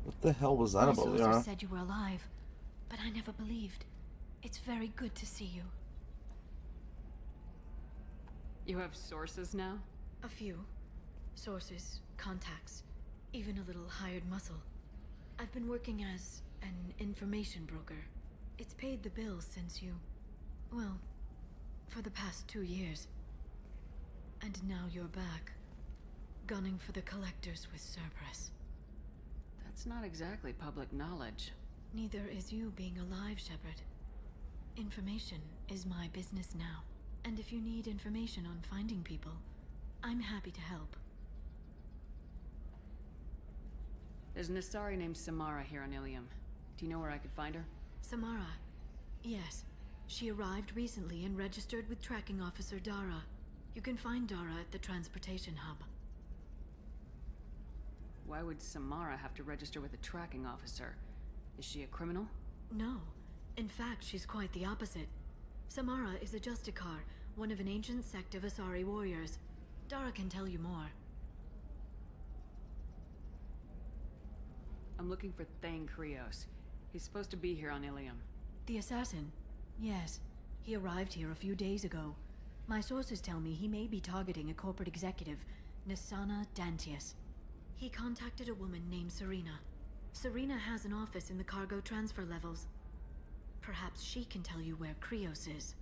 What the hell was that My about, sources Liara? said you were alive, but I never believed. It's very good to see you. You have sources now? A few. Sources, contacts, even a little hired muscle. I've been working as an information broker. It's paid the bills since you... well, for the past 2 years. And now you're back, gunning for the Collectors with Cerberus. That's not exactly public knowledge. Neither is you being alive, Shepard. Information is my business now. And if you need information on finding people, I'm happy to help. There's an Asari named Samara here on Ilium. Do you know where I could find her? Samara. Yes. She arrived recently and registered with Tracking Officer Dara. You can find Dara at the transportation hub. Why would Samara have to register with a tracking officer? Is she a criminal? No. In fact, she's quite the opposite. Samara is a Justicar, one of an ancient sect of Asari warriors. Dara can tell you more. I'm looking for Thane Krios. He's supposed to be here on Ilium. The assassin? Yes. He arrived here a few days ago. My sources tell me he may be targeting a corporate executive, Nisana Dantius. He contacted a woman named Serena. Serena has an office in the cargo transfer levels. Perhaps she can tell you where Krios is.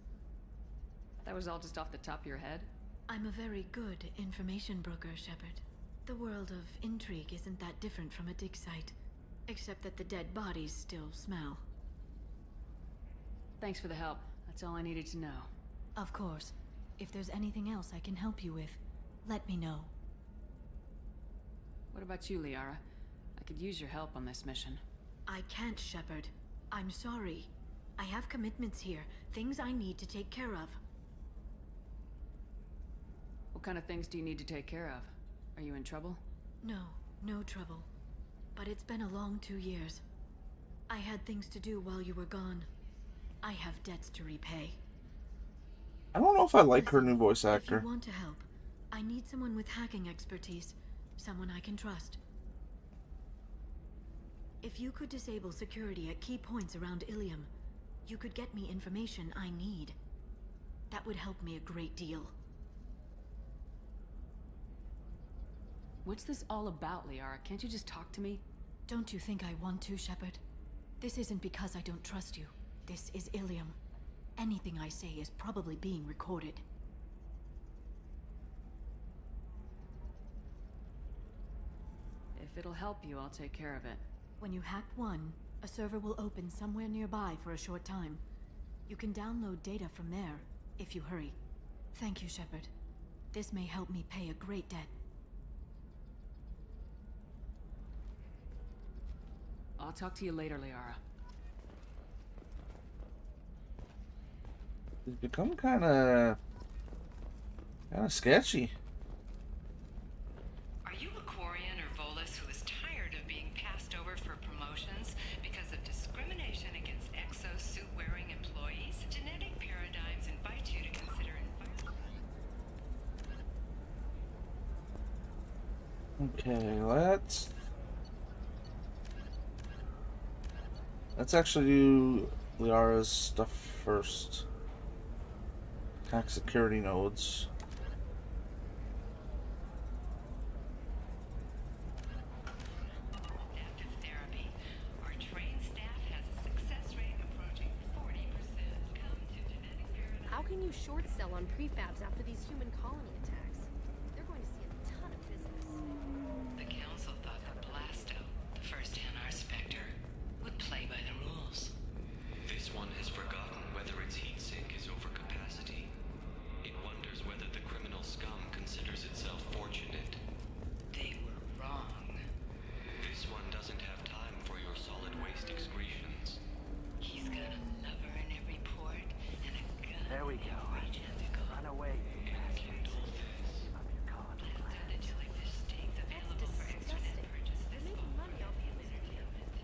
That was all just off the top of your head? I'm a very good information broker, Shepard. The world of intrigue isn't that different from a dig site. Except that the dead bodies still smell. Thanks for the help. That's all I needed to know. Of course. If there's anything else I can help you with, let me know. What about you, Liara? I could use your help on this mission. I can't, Shepard. I'm sorry. I have commitments here, things I need to take care of. What kind of things do you need to take care of? Are you in trouble? No, no trouble. But it's been a long 2 years. I had things to do while you were gone. I have debts to repay. I don't know if I like her new voice actor. If you want to help, I need someone with hacking expertise. Someone I can trust. If you could disable security at key points around Ilium, you could get me information I need. That would help me a great deal. What's this all about, Liara? Can't you just talk to me? Don't you think I want to, Shepard? This isn't because I don't trust you. This is Ilium. Anything I say is probably being recorded. If If it'll help you, I'll take care of it. When you hack one, a server will open somewhere nearby for a short time. You can download data from there, if you hurry. Thank you, Shepard. This may help me pay a great debt. I'll talk to you later, Liara. It's become kind of sketchy. Are you a Quarian or Volus who is tired of being passed over for promotions because of discrimination against exosuit-wearing employees? Genetic paradigms invite you to consider Okay, let's actually do Liara's stuff first. Hack security nodes. adaptive therapy. Our trained staff has a success rate approaching 40%. Come to Genetic Paradigm. How can you short sell on prefabs after these human colony attacks? They're going to see a ton of business. The Council thought that Blasto, the first NR Spectre, would play by the rules. This one has forgotten whether its heat sink is over capacity. It wonders whether the criminal scum considers itself fortunate. They were wrong. This one doesn't have time for your solid waste excretions. He's got a lover in every port and a gun There we in go. every tentacle. Run away, you bastards. Give up your card. Blasto the jellyfish steaks available for extranet purchase this Making fall. money off the entertainment.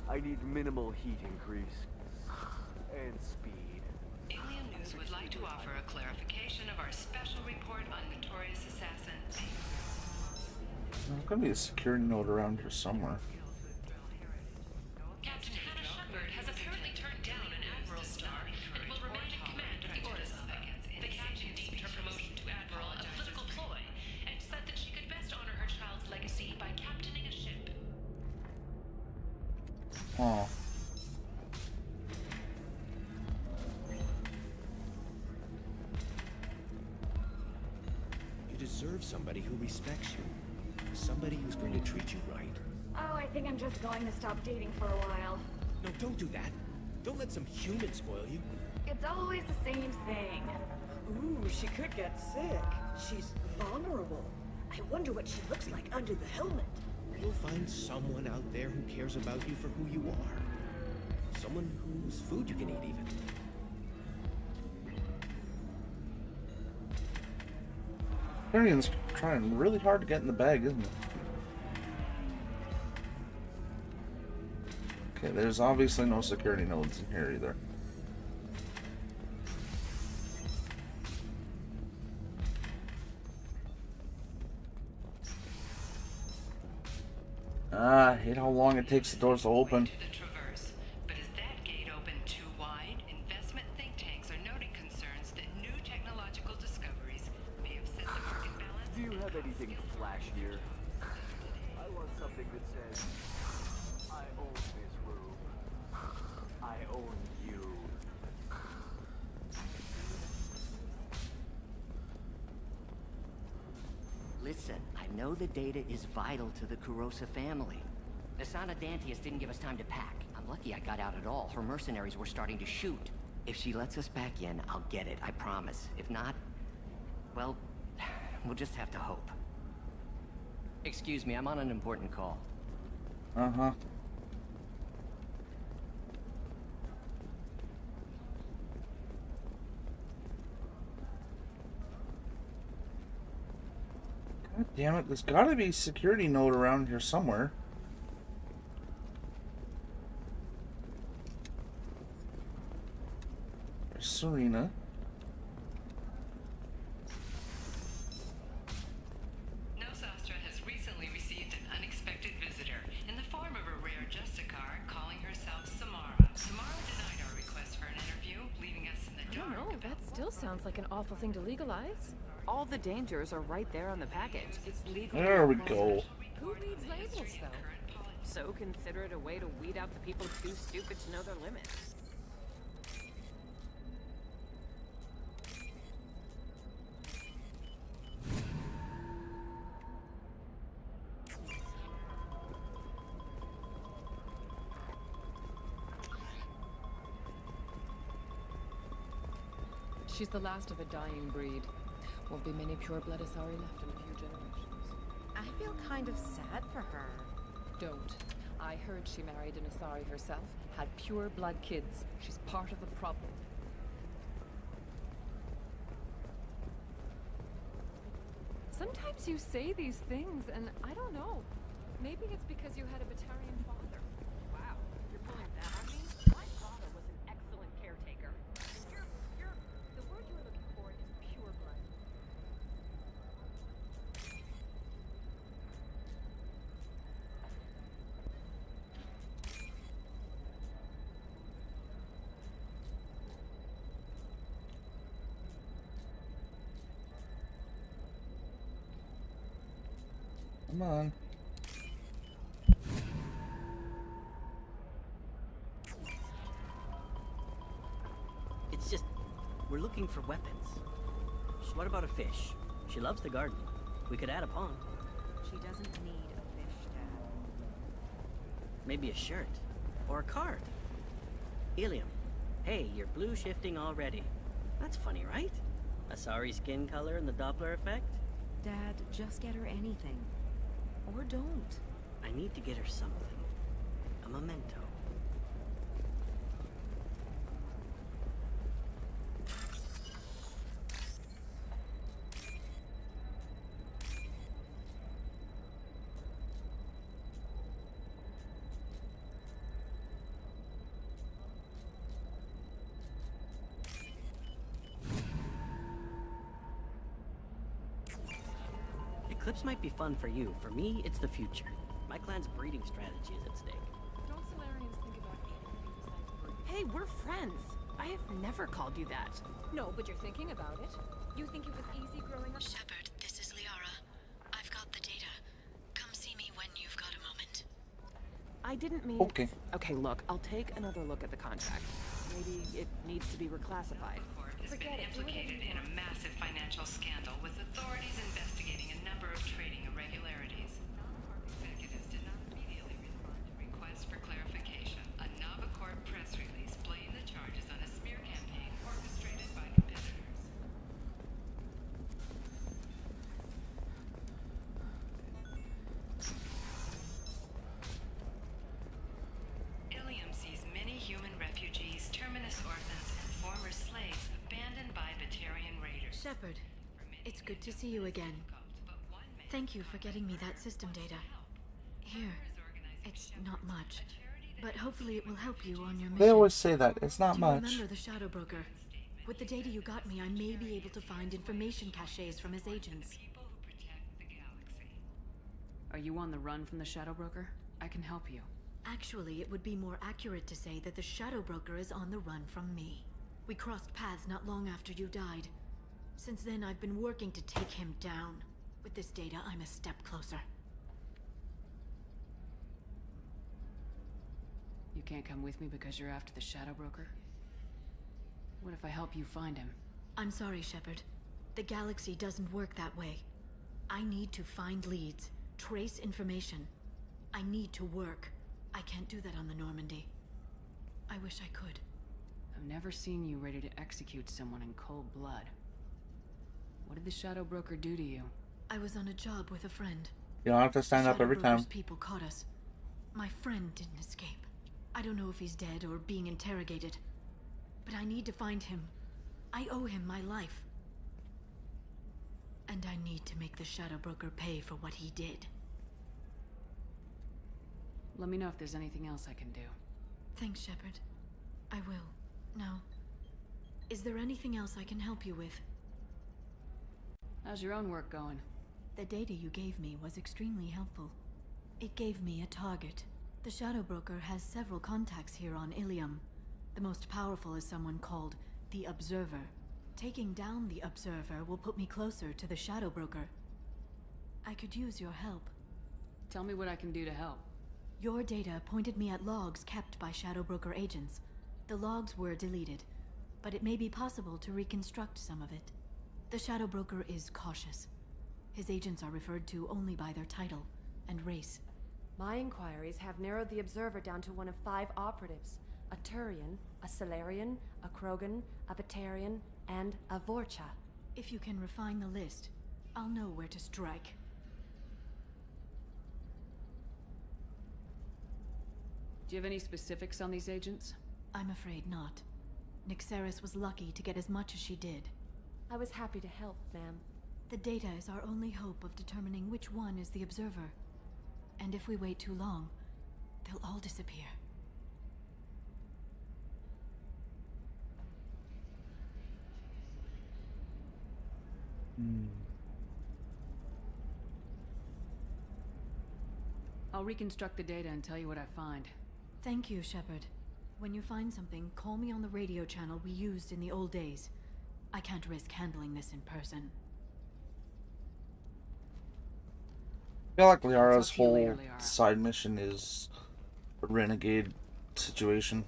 I need minimal heat increase. And speed. Alien News would like to offer a clarification of our special report on Notorious Assassin. There's gonna be a security node around here somewhere. Captain Hannah Shepard has apparently turned down an Admiral star and will remain in command of the Ordos. The captain deemed her promotion to Admiral a political ploy and said that she could best honor her child's legacy by captaining a ship. Oh. You deserve somebody who respects you. Somebody who's going to treat you right. Oh, I think I'm just going to stop dating for a while. No, don't do that. Don't let some human spoil you. It's always the same thing. Ooh, she could get sick. She's vulnerable. I wonder what she looks like under the helmet. You'll find someone out there who cares about you for who you are. Someone whose food you can eat, even. Tyrian's trying really hard to get in the bag, isn't it? Okay, there's obviously no security nodes in here either. I hate how long it takes the doors to open. But is that gate open too wide? Investment think tanks are noting concerns that new technological discoveries may have set the market balance. Do you have anything flashier? I want something that says, I own this room. I own you. Listen, I know the data is vital to the Kurosa family. Nasana Dantius didn't give us time to pack. I'm lucky I got out at all. Her mercenaries were starting to shoot. If she lets us back in, I'll get it, I promise. If not, well, we'll just have to hope. Excuse me, I'm on an important call. Uh-huh. God damn it, there's gotta be a security node around here somewhere. There's Serena. Nosastra has recently received an unexpected visitor in the form of a rare Justicar calling herself Samara. Samara denied our request for an interview, leaving us in the I don't dark. know, that still sounds like an awful thing to legalize. All the dangers are right there on the package. It's legal. There we go. Who reads labels, though? So consider it a way to weed out the people too stupid to know their limits. She's the last of a dying breed. Won't be many pure-blood Asari left in a few generations. I feel kind of sad for her. Don't. I heard she married an Asari herself, had pure-blood kids. She's part of the problem. Sometimes you say these things, and I don't know. Maybe it's because you had a Batarian father. Wow, you're pulling that on me? My father was an excellent caretaker. And the word you're looking for is pure blood. Come on. It's just, we're looking for weapons. What about a fish? She loves the garden. We could add a pond. She doesn't need a fish, Dad. Maybe a shirt. Or a card. Ilium. Hey, you're blue shifting already. That's funny, right? Asari skin color and the Doppler effect? Dad, just get her anything. Or don't. I need to get her something. A memento. Eclipse might be fun for you. For me, it's the future. My clan's breeding strategy is at stake. Don't Solarians think about anything besides breeding? Hey, we're friends. I have never called you that. No, but you're thinking about it. You think it was easy growing up? Shepard, this is Liara. I've got the data. Come see me when you've got a moment. I didn't mean... Okay. Okay, look, I'll take another look at the contract. Maybe it needs to be reclassified. Has been implicated in a massive financial scandal with authorities investigating a number of trading irregularities. Non-Corp executives did not immediately respond to requests for clarification. A Navacorp press release blamed the charges on a smear campaign orchestrated by competitors. Ilium sees many human refugees, terminus orphans, and former slaves abandoned by Batarian raiders. Shepard, it's good to see you again. Thank you for getting me that system data. Here, it's not much, but hopefully it will help you on your mission. They always say that. It's not much. Remember the Shadow Broker? With the data you got me, I may be able to find information caches from his agents. Are you on the run from the Shadow Broker? I can help you. Actually, it would be more accurate to say that the Shadow Broker is on the run from me. We crossed paths not long after you died. Since then, I've been working to take him down. With this data, I'm a step closer. You can't come with me because you're after the Shadow Broker? What if I help you find him? I'm sorry, Shepard. The galaxy doesn't work that way. I need to find leads, trace information. I need to work. I can't do that on the Normandy. I wish I could. I've never seen you ready to execute someone in cold blood. What did the Shadow Broker do to you? I was on a job with a friend. You don't have to stand up every time. Broker's people caught us. My friend didn't escape. I don't know if he's dead or being interrogated. But I need to find him. I owe him my life. And I need to make the Shadow Broker pay for what he did. Let me know if there's anything else I can do. Thanks, Shepard. I will. Now, is there anything else I can help you with? How's your own work going? The data you gave me was extremely helpful. It gave me a target. The Shadow Broker has several contacts here on Ilium. The most powerful is someone called the Observer. Taking down the Observer will put me closer to the Shadow Broker. I could use your help. Tell me what I can do to help. Your data pointed me at logs kept by Shadow Broker agents. The logs were deleted, but it may be possible to reconstruct some of it. The Shadow Broker is cautious. His agents are referred to only by their title and race. My inquiries have narrowed the Observer down to one of 5 operatives, a Turian, a Salarian, a Krogan, a Batarian, and a Vorcha. If you can refine the list, I'll know where to strike. Do you have any specifics on these agents? I'm afraid not. Nyxeris was lucky to get as much as she did. I was happy to help, ma'am. The data is our only hope of determining which one is the Observer. And if we wait too long, they'll all disappear. I'll reconstruct the data and tell you what I find. Thank you, Shepard. When you find something, call me on the radio channel we used in the old days. I can't risk handling this in person. I feel like Liara's whole side mission is a renegade situation.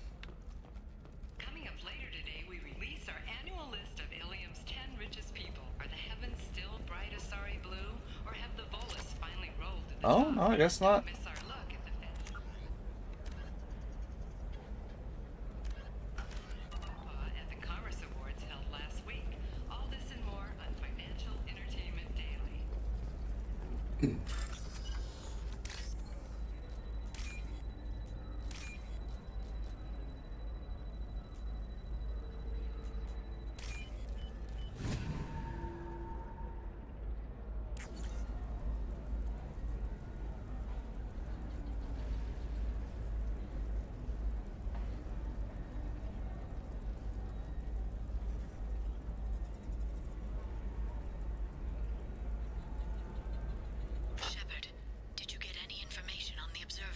Coming up later today, we release our annual list of Ilium's 10 richest people. Are the heavens still bright Asari blue, or have the Volus finally rolled to the top? Oh, no, I guess not. Miss our look at the feds. At the Commerce Awards held last week. All this and more on Financial Entertainment Daily. Shepard, did you get any information on the Observer?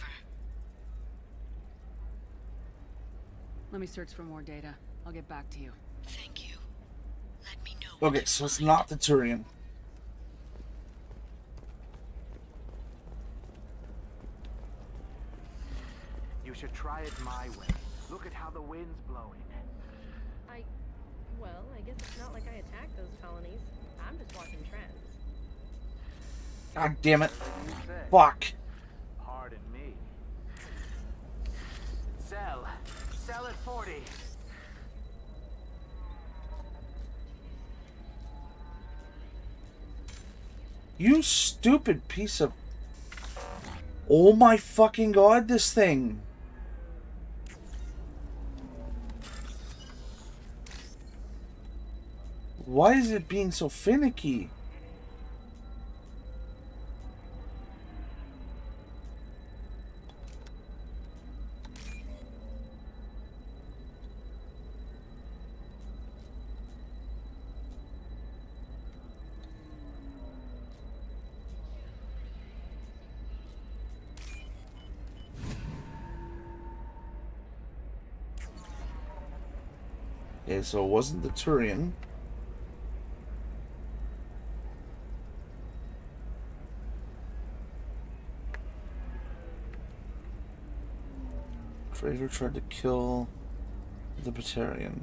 Let me search for more data. I'll get back to you. Thank you. Let me know. Okay, so it's not the Turian. You should try it my way. Look at how the wind's blowing. Well, I guess it's not like I attacked those colonies. I'm just watching trends. God damn it. Fuck. Pardon me. Sell. Sell at 40. You stupid piece of... Oh my fucking god, this thing. Why is it being so finicky? Okay, so it wasn't the Turian. Traitor tried to kill the Batarian.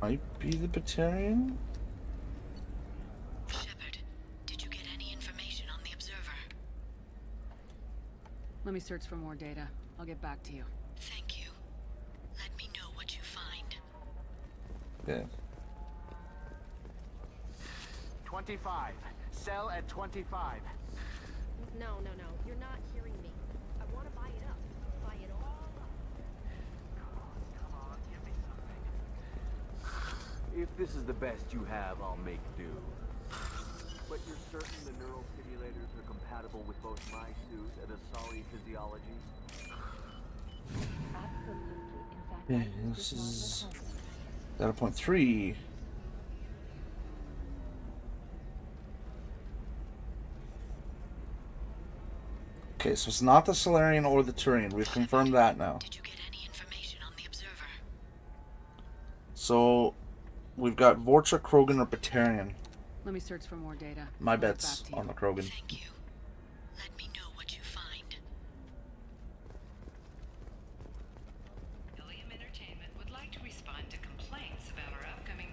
Might be the Batarian? Shepard, did you get any information on the Observer? Let me search for more data. I'll get back to you. Thank you. Let me know what you find. Yeah. 25. Sell at 25. No. You're not hearing me. I want to buy it up. Buy it all up. Come on, give me something. If this is the best you have, I'll make do. But you're certain the neural stimulators are compatible with both my suit and Asari physiology? Absolutely. In fact, Yeah, this is... Data point 3. Okay, so it's not the Salarian or the Turian. We've confirmed that now. Did you get any information on the Observer? So, we've got Vorcha, Krogan, or Batarian. Let me search for more data. My I'll get bet's back to you. on the Krogan. Thank you. Let me know what you find. Ilium Entertainment would like to respond to complaints about our upcoming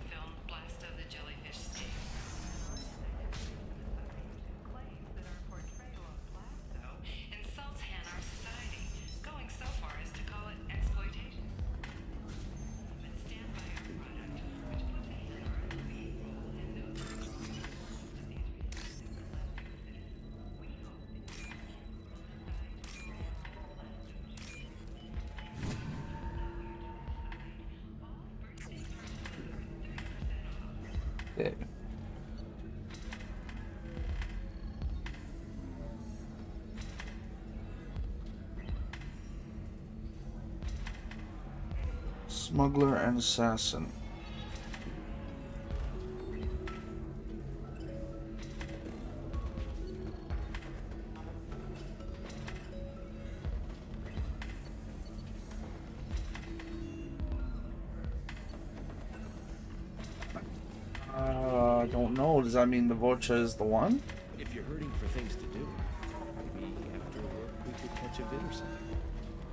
Okay. Smuggler and assassin. I don't know. Does that mean the Vorcha is the one? If you're hurting for things to do, maybe after work we could catch a vid or something.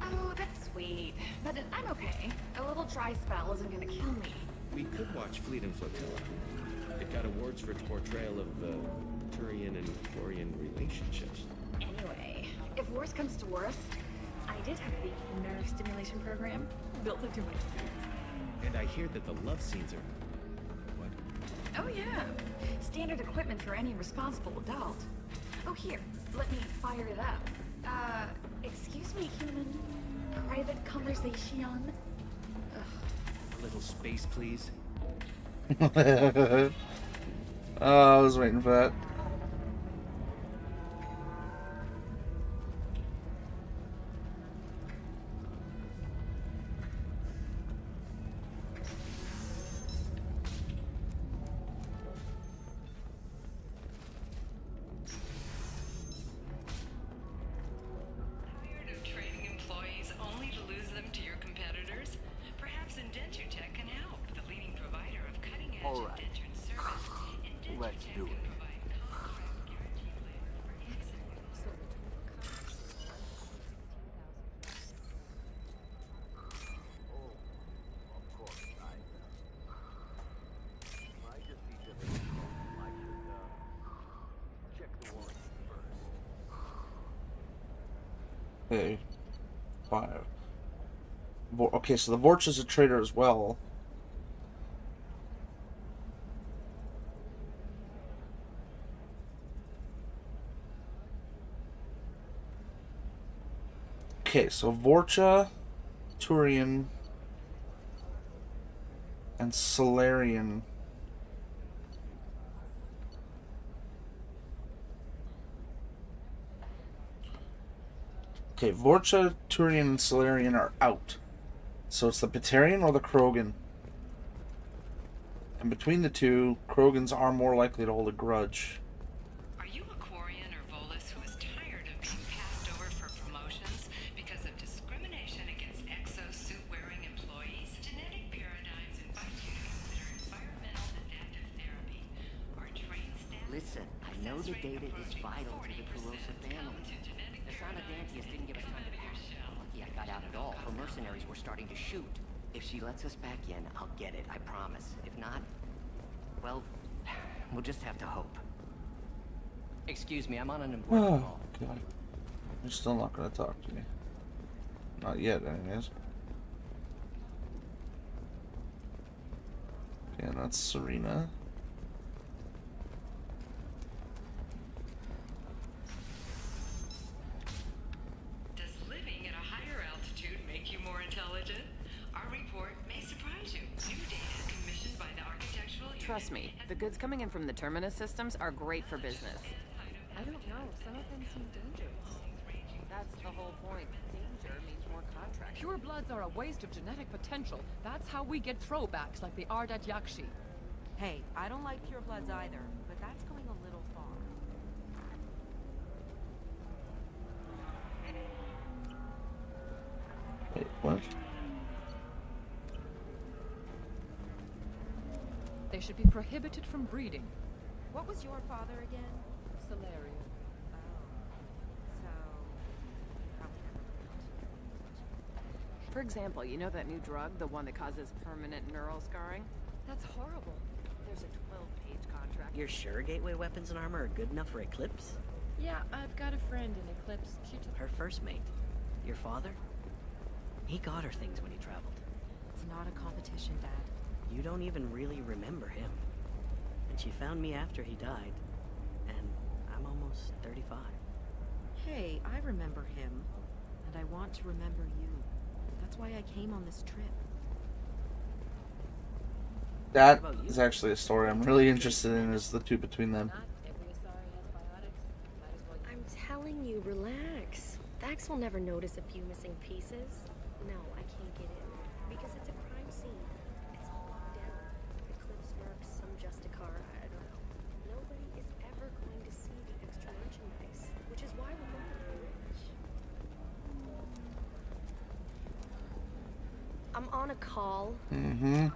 Oh, that's sweet. But I'm okay. A little dry spell isn't gonna kill me. We could watch Fleet and Flotilla. It got awards for its portrayal of the Turian and Quarian relationships. Anyway, if worst comes to worst, I did have the nerve stimulation program built into my suit. And I hear that the love scenes are... what? Oh yeah, standard equipment for any responsible adult. Oh here, let me fire it up. Excuse me, human. Private conversation. A little space, please. Oh, I was waiting for that. Tired of training employees only to lose them to your competitors? Perhaps Indentutech can help. The leading provider of cutting-edge indentured service. Let's do it. Okay. 5. Okay, so the Vorcha's a traitor as well. Okay, so Vorcha, Turian, and Solarian. Okay, Vorcha, Turian, and Solarian are out. So it's the Batarian or the Krogan. And between the two, Krogans are more likely to hold a grudge. Are you a Quarian or Volus who is tired of being passed over for promotions because of discrimination against exosuit-wearing employees? Genetic paradigms invite you to consider environmental adaptive therapy or train staff. Listen, I know the data is vital to the Kurosa family. The son of Dantius didn't give us time to pack. Lucky I got out at all. Her mercenaries were starting to shoot. If she lets us back in, I'll get it, I promise. If not, well, we'll just have to hope. Excuse me, I'm on an important call. Oh, God. You're still not going to talk to me. Not yet, anyways. Okay, and that's Serena. Does living at a higher altitude make you more intelligent? Our report may surprise you. New data commissioned by the architectural unit. Trust me, the goods coming in from the Terminus systems are great for business. I don't know. Some of them seem dangerous. That's the whole point. Danger means more contracts. Pure bloods are a waste of genetic potential. That's how we get throwbacks like the Ardat Yakshi. Hey, I don't like pure bloods either, but that's going a little far. Wait, what? They should be prohibited from breeding. What was your father again? Solarian. So, probably never lived. For example, you know that new drug, the one that causes permanent neural scarring? That's horrible. There's a 12-page contract. You're sure gateway weapons and armor are good enough for Eclipse? Yeah, I've got a friend in Eclipse. She took Her first mate? Your father? He got her things when he traveled. It's not a competition, Dad. You don't even really remember him. And she found me after he died. And I'm almost 35. Hey, I remember him. And I want to remember you. That's why I came on this trip. That is actually a story I'm really interested in, is the two between them. I'm telling you, relax. Thax will never notice a few missing pieces. No, I can't get in. Because it's a crime scene. It's all locked down. Eclipse marks, some Justicar, I don't know. Nobody is ever going to see the extra merchandise, which is why we're going to be rich. I'm on a call. Mm-hmm.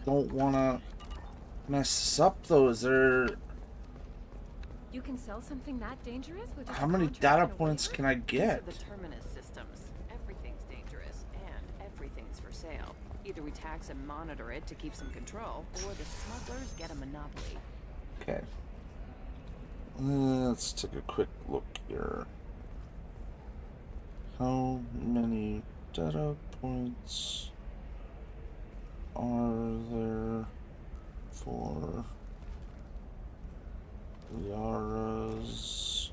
Don't want to mess this up, though. Is there... You can sell something that dangerous with How many data points can I get? These are the Terminus systems. Everything's dangerous, and everything's for sale. Either we tax and monitor it to keep some control, or the smugglers get a monopoly. Okay. Let's take a quick look here. How many data points are there for Liara's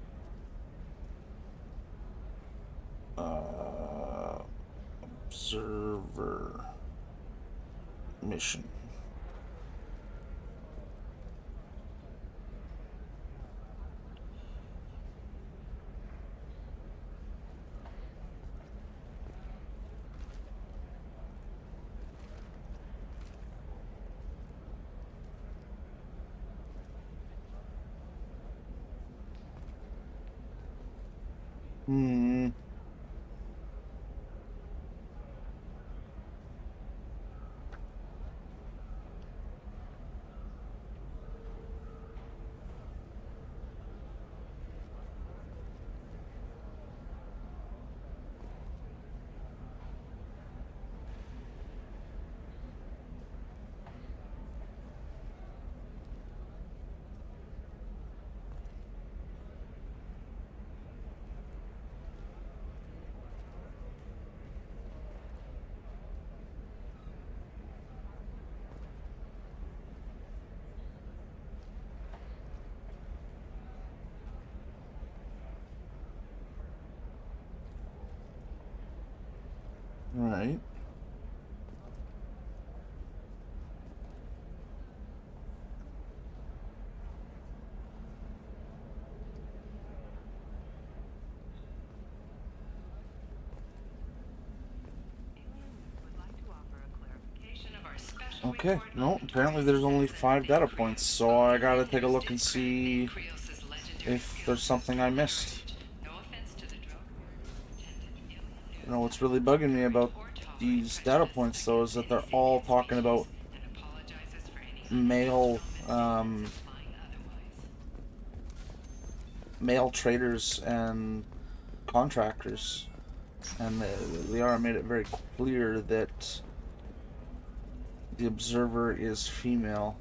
observer mission? Hmm. Right. Okay, no, apparently there's only 5 data points, so I gotta take a look and see if there's something I missed. You know, what's really bugging me about these data points, though, is that they're all talking about male traders and contractors, and Liara made it very clear that the observer is female.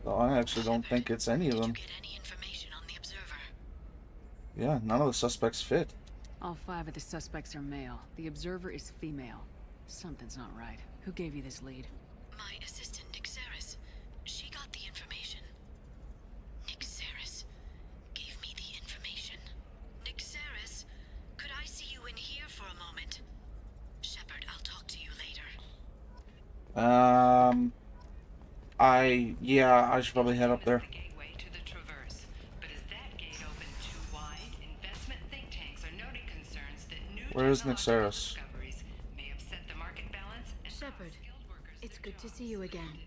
So I actually don't think it's any of them. Yeah, none of the suspects fit. All 5 of the suspects are male. The observer is female. Something's not right. Who gave you this lead? My assistant, Nyxeris. She got the information. Nyxeris gave me the information. Nyxeris, could I see you in here for a moment? Shepard, I'll talk to you later. I should probably head up there. Where is Nyxeris? Shepard, it's good to see you again.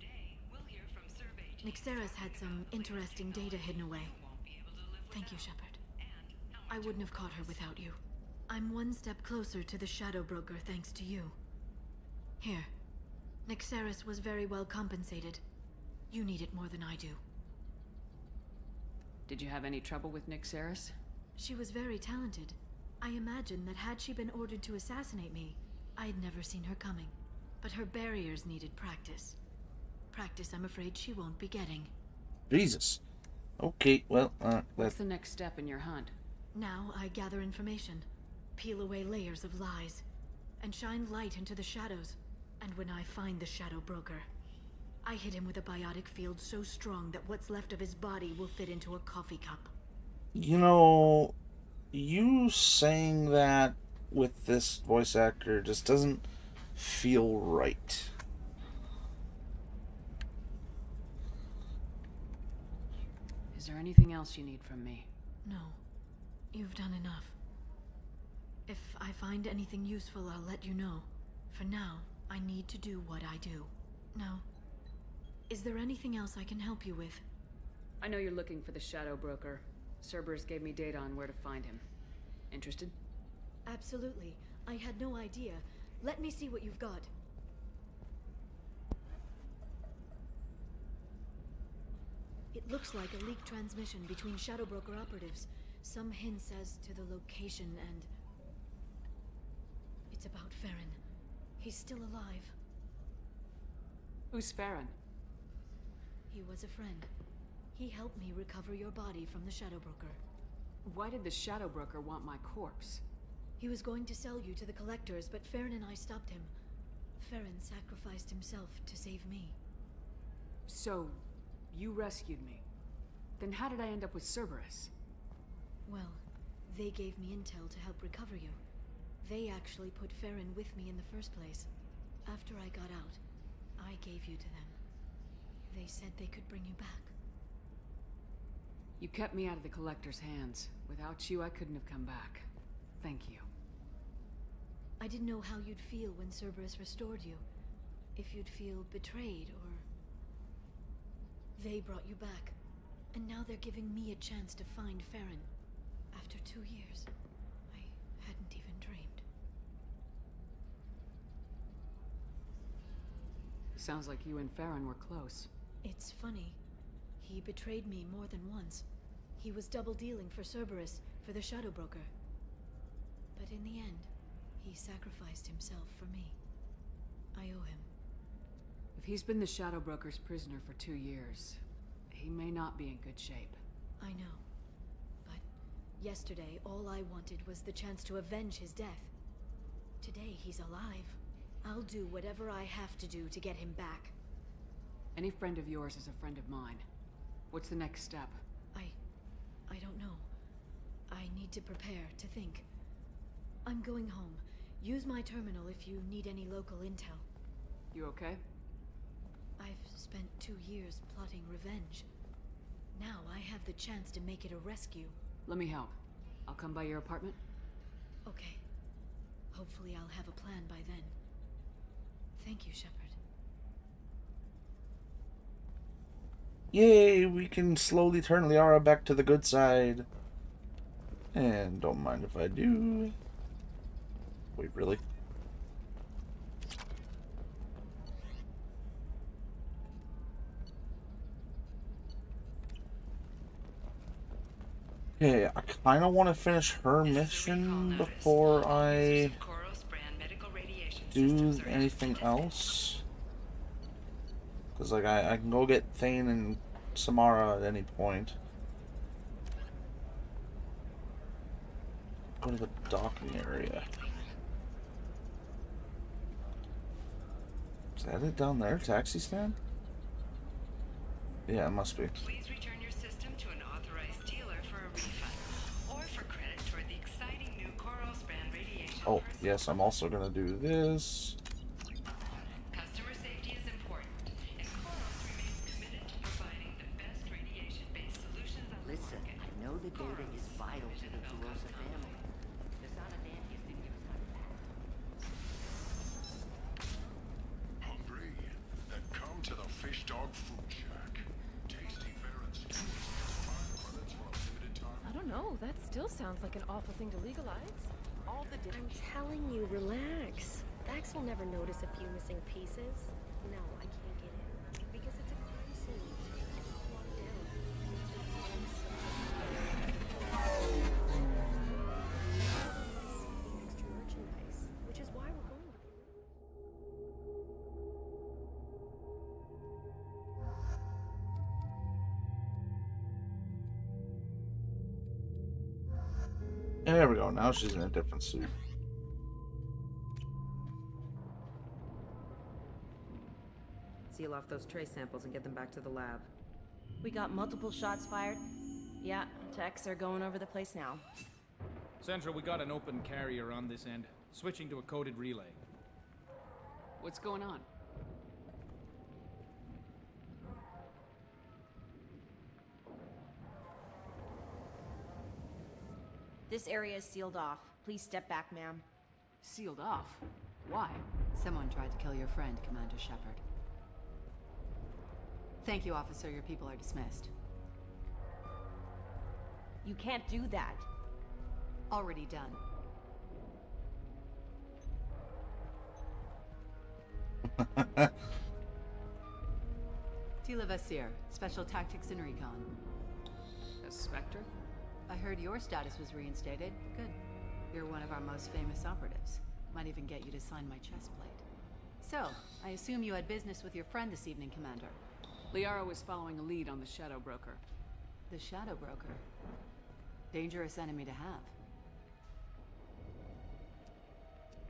Nyxeris had some interesting data hidden away. Thank you, Shepard. I wouldn't have caught her without you. I'm one step closer to the Shadow Broker thanks to you. Here. Nyxeris was very well compensated. You need it more than I do. Did you have any trouble with Nyxeris? She was very talented. I imagine that had she been ordered to assassinate me, I'd never seen her coming. But her barriers needed practice. Practice I'm afraid she won't be getting. Jesus. Okay, well, what's the next step in your hunt? Now I gather information, peel away layers of lies, and shine light into the shadows. And when I find the Shadow Broker, I hit him with a biotic field so strong that what's left of his body will fit into a coffee cup. You know, you saying that with this voice actor just doesn't feel right. Is there anything else you need from me? No. You've done enough. If I find anything useful, I'll let you know. For now, I need to do what I do. Now, is there anything else I can help you with? I know you're looking for the Shadow Broker. Cerberus gave me data on where to find him. Interested? Absolutely. I had no idea. Let me see what you've got. It looks like a leaked transmission between Shadow Broker operatives. Some hints as to the location and... It's about Farron. He's still alive. Who's Farron? He was a friend. He helped me recover your body from the Shadow Broker. Why did the Shadow Broker want my corpse? He was going to sell you to the Collectors, but Farron and I stopped him. Farron sacrificed himself to save me. So, you rescued me. Then how did I end up with Cerberus? Well, they gave me intel to help recover you. They actually put Farron with me in the first place. After I got out, I gave you to them. They said they could bring you back. You kept me out of the Collector's hands. Without you, I couldn't have come back. Thank you. I didn't know how you'd feel when Cerberus restored you. If you'd feel betrayed, or... They brought you back. And now they're giving me a chance to find Farron. After 2 years. I hadn't even dreamed. Sounds like you and Farron were close. It's funny. He betrayed me more than once. He was double dealing for Cerberus, for the Shadow Broker. But in the end, he sacrificed himself for me. I owe him. If he's been the Shadow Broker's prisoner for 2 years, he may not be in good shape. I know. But yesterday, all I wanted was the chance to avenge his death. Today, he's alive. I'll do whatever I have to do to get him back. Any friend of yours is a friend of mine. What's the next step? I don't know. I need to prepare, to think. I'm going home. Use my terminal if you need any local intel. You okay? I've spent 2 years plotting revenge. Now I have the chance to make it a rescue. Let me help. I'll come by your apartment. Okay. Hopefully I'll have a plan by then. Thank you, Shepard. Yay, we can slowly turn Liara back to the good side. And don't mind if I do. Wait, really? Okay, I kind of want to finish her mission before I do anything else. Because, like, I can go get Thane and Samara at any point. Go to the docking area. Is that it down there? Taxi stand? Yeah, it must be. Please return your system to an authorized dealer for a refund or for credit toward the exciting new Koros brand radiation. Oh, yes, I'm also gonna do this. Customer safety is important, and Koros remains committed to providing the best radiation-based solutions on the Listen, market. I know the data is vital to the Kurosa family. The Sana Dantius didn't give us time to pack. Hungry? Then come to the Fish Dog Food Shack. Tasty fare and skewers. 5 credits for a limited time. I don't know. That still sounds like an awful thing to legalize. All the I'm telling you, relax. Dax will never notice a few missing pieces. No, I can't get in. Because it's a crime scene. It's all locked down. Extra merchandise, which is why we're going to be. There we go. Now she's in a different suit. See you seal off those trace samples and get them back to the lab. We got multiple shots fired. Yeah, techs are going over the place now. Central, we got an open carrier on this end. Switching to a coded relay. What's going on? This area is sealed off. Please step back, ma'am. Sealed off? Why? Someone tried to kill your friend, Commander Shepard. Thank you, officer. Your people are dismissed. You can't do that. Already done. Tila Vasir, Special Tactics and Recon. A Spectre? I heard your status was reinstated. Good. You're one of our most famous operatives. Might even get you to sign my chest plate. So, I assume you had business with your friend this evening, Commander. Liara was following a lead on the Shadow Broker. The Shadow Broker? Dangerous enemy to have.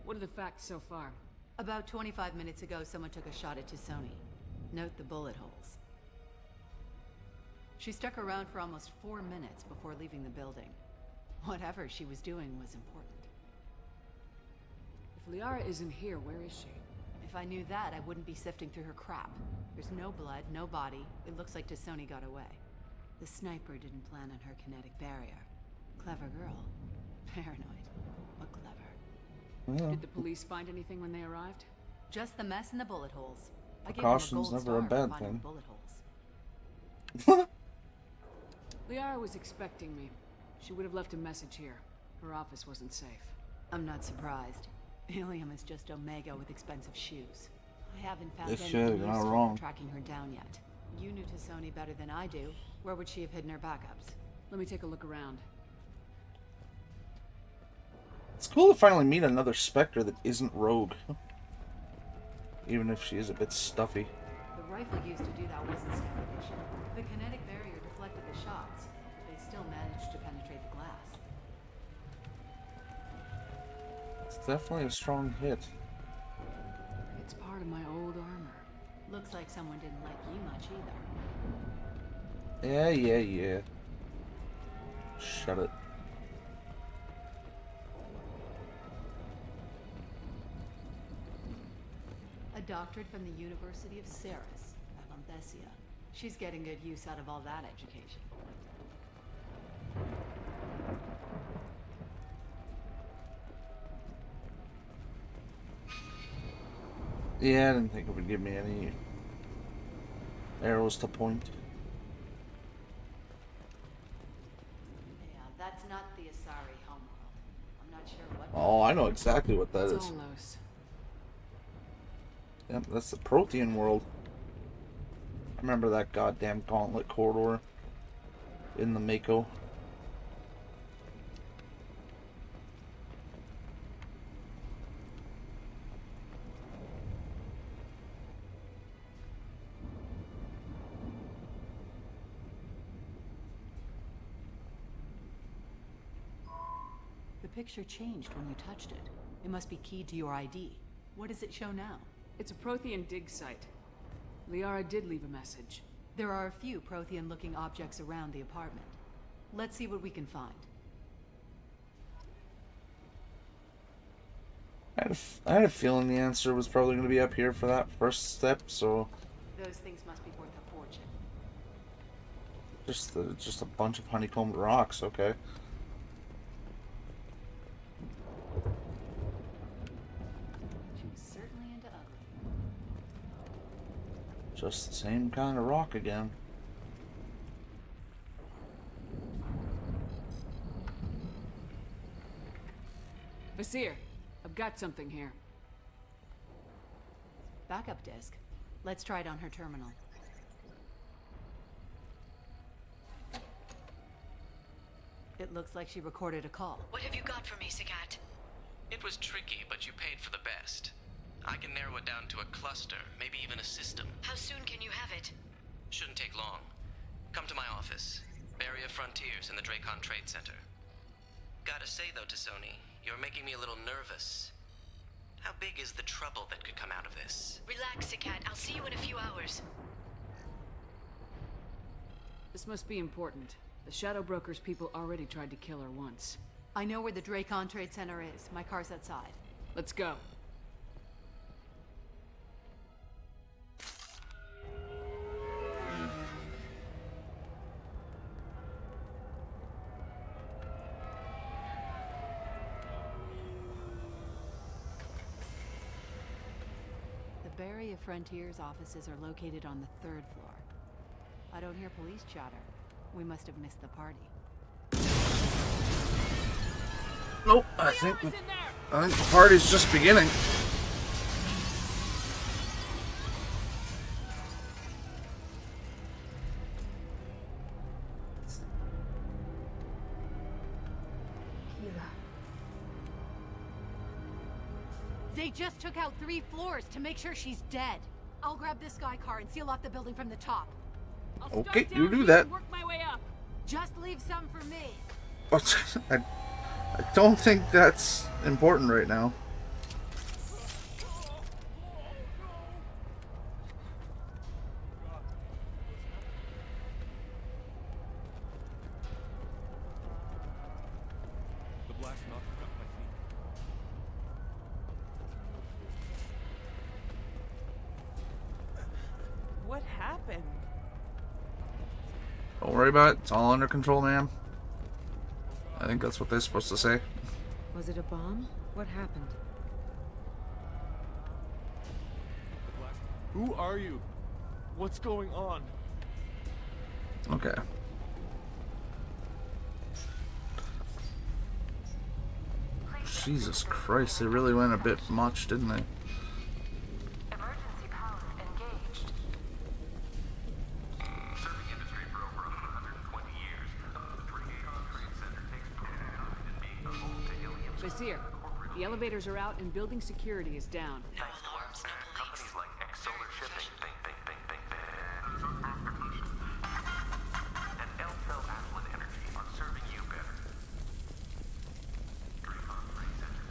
What are the facts so far? About 25 minutes ago, someone took a shot at T'Soni. Note the bullet holes. She stuck around for almost 4 minutes before leaving the building. Whatever she was doing was important. If Liara isn't here, where is she? If I knew that, I wouldn't be sifting through her crap. There's no blood, no body. It looks like T'Soni got away. The sniper didn't plan on her kinetic barrier. Clever girl. Paranoid, but clever. Yeah. Did the police find anything when they arrived? Just the mess and the bullet holes. I gave Precaution's them a gold never a star for bad finding thing. bullet holes. Liara was expecting me. She would have left a message here. Her office wasn't safe. I'm not surprised. Ilium is just Omega with expensive shoes. I haven't found This any shit, clues you're not to wrong. tracking her down yet. You knew T'Soni better than I do. Where would she have hidden her backups? Let me take a look around. It's cool to finally meet another Spectre that isn't Rogue. Even if she is a bit stuffy. The rifle used to do that wasn't standard issue. The kinetic barrier deflected the shots. They still managed to penetrate the glass. It's definitely a strong hit. It's part of my old armor. Looks like someone didn't like you much either. Yeah. Shut it. A doctorate from the University of Ceres, Avanthesia. She's getting good use out of all that education. Yeah, I didn't think it would give me any arrows to point. Yeah, that's not the Asari homeworld. I'm not sure what... Oh, I know exactly what that It's is. almost. Yep, that's the Protean world. I remember that goddamn gauntlet corridor in the Mako. The picture changed when you touched it. It must be keyed to your ID. What does it show now? It's a Prothean dig site. Liara did leave a message. There are a few Prothean-looking objects around the apartment. Let's see what we can find. I had a feeling the answer was probably going to be up here for that first step, so Those things must be worth a fortune. just a bunch of honeycombed rocks, okay. She was certainly into ugly. Just the same kind of rock again. Vasir, I've got something here. Backup disk. Let's try it on her terminal. It looks like she recorded a call. What have you got for me, Sagat? It was tricky, but you paid for the best. I can narrow it down to a cluster, maybe even a system. How soon can you have it? Shouldn't take long. Come to my office. Barrier Frontiers in the Dracon Trade Center. Gotta say though, T'Soni, you're making me a little nervous. How big is the trouble that could come out of this? Relax, Sikat. I'll see you in a few hours. This must be important. The Shadow Broker's people already tried to kill her once. I know where the Dracon Trade Center is. My car's outside. Let's go. The Barrier Frontiers offices are located on the 3rd floor. I don't hear police chatter. We must have missed the party. Nope, I think the party's just beginning. They just took out 3 floors to make sure she's dead. I'll grab this Sky car and seal off the building from the top. Okay, you do that. Work my way up. Just leave some for me. I don't think that's important right now. The blast knocked me off my feet. What happened? Don't worry about it. It's all under control, ma'am. I think that's what they're supposed to say. Was it a bomb? What happened? Who are you? What's going on? Okay. Jesus Christ, they really went a bit much, didn't they? Emergency power engaged. Serving industry for over 120 years, the Dracon Trade Center takes pride in being the home to Ilium's Vizier, the elevators are out and building security is down. no alarms, no police. Companies like X-Solar Shipping, and Eltel Aslan Energy are serving you better. Dracon Trade Center.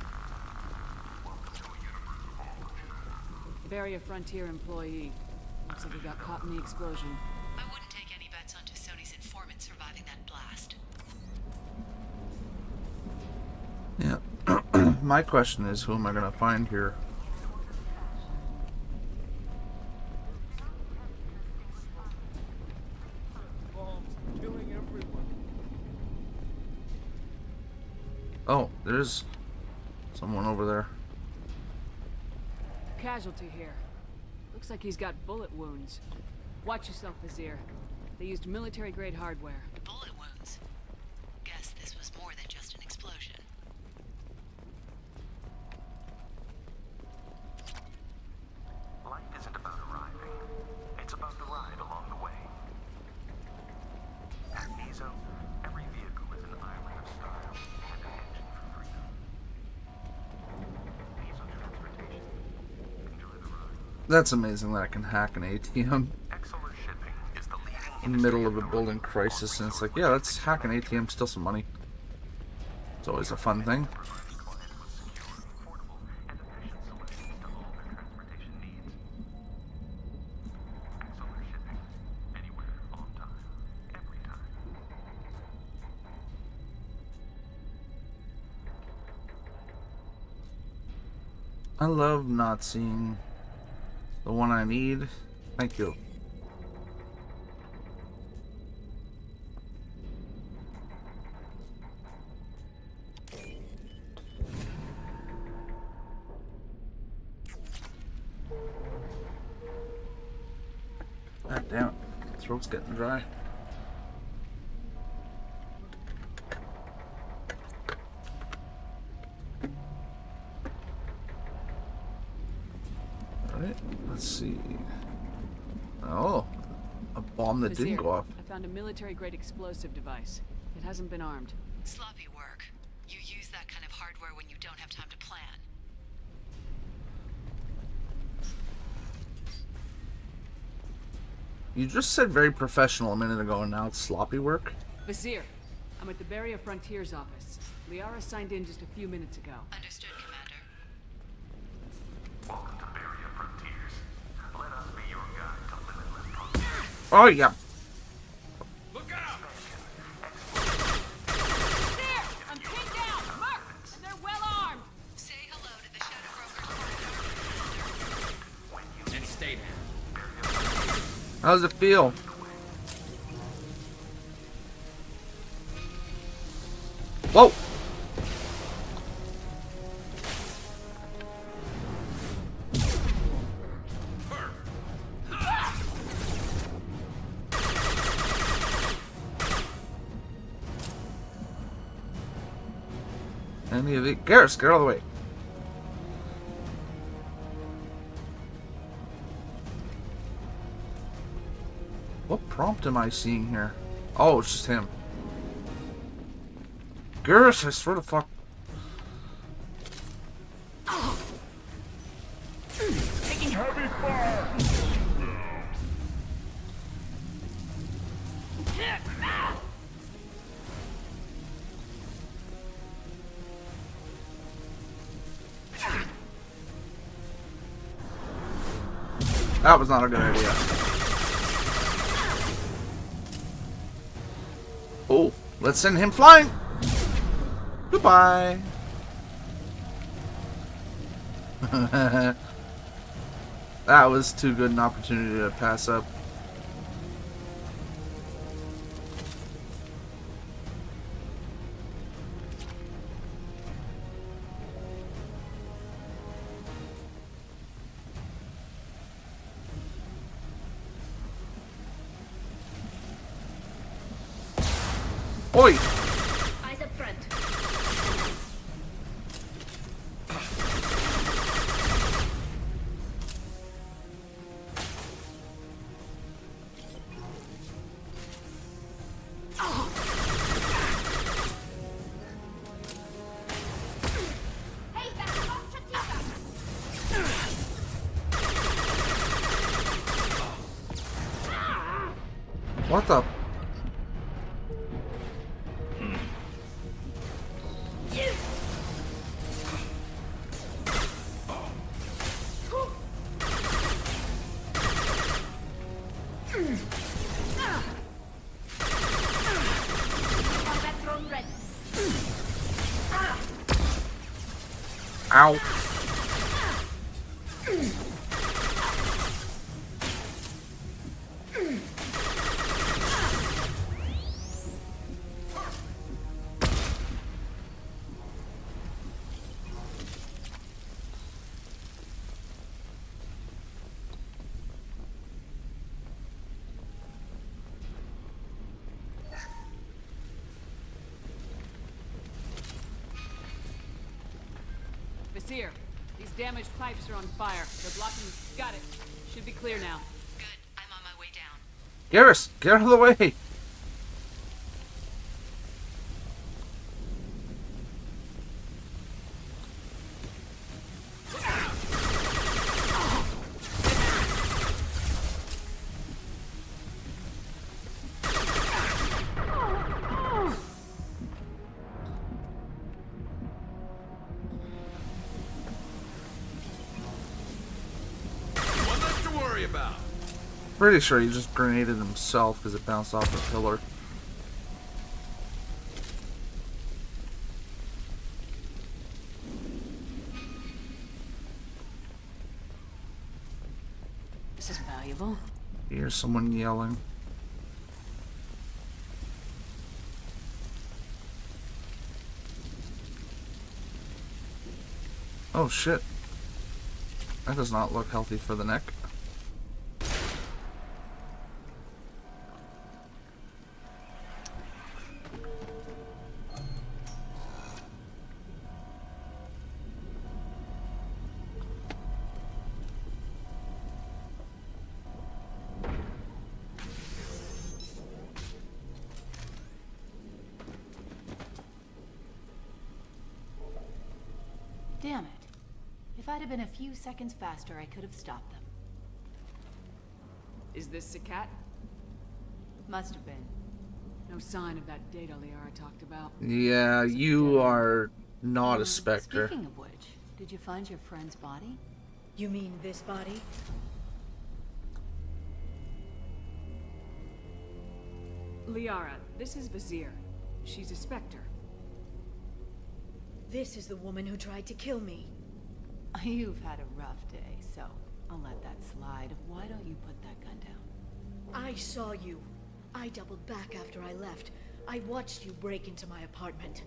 Welcome to a universe of opportunity. Barrier Frontier employee. Looks like he got caught in the explosion. I wouldn't take any bets onto Sony's informant surviving that blast. Yeah. My question is, who am I gonna find here? Bombs killing everyone. Oh, there's someone over there. Casualty here. Looks like he's got bullet wounds. Watch yourself, Vizier. They used military-grade hardware. Bullet wounds. Guess this was more than just an explosion. Life isn't about arriving. It's about the ride along the way. At Nizo, every vehicle is an island of style and an engine for freedom. Nizo Transportation. Enjoy the ride. That's amazing that I can hack an ATM X-Solar Shipping is the leading in the middle of a building crisis, and it's like, yeah, let's hack an ATM, steal some money. It's always a fun thing. providing clients with secure, affordable, and efficient solutions to all their transportation needs. X-Solar Shipping. Anywhere, on time, every time. I love not seeing the one I need. Thank you. God damn it. Throat's getting dry. Alright, let's see. Oh, a bomb that didn't Vizier, go off. I found a military-grade explosive device. It hasn't been armed. Sloppy work. You use that kind of hardware when you don't have time to plan. You just said very professional a minute ago, and now it's sloppy work? Vizier, I'm at the Barrier Frontiers office. Liara signed in just a few minutes ago. Understood, Commander. Oh, yeah. Look out! There! I'm pinned down! Marked! And they're well armed! Say hello to the Shadow Brokers. And stay there. How does it feel? Whoa! Any of it? Garrus, get out of the way. What prompt am I seeing here? Oh, it's just him. Garrus, I swear to fuck. Taking heavy fire! That was not a good idea. Oh, let's send him flying. Goodbye. That was too good an opportunity to pass up. Oi! Eyes up front. What the? Ow. Basir, these damaged pipes are on fire. They're blocking... Got it. Should be clear now. Good. I'm on my way down. Garrus, get out of the way. One less to worry about. Pretty sure he just grenaded himself because it bounced off the pillar. This is valuable. Here's someone yelling. Oh shit. That does not look healthy for the neck. Damn it. If I'd have been a few seconds faster, I could have stopped them. Is this Sakat? Must have been. No sign of that data Liara talked about. Yeah, you are not a Spectre. Speaking of which, did you find your friend's body? You mean this body? Liara, this is Vizier. She's a Spectre. This is the woman who tried to kill me. You've had a rough day, so I'll let that slide. Why don't you put that gun down? I saw you. I doubled back after I left. I watched you break into my apartment.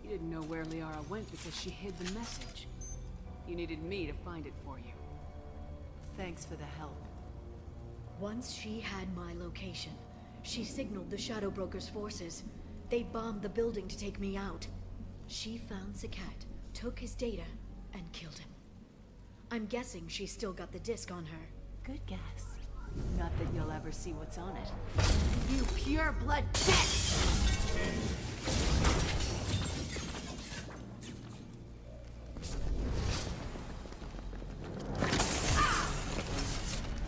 You didn't know where Liara went because she hid the message. You needed me to find it for you. Thanks for the help. Once she had my location, she signaled the Shadow Broker's forces. They bombed the building to take me out. She found Sakat, took his data, and killed him. I'm guessing she's still got the disc on her. Good guess. Not that you'll ever see what's on it. You pure blood bitch!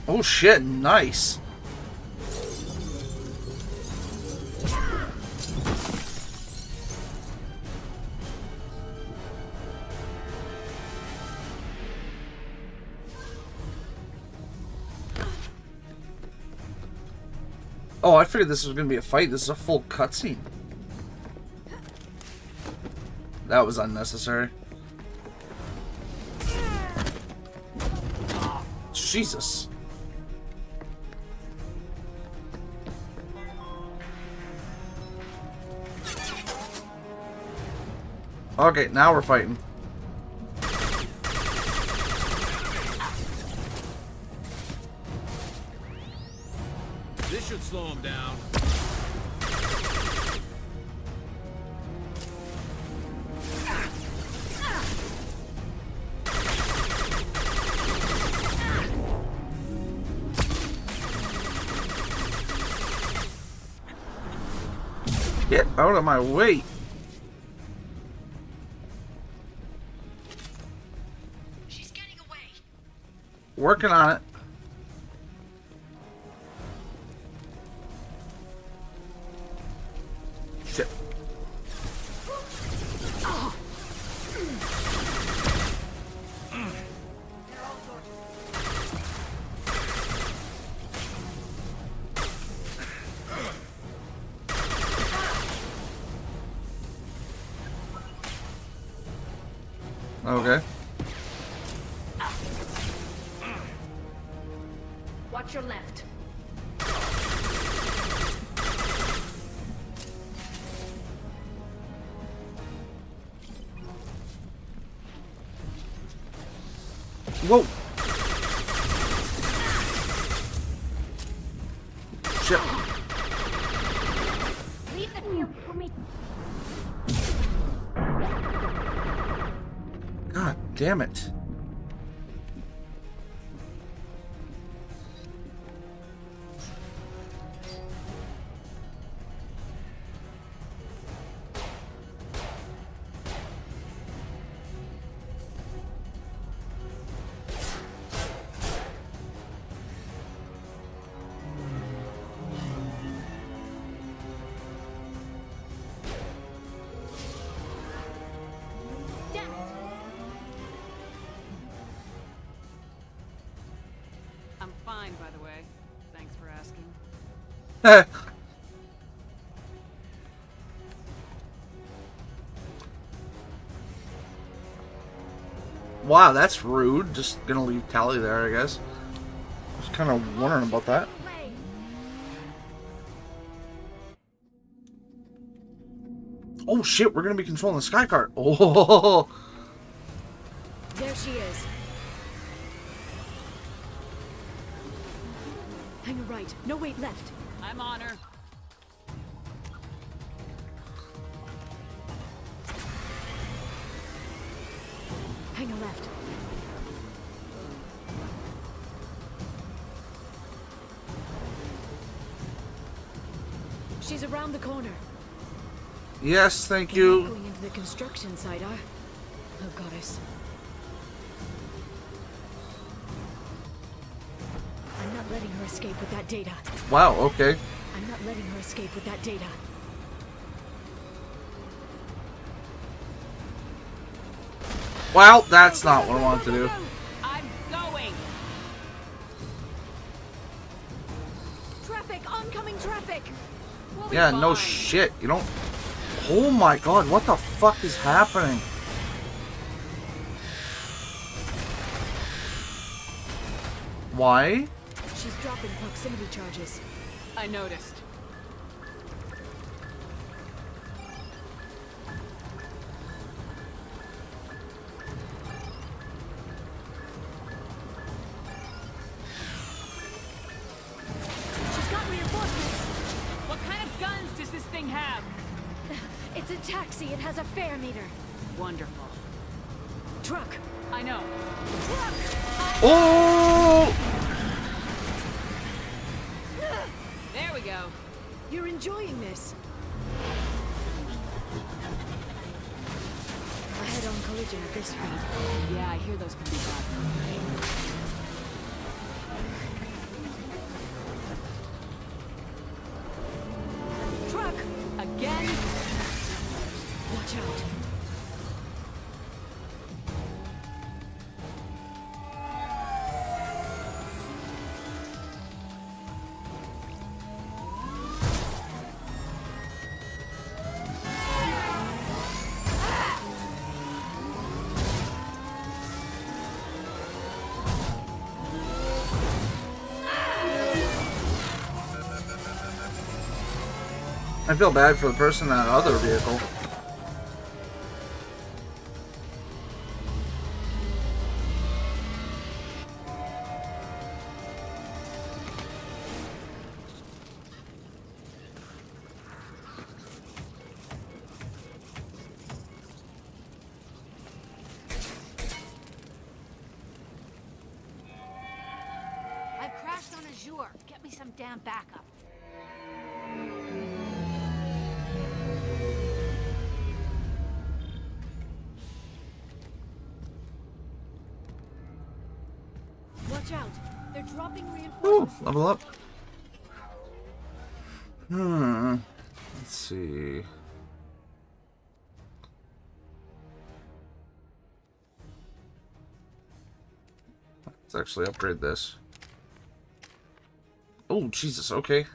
Oh shit, nice. Oh, I figured this was going to be a fight. This is a full cutscene. That was unnecessary. Jesus. Okay, now we're fighting. This should slow him down. Get out of my way. She's getting away. Working on it. Shit. Okay. Watch your left. Whoa. Shit. Leave the field for me. God damn it. I'm fine, by the way. Thanks for asking. Wow, that's rude. Just gonna leave Tali there, I guess. I was kind of wondering about that. Oh shit, we're gonna be controlling the sky cart. Oh. There she is. Hang a right. No, wait, left. I'm on her. Hang a left. She's around the corner. Yes, thank We're you. not going into the construction site, are? Oh, goddess. I'm not letting her escape with that data. Wow, okay. I'm not letting her escape with that data. Well, that's not what I wanted to do. I'm going. Traffic! Oncoming traffic! Yeah, no shit. You don't... Oh my god, what the fuck is happening? Why? She's dropping proximity charges. I noticed. She's got reinforcements. What kind of guns does this thing have? It's a taxi. It has a fare meter. Wonderful. Truck. I know. Truck. Oh! There we go. You're enjoying this. A head-on collision at this speed. Yeah, I hear those can be bad. Truck. Again? Watch out. I feel bad for the person in that other vehicle. I've crashed on Azure. Get me some damn backup. Watch out. They're dropping Ooh, reinforcements. level up. Let's see. Let's actually upgrade this. Oh, Jesus, okay.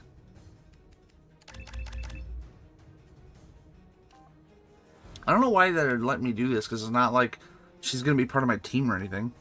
I don't know why they'd let me do this, because it's not like she's going to be part of my team or anything.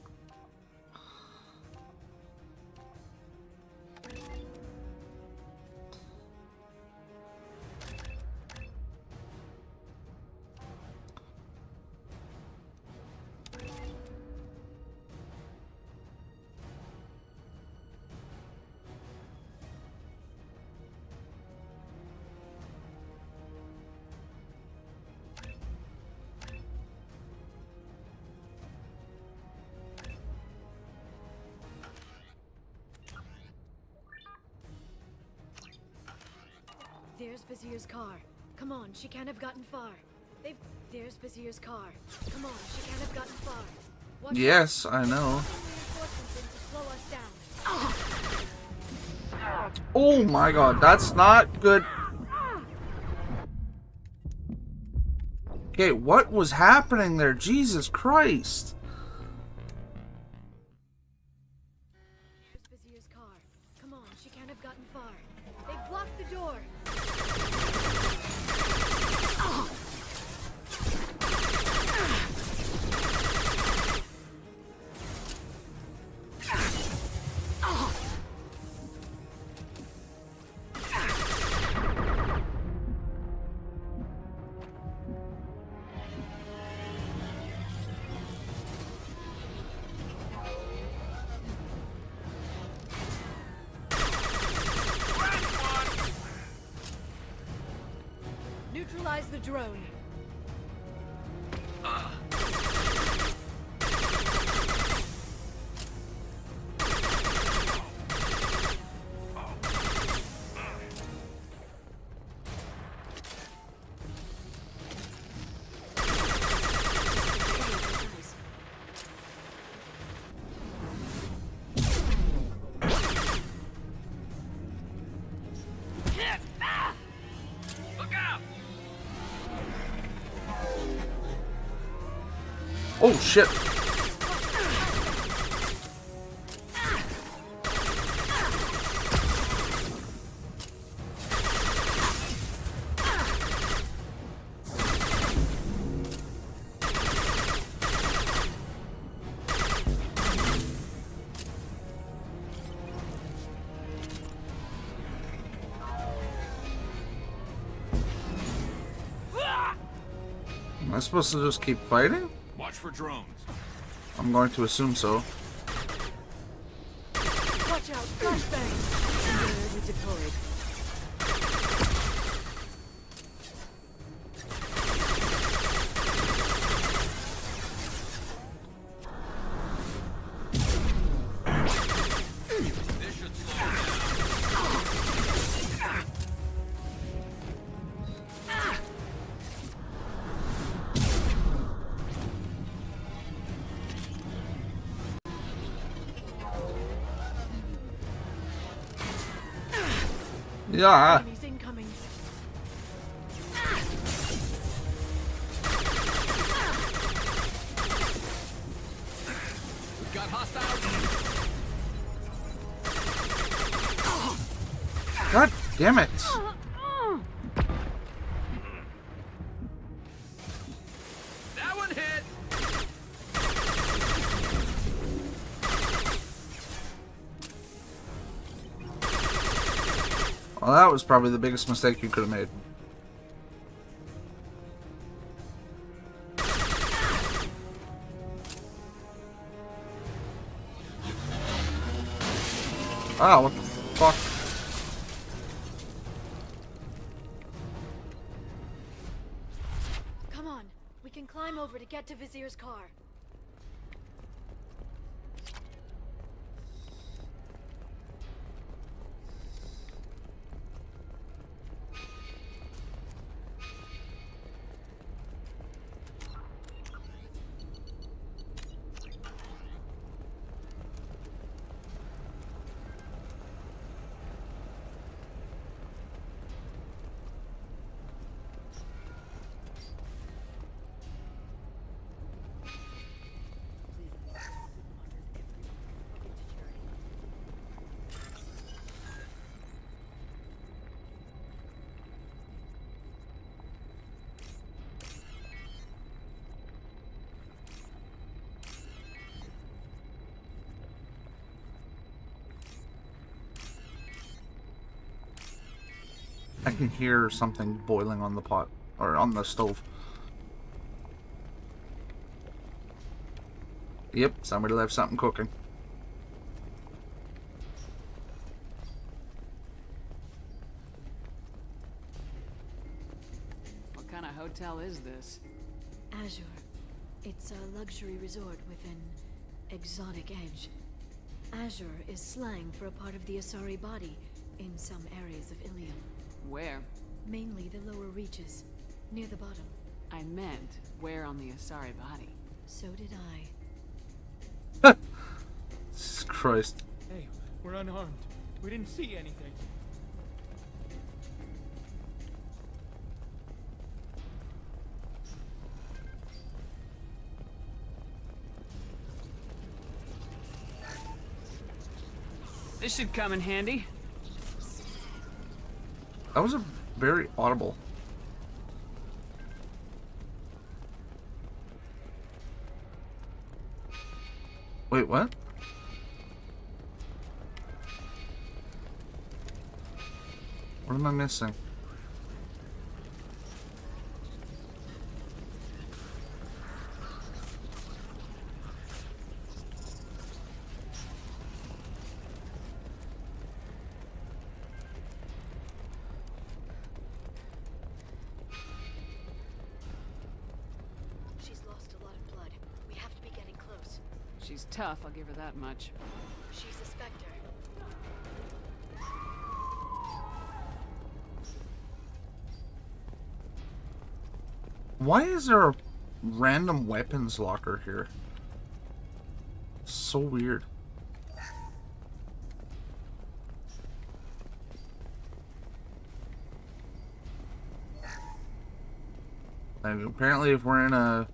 There's Vizier's car. Come on, she can't have gotten far. There's Vizier's car. Come on, she can't have gotten far. Watch Yes, out. I know. Reinforcements in to slow us down. Oh my god, that's not good. Okay, what was happening there? Jesus Christ. There's Vizier's car. Come on, she can't have gotten far. They've blocked the door. Neutralize the drone. Oh shit. Am I supposed to just keep fighting? Watch for drones. I'm going to assume so. Watch out, flashbang! Already deployed. Yeah. Enemies incoming. We've got hostiles. God damn it. That one hit. Well, that was probably the biggest mistake you could have made. Ah, what the fuck? Come on, we can climb over to get to Vizier's car. I can hear something boiling on the pot, or on the stove. Yep, somebody left something cooking. What kind of hotel is this? Azure. It's a luxury resort with an exotic edge. Azure is slang for a part of the Asari body in some areas of Ilium. Where? Mainly the lower reaches, near the bottom. I meant, where on the Asari body? So did I. Jesus Christ. Hey, we're unarmed. We didn't see anything. This should come in handy. That was a very audible. Wait, what? What am I missing? She's lost a lot of blood. We have to be getting close. She's tough, I'll give her that much. She's a Spectre. Why is there a random weapons locker here? So weird. And apparently if we're in a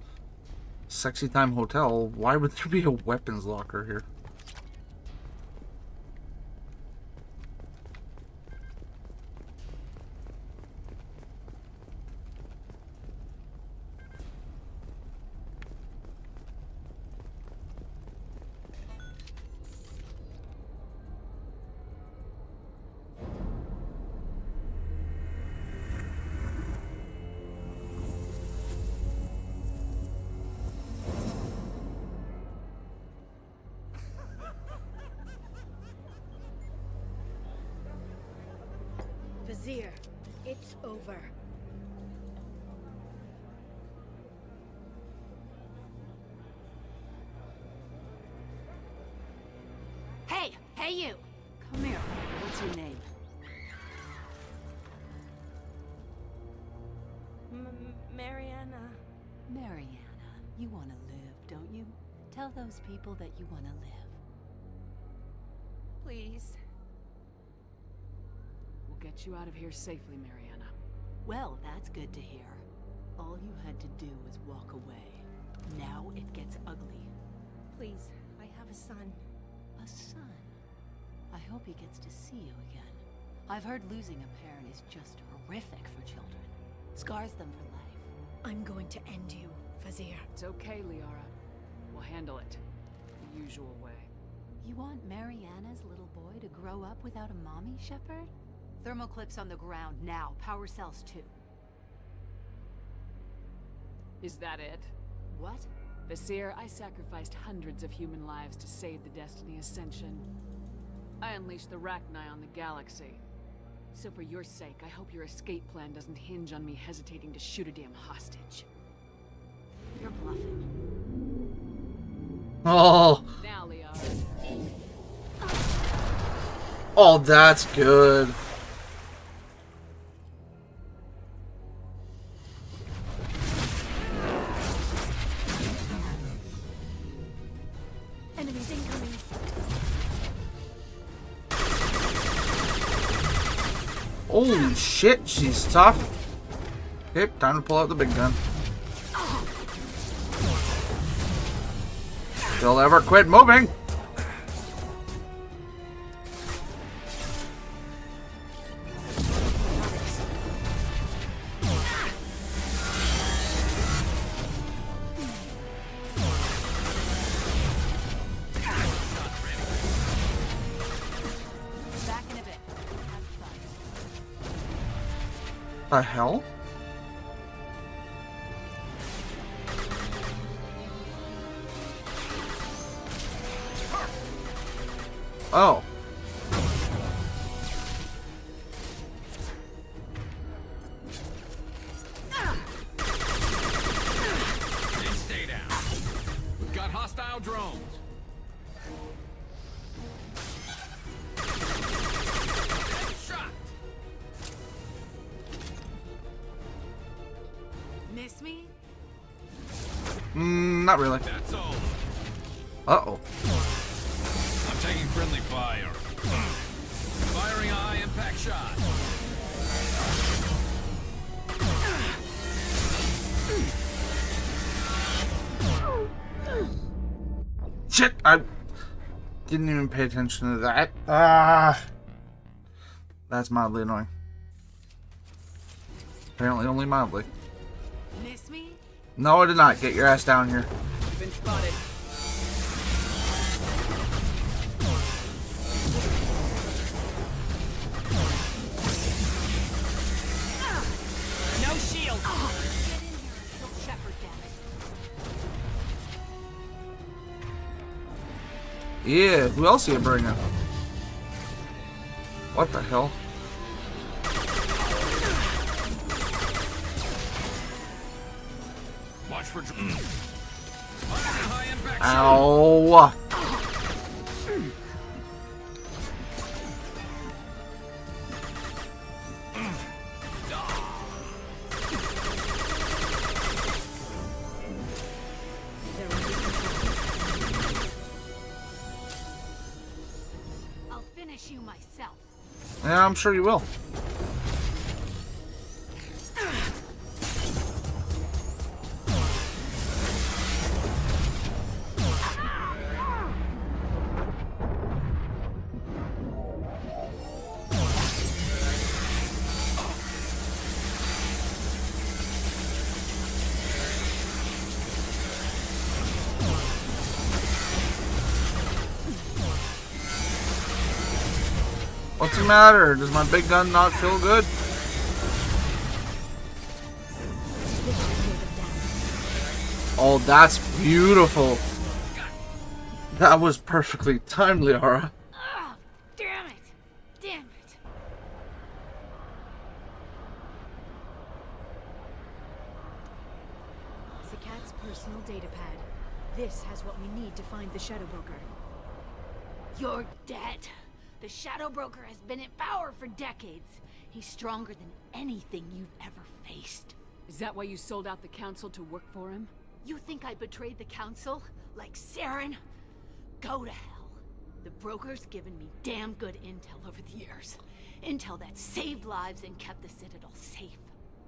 sexy time hotel, why would there be a weapons locker here? Vizier, it's over. Hey! Hey, you! Come here. What's your name? Mariana. Mariana. You want to live, don't you? Tell those people that you want to live. Please. We'll get you out of here safely, Mariana. Well, that's good to hear. All you had to do was walk away. Now it gets ugly. Please, I have a son. A son? I hope he gets to see you again. I've heard losing a parent is just horrific for children. Scars them for life. I'm going to end you, Vizier. It's okay, Liara. We'll handle it the usual way. You want Mariana's little boy to grow up without a mommy, Shepard? Thermoclips on the ground now. Power cells too. Is that it? What? Vizier, I sacrificed hundreds of human lives to save the Destiny Ascension. I unleashed the Rachni on the galaxy. So for your sake, I hope your escape plan doesn't hinge on me hesitating to shoot a damn hostage. You're bluffing. Oh. Now, Liara. Oh, that's good. Enemies incoming. Holy shit, she's tough. Okay, time to pull out the big gun. Don't ever quit moving. Back in a bit. The hell? Oh. Stay down. We've got hostile drones. Shot. Miss me? Not really. That's all. Uh-oh. I'm taking friendly fire. Firing a high impact shot. Shit, I didn't even pay attention to that. Ah. That's mildly annoying. Apparently only mildly. Miss me? No, I did not. Get your ass down here. You've been spotted. No shield! Get in here and kill Shepard, damn it. Yeah, who else are you bringing? What the hell? Watch for. High impact shot. Ow! I'll finish you myself. Yeah, I'm sure you will. What's the matter? Does my big gun not feel good? Oh, that's beautiful. That was perfectly timed, Liara. Damn it! Damn it! Sikat's personal data pad. This has what we need to find the Shadow Broker. You're dead. The Shadow Broker has been in power for decades. He's stronger than anything you've ever faced. Is that why you sold out the Council to work for him? You think I betrayed the Council? Like Saren? Go to hell. The Broker's given me damn good intel over the years. Intel that saved lives and kept the Citadel safe.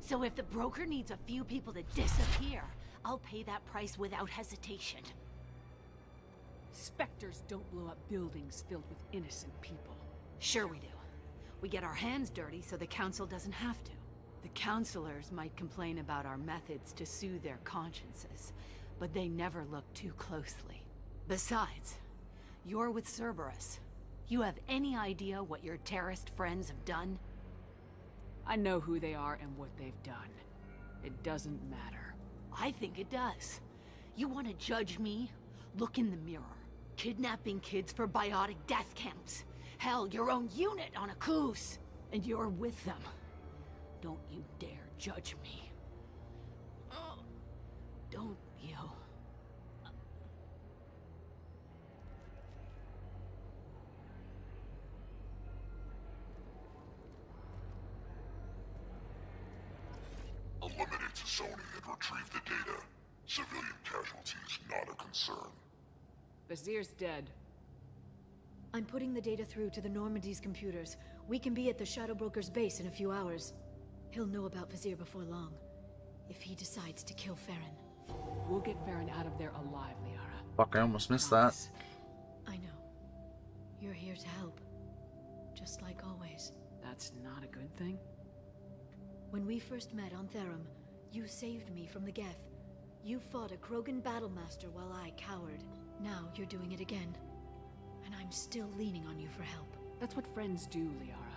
So if the Broker needs a few people to disappear, I'll pay that price without hesitation. Spectres don't blow up buildings filled with innocent people. Sure we do. We get our hands dirty so the Council doesn't have to. The Councilors might complain about our methods to soothe their consciences, but they never look too closely. Besides, you're with Cerberus. You have any idea what your terrorist friends have done? I know who they are and what they've done. It doesn't matter. I think it does. You want to judge me? Look in the mirror. Kidnapping kids for biotic death camps. Hell, your own unit on a cruise. And you're with them. Don't you dare judge me. Oh, don't you? Eliminate Sony and retrieve the data. Civilian casualties not a concern. Vizier's dead. I'm putting the data through to the Normandy's computers. We can be at the Shadow Broker's base in a few hours. He'll know about Vizier before long, if he decides to kill Farron. We'll get Farron out of there alive, Liara. Fuck, I almost missed that. I know. You're here to help. Just like always. That's not a good thing. When we first met on Therum, you saved me from the Geth. You fought a Krogan battlemaster while I cowered. Now you're doing it again. And I'm still leaning on you for help. That's what friends do, Liara.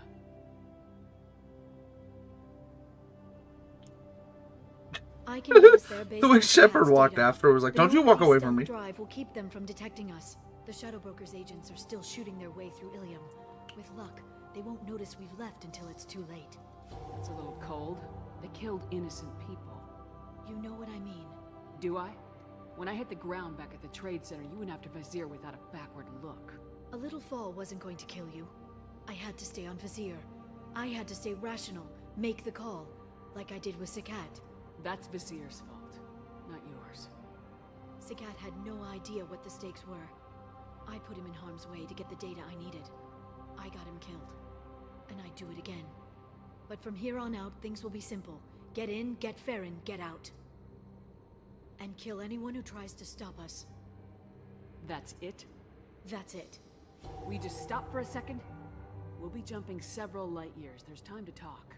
I can use their base. The way Shepard walked after was like, "Don't you walk away from me." Drive will keep them from detecting us. The Shadow Broker's agents are still shooting their way through Ilium. With luck, they won't notice we've left until it's too late. That's a little cold. They killed innocent people. You know what I mean. Do I? When I hit the ground back at the Trade Center, you went after Vizier without a backward look. A little fall wasn't going to kill you. I had to stay on Vizier. I had to stay rational, make the call, like I did with Sikat. That's Vizier's fault, not yours. Sikat had no idea what the stakes were. I put him in harm's way to get the data I needed. I got him killed. And I'd do it again. But from here on out, things will be simple. Get in, get Farron, get out. And kill anyone who tries to stop us. That's it? That's it. We just stop for a second? We'll be jumping several light years. There's time to talk.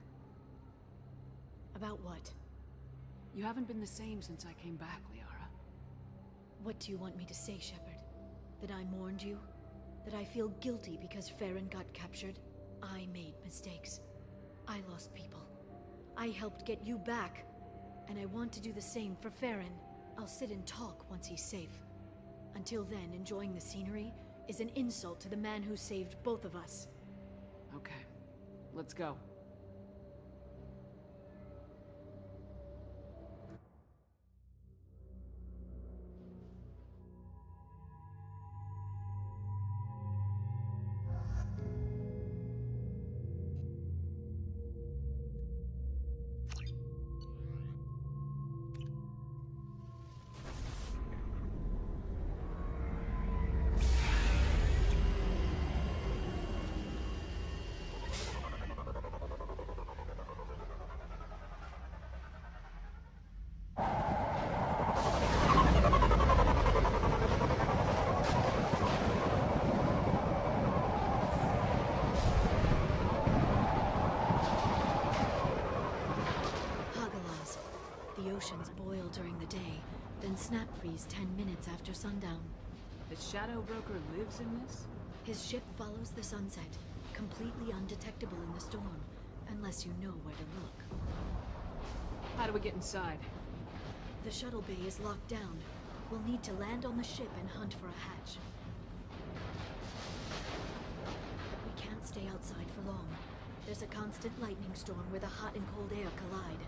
About what? You haven't been the same since I came back, Liara. What do you want me to say, Shepard? That I mourned you? That I feel guilty because Farron got captured? I made mistakes. I lost people. I helped get you back. And I want to do the same for Farron. I'll sit and talk once he's safe. Until then, enjoying the scenery is an insult to the man who saved both of us. Okay, let's go. Oceans boil during the day, then snap freeze 10 minutes after sundown. The Shadow Broker lives in this? His ship follows the sunset, completely undetectable in the storm, unless you know where to look. How do we get inside? The shuttle bay is locked down. We'll need to land on the ship and hunt for a hatch. But we can't stay outside for long. There's a constant lightning storm where the hot and cold air collide.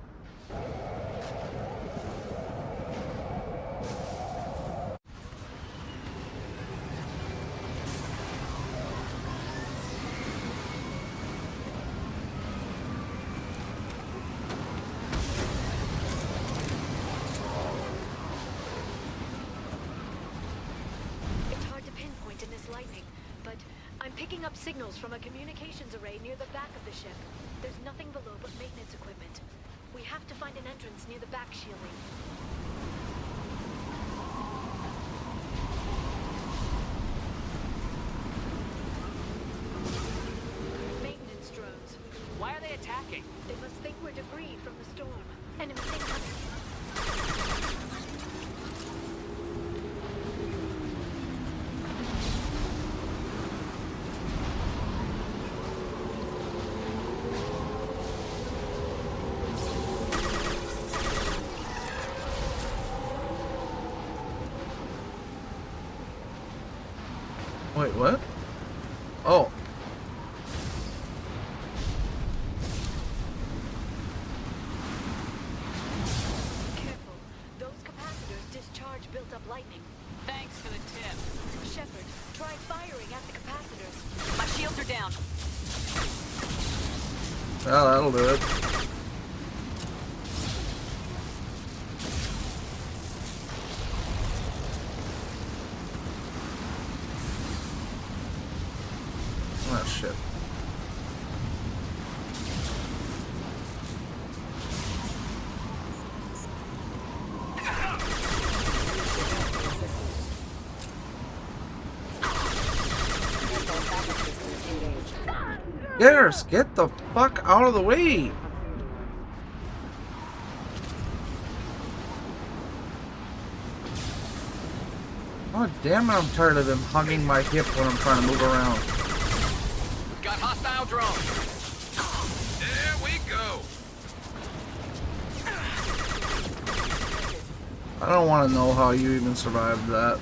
signals from a communications array near the back of the ship. There's nothing below but maintenance equipment. We have to find an entrance near the back shielding. Maintenance drones. Why are they attacking? They must think we're debris from the storm. Enemy incoming. Wait, what? Oh. Careful. Those capacitors discharge built-up lightning. Thanks for the tip. Shepard, try firing at the capacitors. My shields are down. Well, that'll do it. Oh, shit. Garrus, get the fuck out of the way! Oh damn it, I'm tired of him hugging my hip when I'm trying to move around. Got hostile drone. There we go. I don't want to know how you even survived that.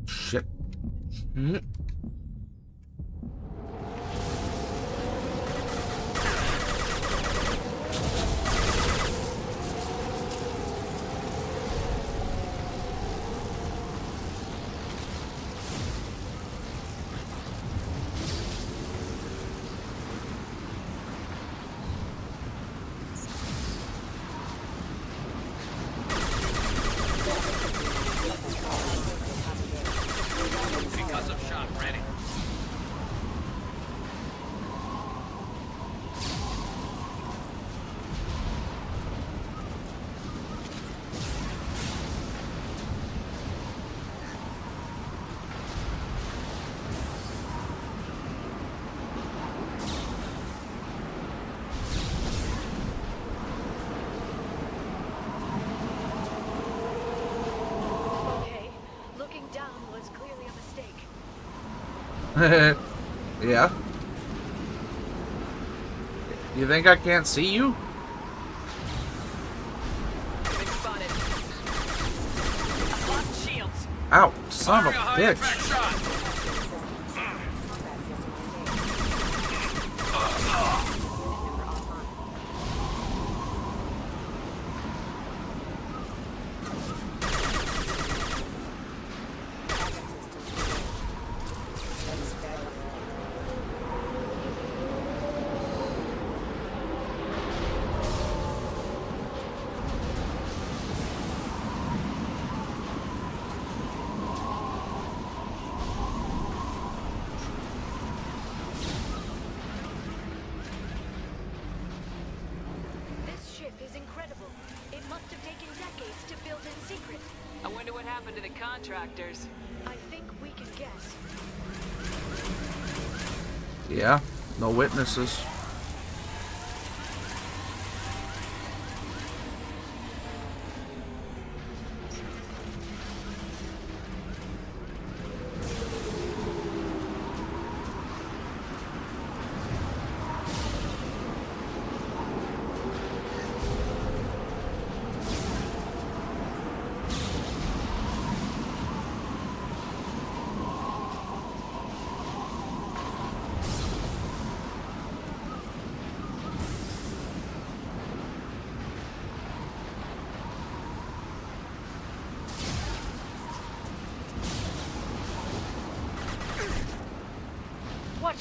Shit. Concussive shot ready. Okay, looking down was clearly a mistake. Yeah. You think I can't see you? Been spotted. I've lost shields. Ow, son of a bitch. This ship is incredible. It must have taken decades to build in secret. I wonder what happened to the contractors. I think we can guess. Yeah, no witnesses.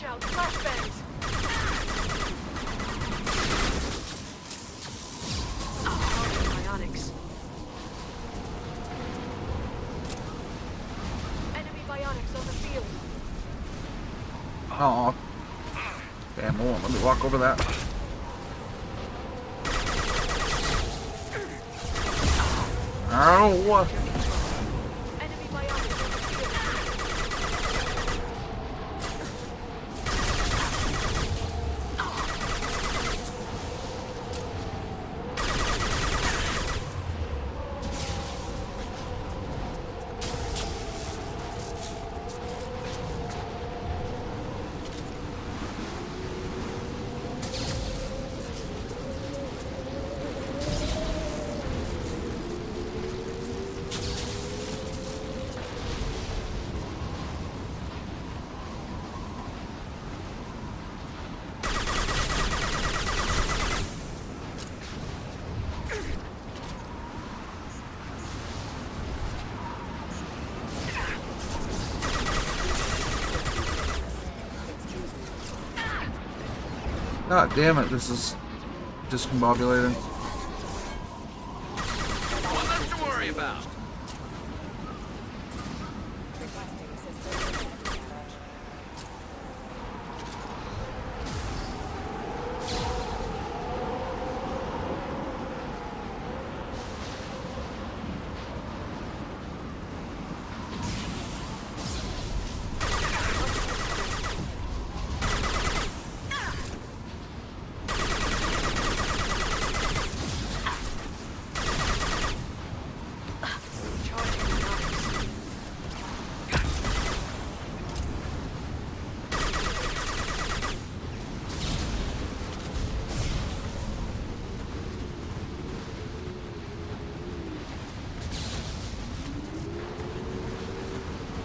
Watch out, flashbangs! Bionics. Enemy bionics on the field. Oh. Damn, hold on. Let me walk over that. Ow! Enemy bionics on the field. God damn it, this is discombobulating. One less to worry about.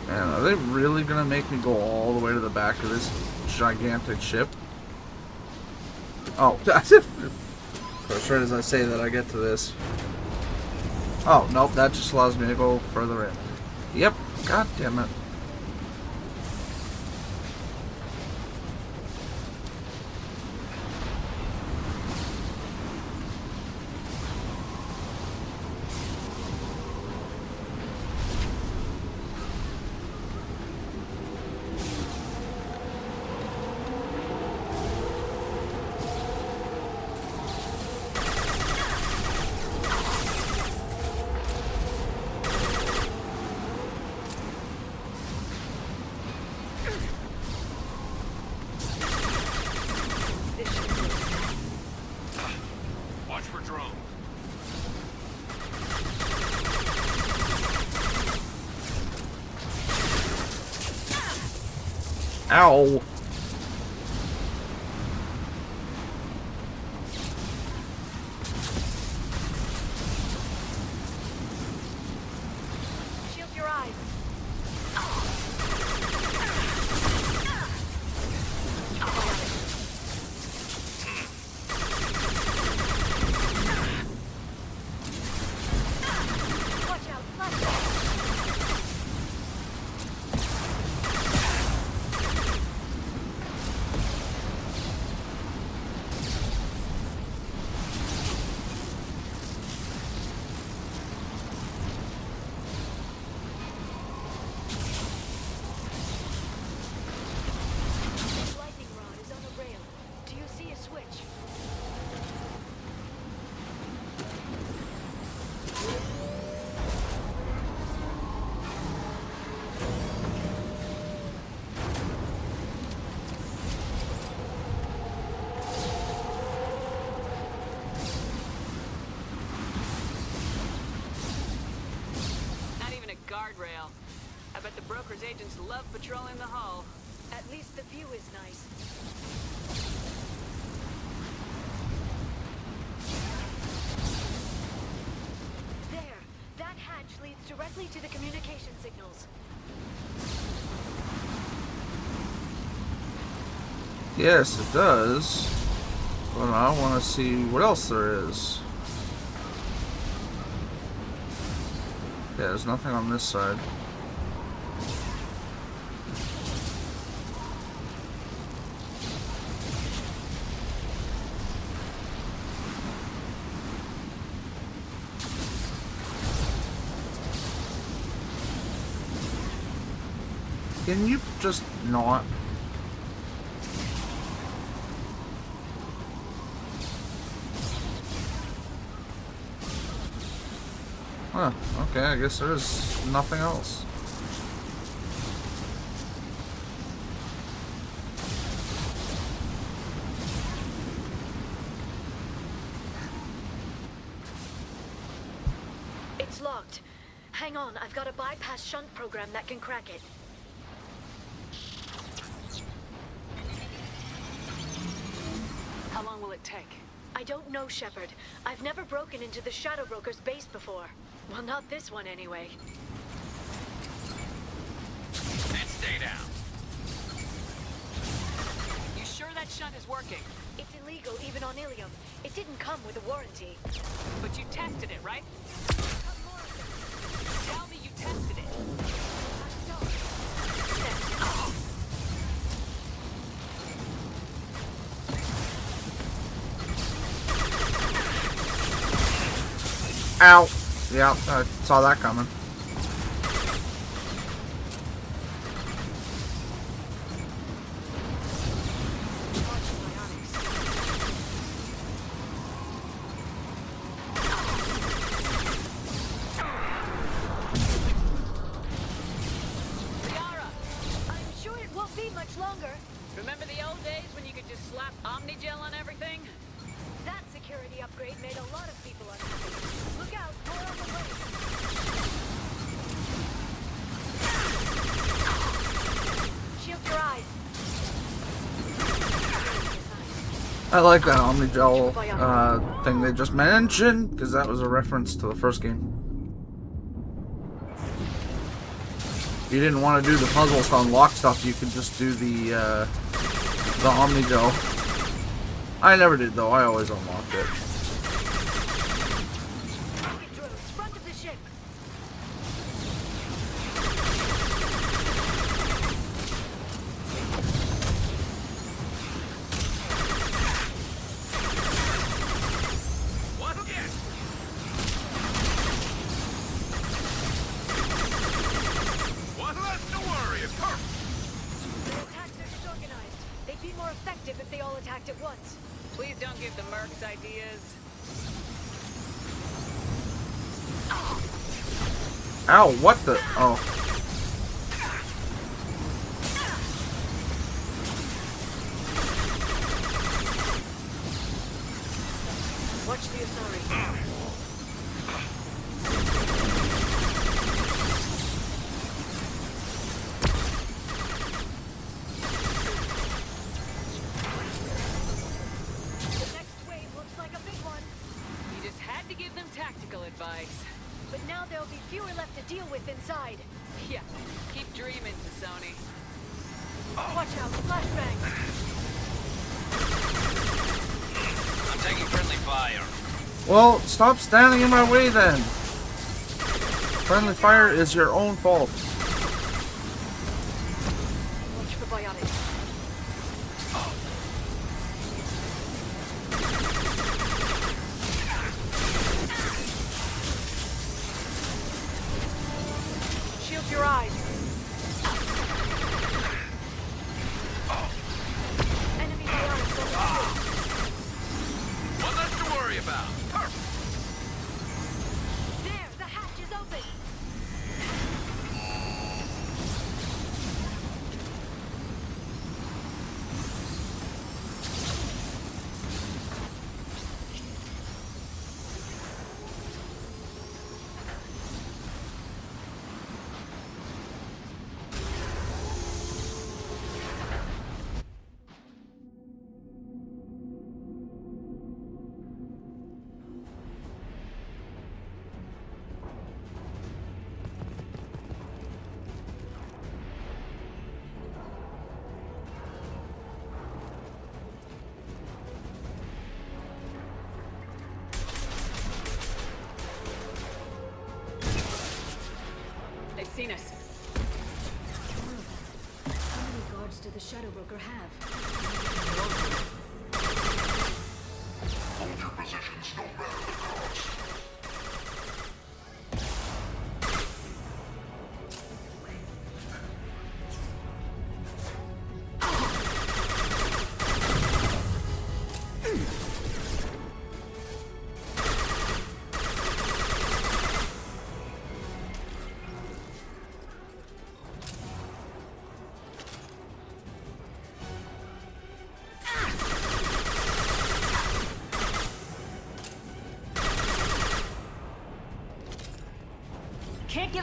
Man, are they really gonna make me go all the way to the back of this gigantic ship? Oh, that's it. As right as I say that, I get to this. Oh, nope, that just allows me to go further in. Yep, god damn it. Watch for drone. Ow! Shield your eyes. Watch out, flashbang. Lightning rod is on the rail. Do you see a switch? Not even a guardrail. I bet the broker's agents love patrolling the hull. At least the view is nice. There! That hatch leads directly to the communication signals. Yes, it does. But I want to see what else there is. Yeah, there's nothing on this side. Can you just not? Huh, okay, I guess there is nothing else. It's locked. Hang on, I've got a bypass shunt program that can crack it. How long will it take? I don't know, Shepard. I've never broken into the Shadow Broker's base before. Well, not this one anyway. And stay down. You sure that shunt is working? It's illegal even on Ilium. It didn't come with a warranty. But you tested it, right? Tell me you tested it. Ow! Yeah, I saw that coming. I'm sure it won't be much longer. Remember the old days when you could just slap Omnigel on everything? That security upgrade made a lot of people unhappy. Look out, more on the way. Shield your eyes. I like that Omnigel thing they just mentioned, because that was a reference to the first game. If you didn't want to do the puzzles to unlock stuff, you could just do the Omnigel. I never did though, I always unlocked it. Front of the ship. What again? What's left to worry? It's perfect. Their attacks are disorganized. They'd be more effective if they all attacked at once. Please don't give the mercs ideas. Ow, what the? Oh. Watch the Asari. But now there'll be fewer left to deal with inside. Yeah, keep dreaming, Sony. Watch out, flashbang! I'm taking friendly fire. Well, stop standing in my way then. Friendly fire is your own fault. Watch for biotics. Shield your eyes. Enemy biotics on the field. One less to worry about. Perfect. There, the hatch is open. They've seen us. How many guards did the Shadow Broker have? Hold your positions no matter the cost.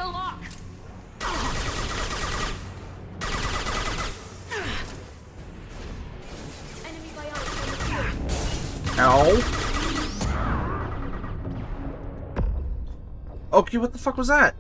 a lock! Enemy biotics on the field. Ow. Okay, what the fuck was that?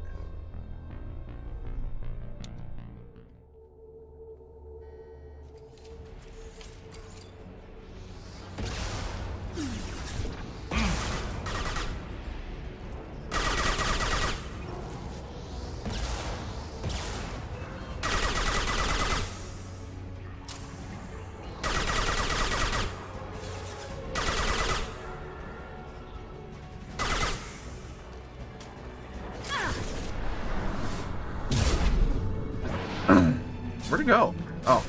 Where'd it go? Oh.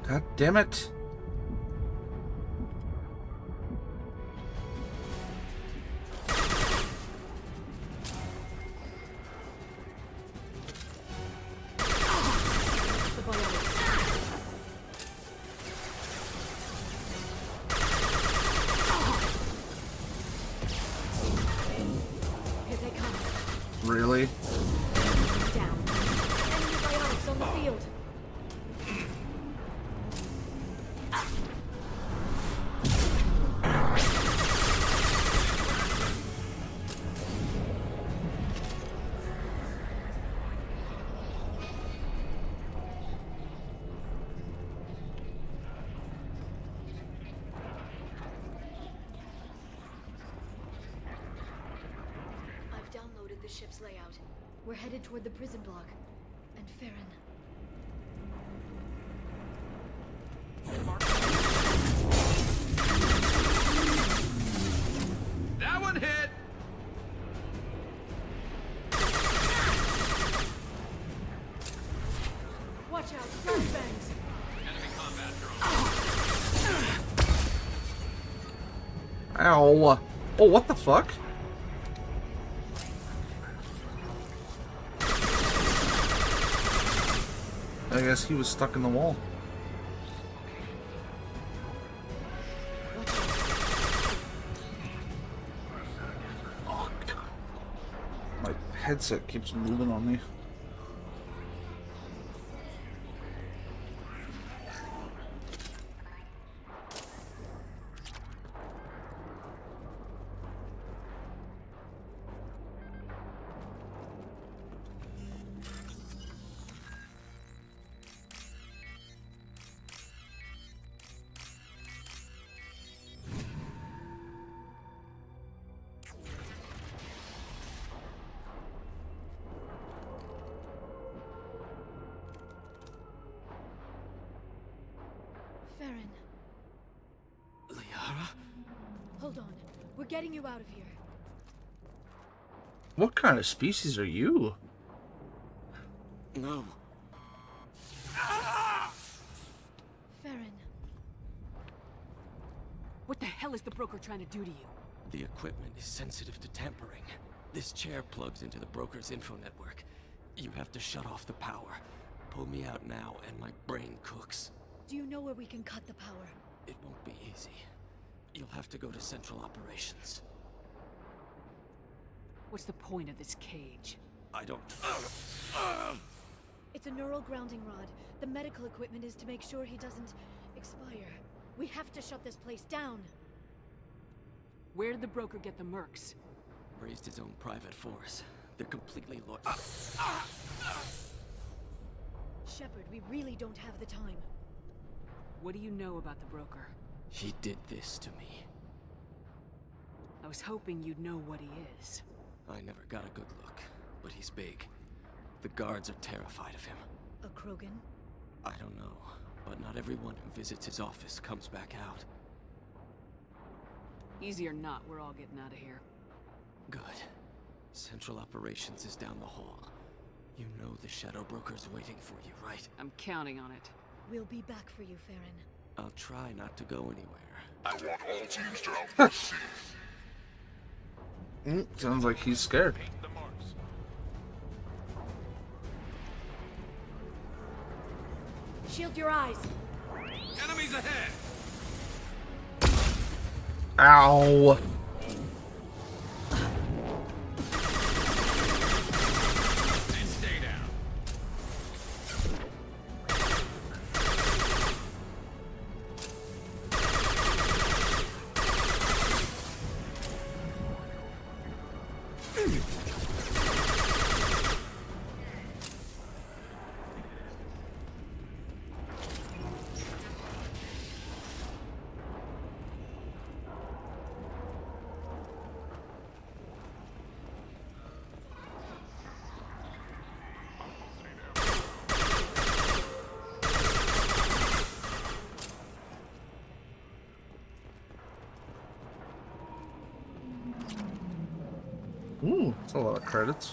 God damn it. Really? Down. Enemy biotics on the field. I've downloaded the ship's layout. We're headed toward the prison block. And Farron. That one hit! Watch out, flashbangs. Enemy combat drone. Ow. Oh, what the fuck? I guess he was stuck in the wall. Oh, God. My headset keeps moving on me. Farron. Liara? Hold on. We're getting you out of here. What kind of species are you? No. Farron. What the hell is the broker trying to do to you? The equipment is sensitive to tampering. This chair plugs into the broker's info network. You have to shut off the power. Pull me out now and my brain cooks. Do you know where we can cut the power? It won't be easy. You'll have to go to Central Operations. What's the point of this cage? I don't... It's a neural grounding rod. The medical equipment is to make sure he doesn't expire. We have to shut this place down. Where did the broker get the mercs? Raised his own private force. They're completely Shepard, we really don't have the time. What do you know about the broker? He did this to me. I was hoping you'd know what he is. I never got a good look, but he's big. The guards are terrified of him. A Krogan? I don't know, but not everyone who visits his office comes back out. Easy or not, we're all getting out of here. Good. Central Operations is down the hall. You know the Shadow Broker's waiting for you, right? I'm counting on it. We'll be back for you, Farron. I'll try not to go anywhere. I want all teams to help us see. Sounds like he's scared. Shield your eyes. Enemies ahead! Ow! And stay down. Ooh, that's a lot of credits.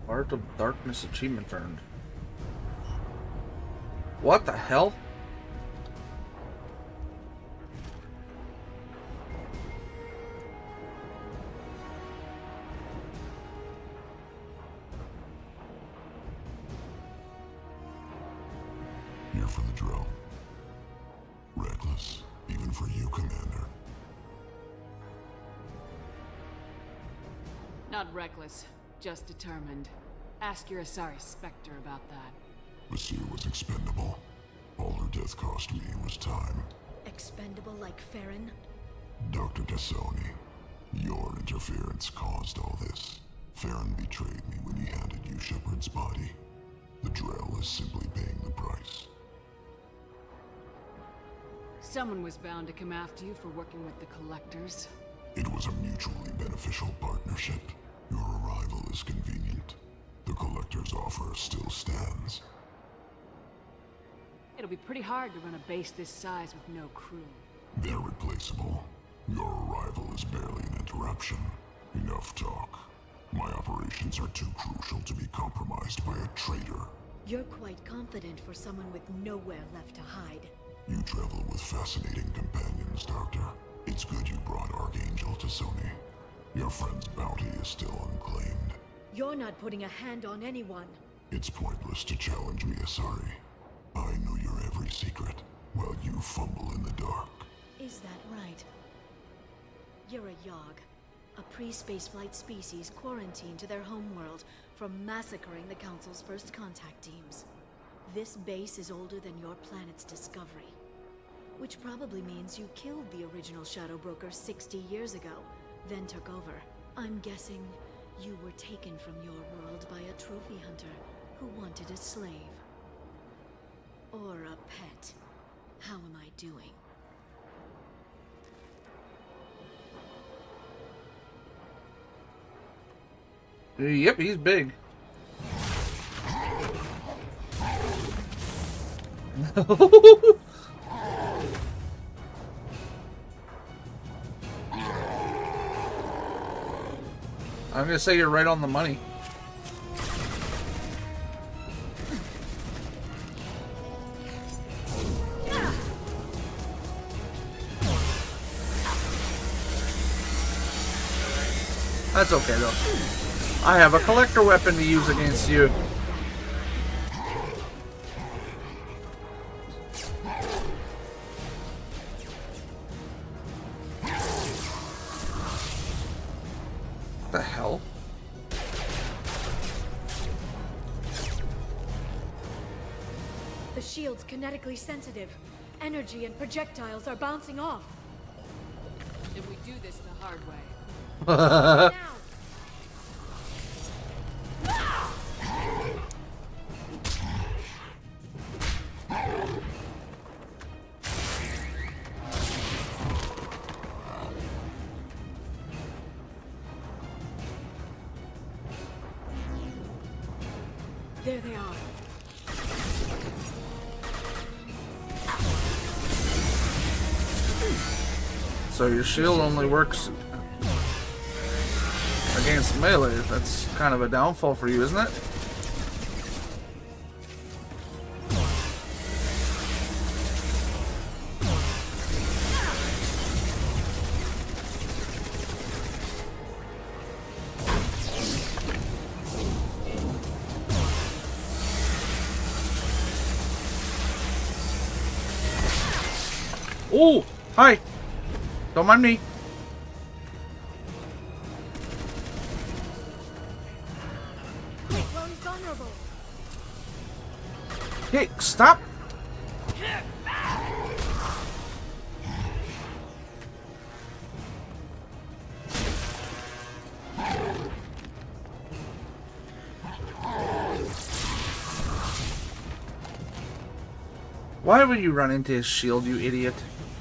Art of Darkness achievement earned. What the hell? Here for the drill. Reckless, even for you, Commander. Not reckless, just determined. Ask your Asari Spectre about that. Basir was expendable. All her death cost me was time. Expendable like Farron? Dr. Tassoni, your interference caused all this. Farron betrayed me when he handed you Shepard's body. The Drell is simply paying the price. Someone was bound to come after you for working with the Collectors. It was a mutually beneficial partnership. Your arrival is convenient. The Collector's offer still stands. It'll be pretty hard to run a base this size with no crew. They're replaceable. Your arrival is barely an interruption. Enough talk. My operations are too crucial to be compromised by a traitor. You're quite confident for someone with nowhere left to hide. You travel with fascinating companions, Doctor. It's good you brought Archangel Tassoni. Your friend's bounty is still unclaimed. You're not putting a hand on anyone. It's pointless to challenge me, Asari. I know your every secret, while you fumble in the dark. Is that right? You're a Yogg, a pre-spaceflight species quarantined to their homeworld from massacring the Council's first contact teams. This base is older than your planet's discovery. Which probably means you killed the original Shadow Broker 60 years ago, then took over. I'm guessing you were taken from your world by a trophy hunter who wanted a slave. Or a pet. How am I doing? Yep, he's big. I'm gonna say you're right on the money. That's okay though. I have a collector weapon to use against you. What the hell? The shield's kinetically sensitive. Energy and projectiles are bouncing off. If we do this the hard way. Now! There they are. So your shield only works against melee. That's kind of a downfall for you, isn't it? Oh, hi. Don't mind me. Chloe's vulnerable. Hey, stop. Why would you run into his shield, you idiot?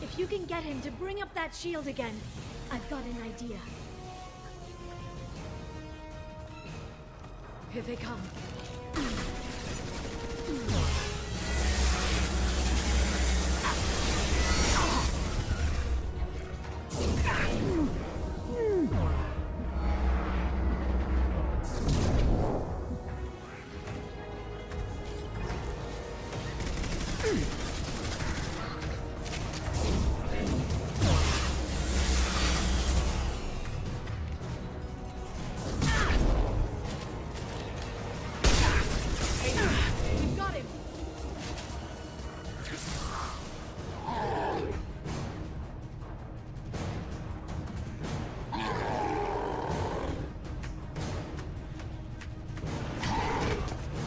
If you can get him to bring up that shield again, I've got an idea. Here they come. We've got him.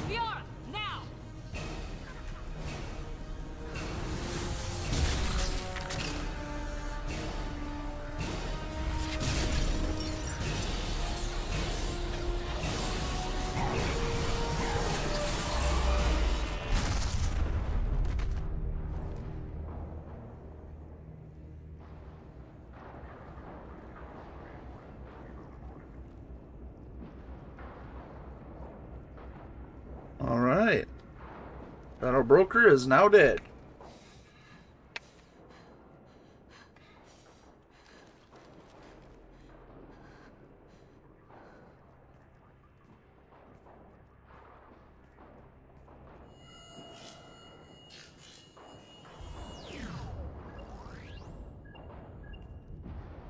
Fiora, now! All right. Shadow Broker is now dead.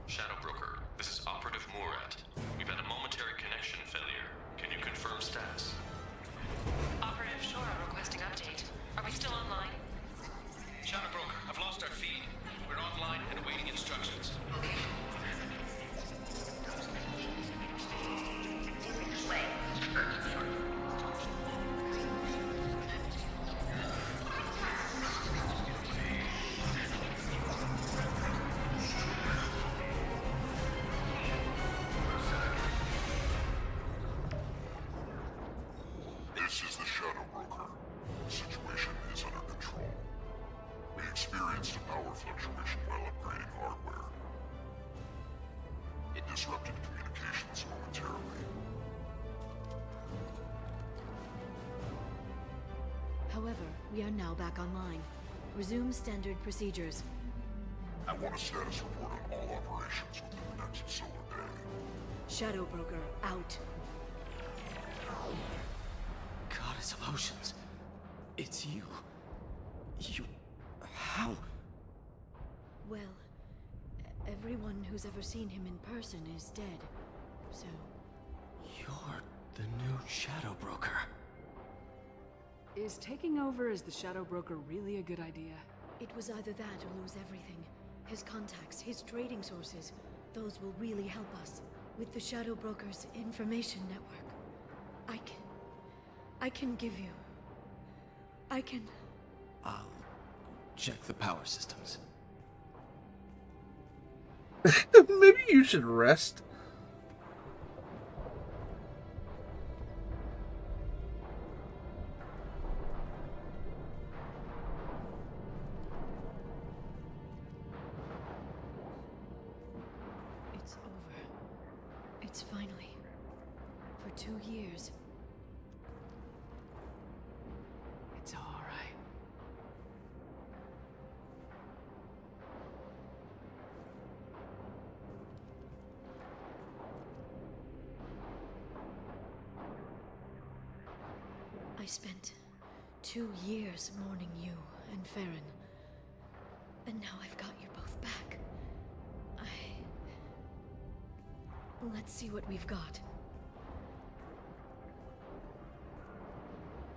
Shadow Broker, this is Operative Murat. We've had a momentary connection failure. Can you confirm status? Operative Shora requesting update. Are we still online? Shadow Broker, I've lost our feed. We're online and awaiting instructions. This is the Shadow Broker. The situation is under control. We experienced a power fluctuation while upgrading hardware. It disrupted communications momentarily. However, we are now back online. Resume standard procedures. I want a status report on all operations within the next solar day. Shadow Broker out. Goddess of Oceans. It's you. You... How? Well, everyone who's ever seen him in person is dead. So, You're the new Shadow Broker. Is taking over as the Shadow Broker really a good idea? it was either that or lose everything. His contacts, his trading sources, those will really help us. With the Shadow Broker's information network, I can give you... I'll check the power systems. Maybe you should rest. It's over. It's finally. For 2 years. It's all right. I spent 2 years mourning you and Farron. And now I've got you both back. Let's see what we've got.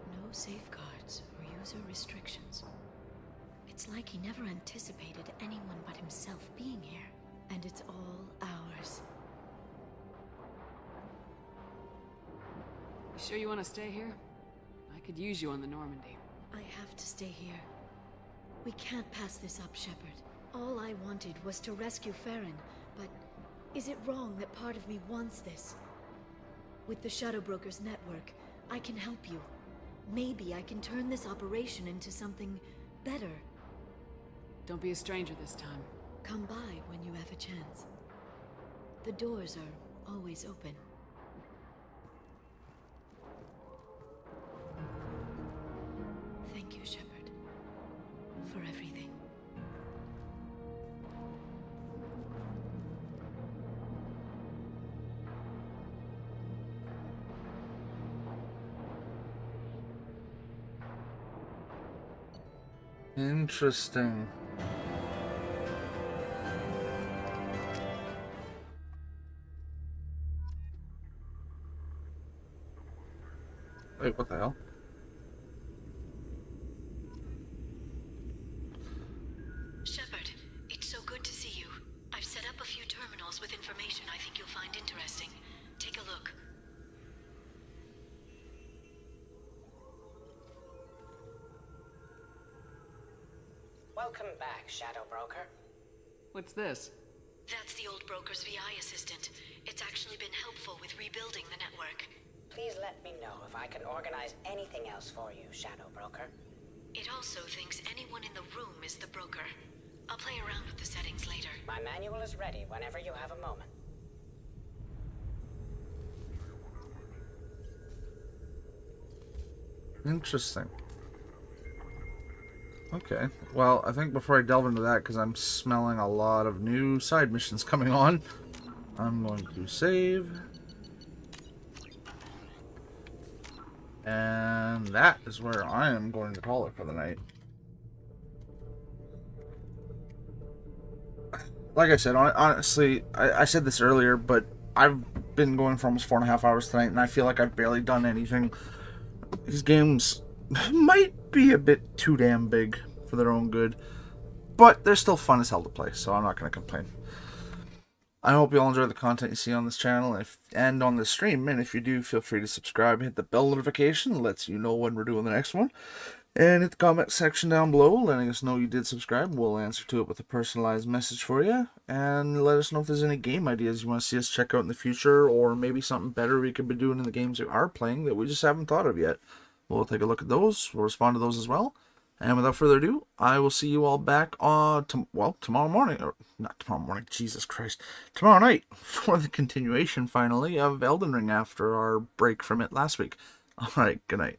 No safeguards or user restrictions. It's like he never anticipated anyone but himself being here. And it's all ours. You sure you want to stay here? I could use you on the Normandy. I have to stay here. We can't pass this up, Shepard. All I wanted was to rescue Farron, but is it wrong that part of me wants this? With the Shadow Brokers network, I can help you. Maybe I can turn this operation into something better. Don't be a stranger this time. Come by when you have a chance. The doors are always open. Thank you, Shepard, for everything. Interesting. Wait, what the hell? Shepard, it's so good to see you. I've set up a few terminals with information I think you'll find interesting. Take a look. Welcome back, Shadow Broker. What's this? That's the old broker's VI assistant. It's actually been helpful with rebuilding the network. Please let me know if I can organize anything else for you, Shadow Broker. It also thinks anyone in the room is the broker. I'll play around with the settings later. My manual is ready whenever you have a moment. Interesting. Okay, well, I think before I delve into that, because I'm smelling a lot of new side missions coming on, I'm going to save. And that is where I am going to call it for the night. Like I said, honestly, I said this earlier, but I've been going for almost 4.5 hours tonight, and I feel like I've barely done anything. These games might be a bit too damn big for their own good, but they're still fun as hell to play, so I'm not going to complain. I hope you all enjoy the content you see on this channel and on this stream, and if you do, feel free to subscribe, hit the bell notification, it lets you know when we're doing the next one, and hit the comment section down below, letting us know you did subscribe. We'll answer to it with a personalized message for you, and let us know if there's any game ideas you want to see us check out in the future, or maybe something better we could be doing in the games we are playing that we just haven't thought of yet. We'll take a look at those, we'll respond to those as well. And without further ado, I will see you all back on, tomorrow morning, or not tomorrow morning, Jesus Christ, tomorrow night, for the continuation, finally, of Elden Ring after our break from it last week. Alright, good night.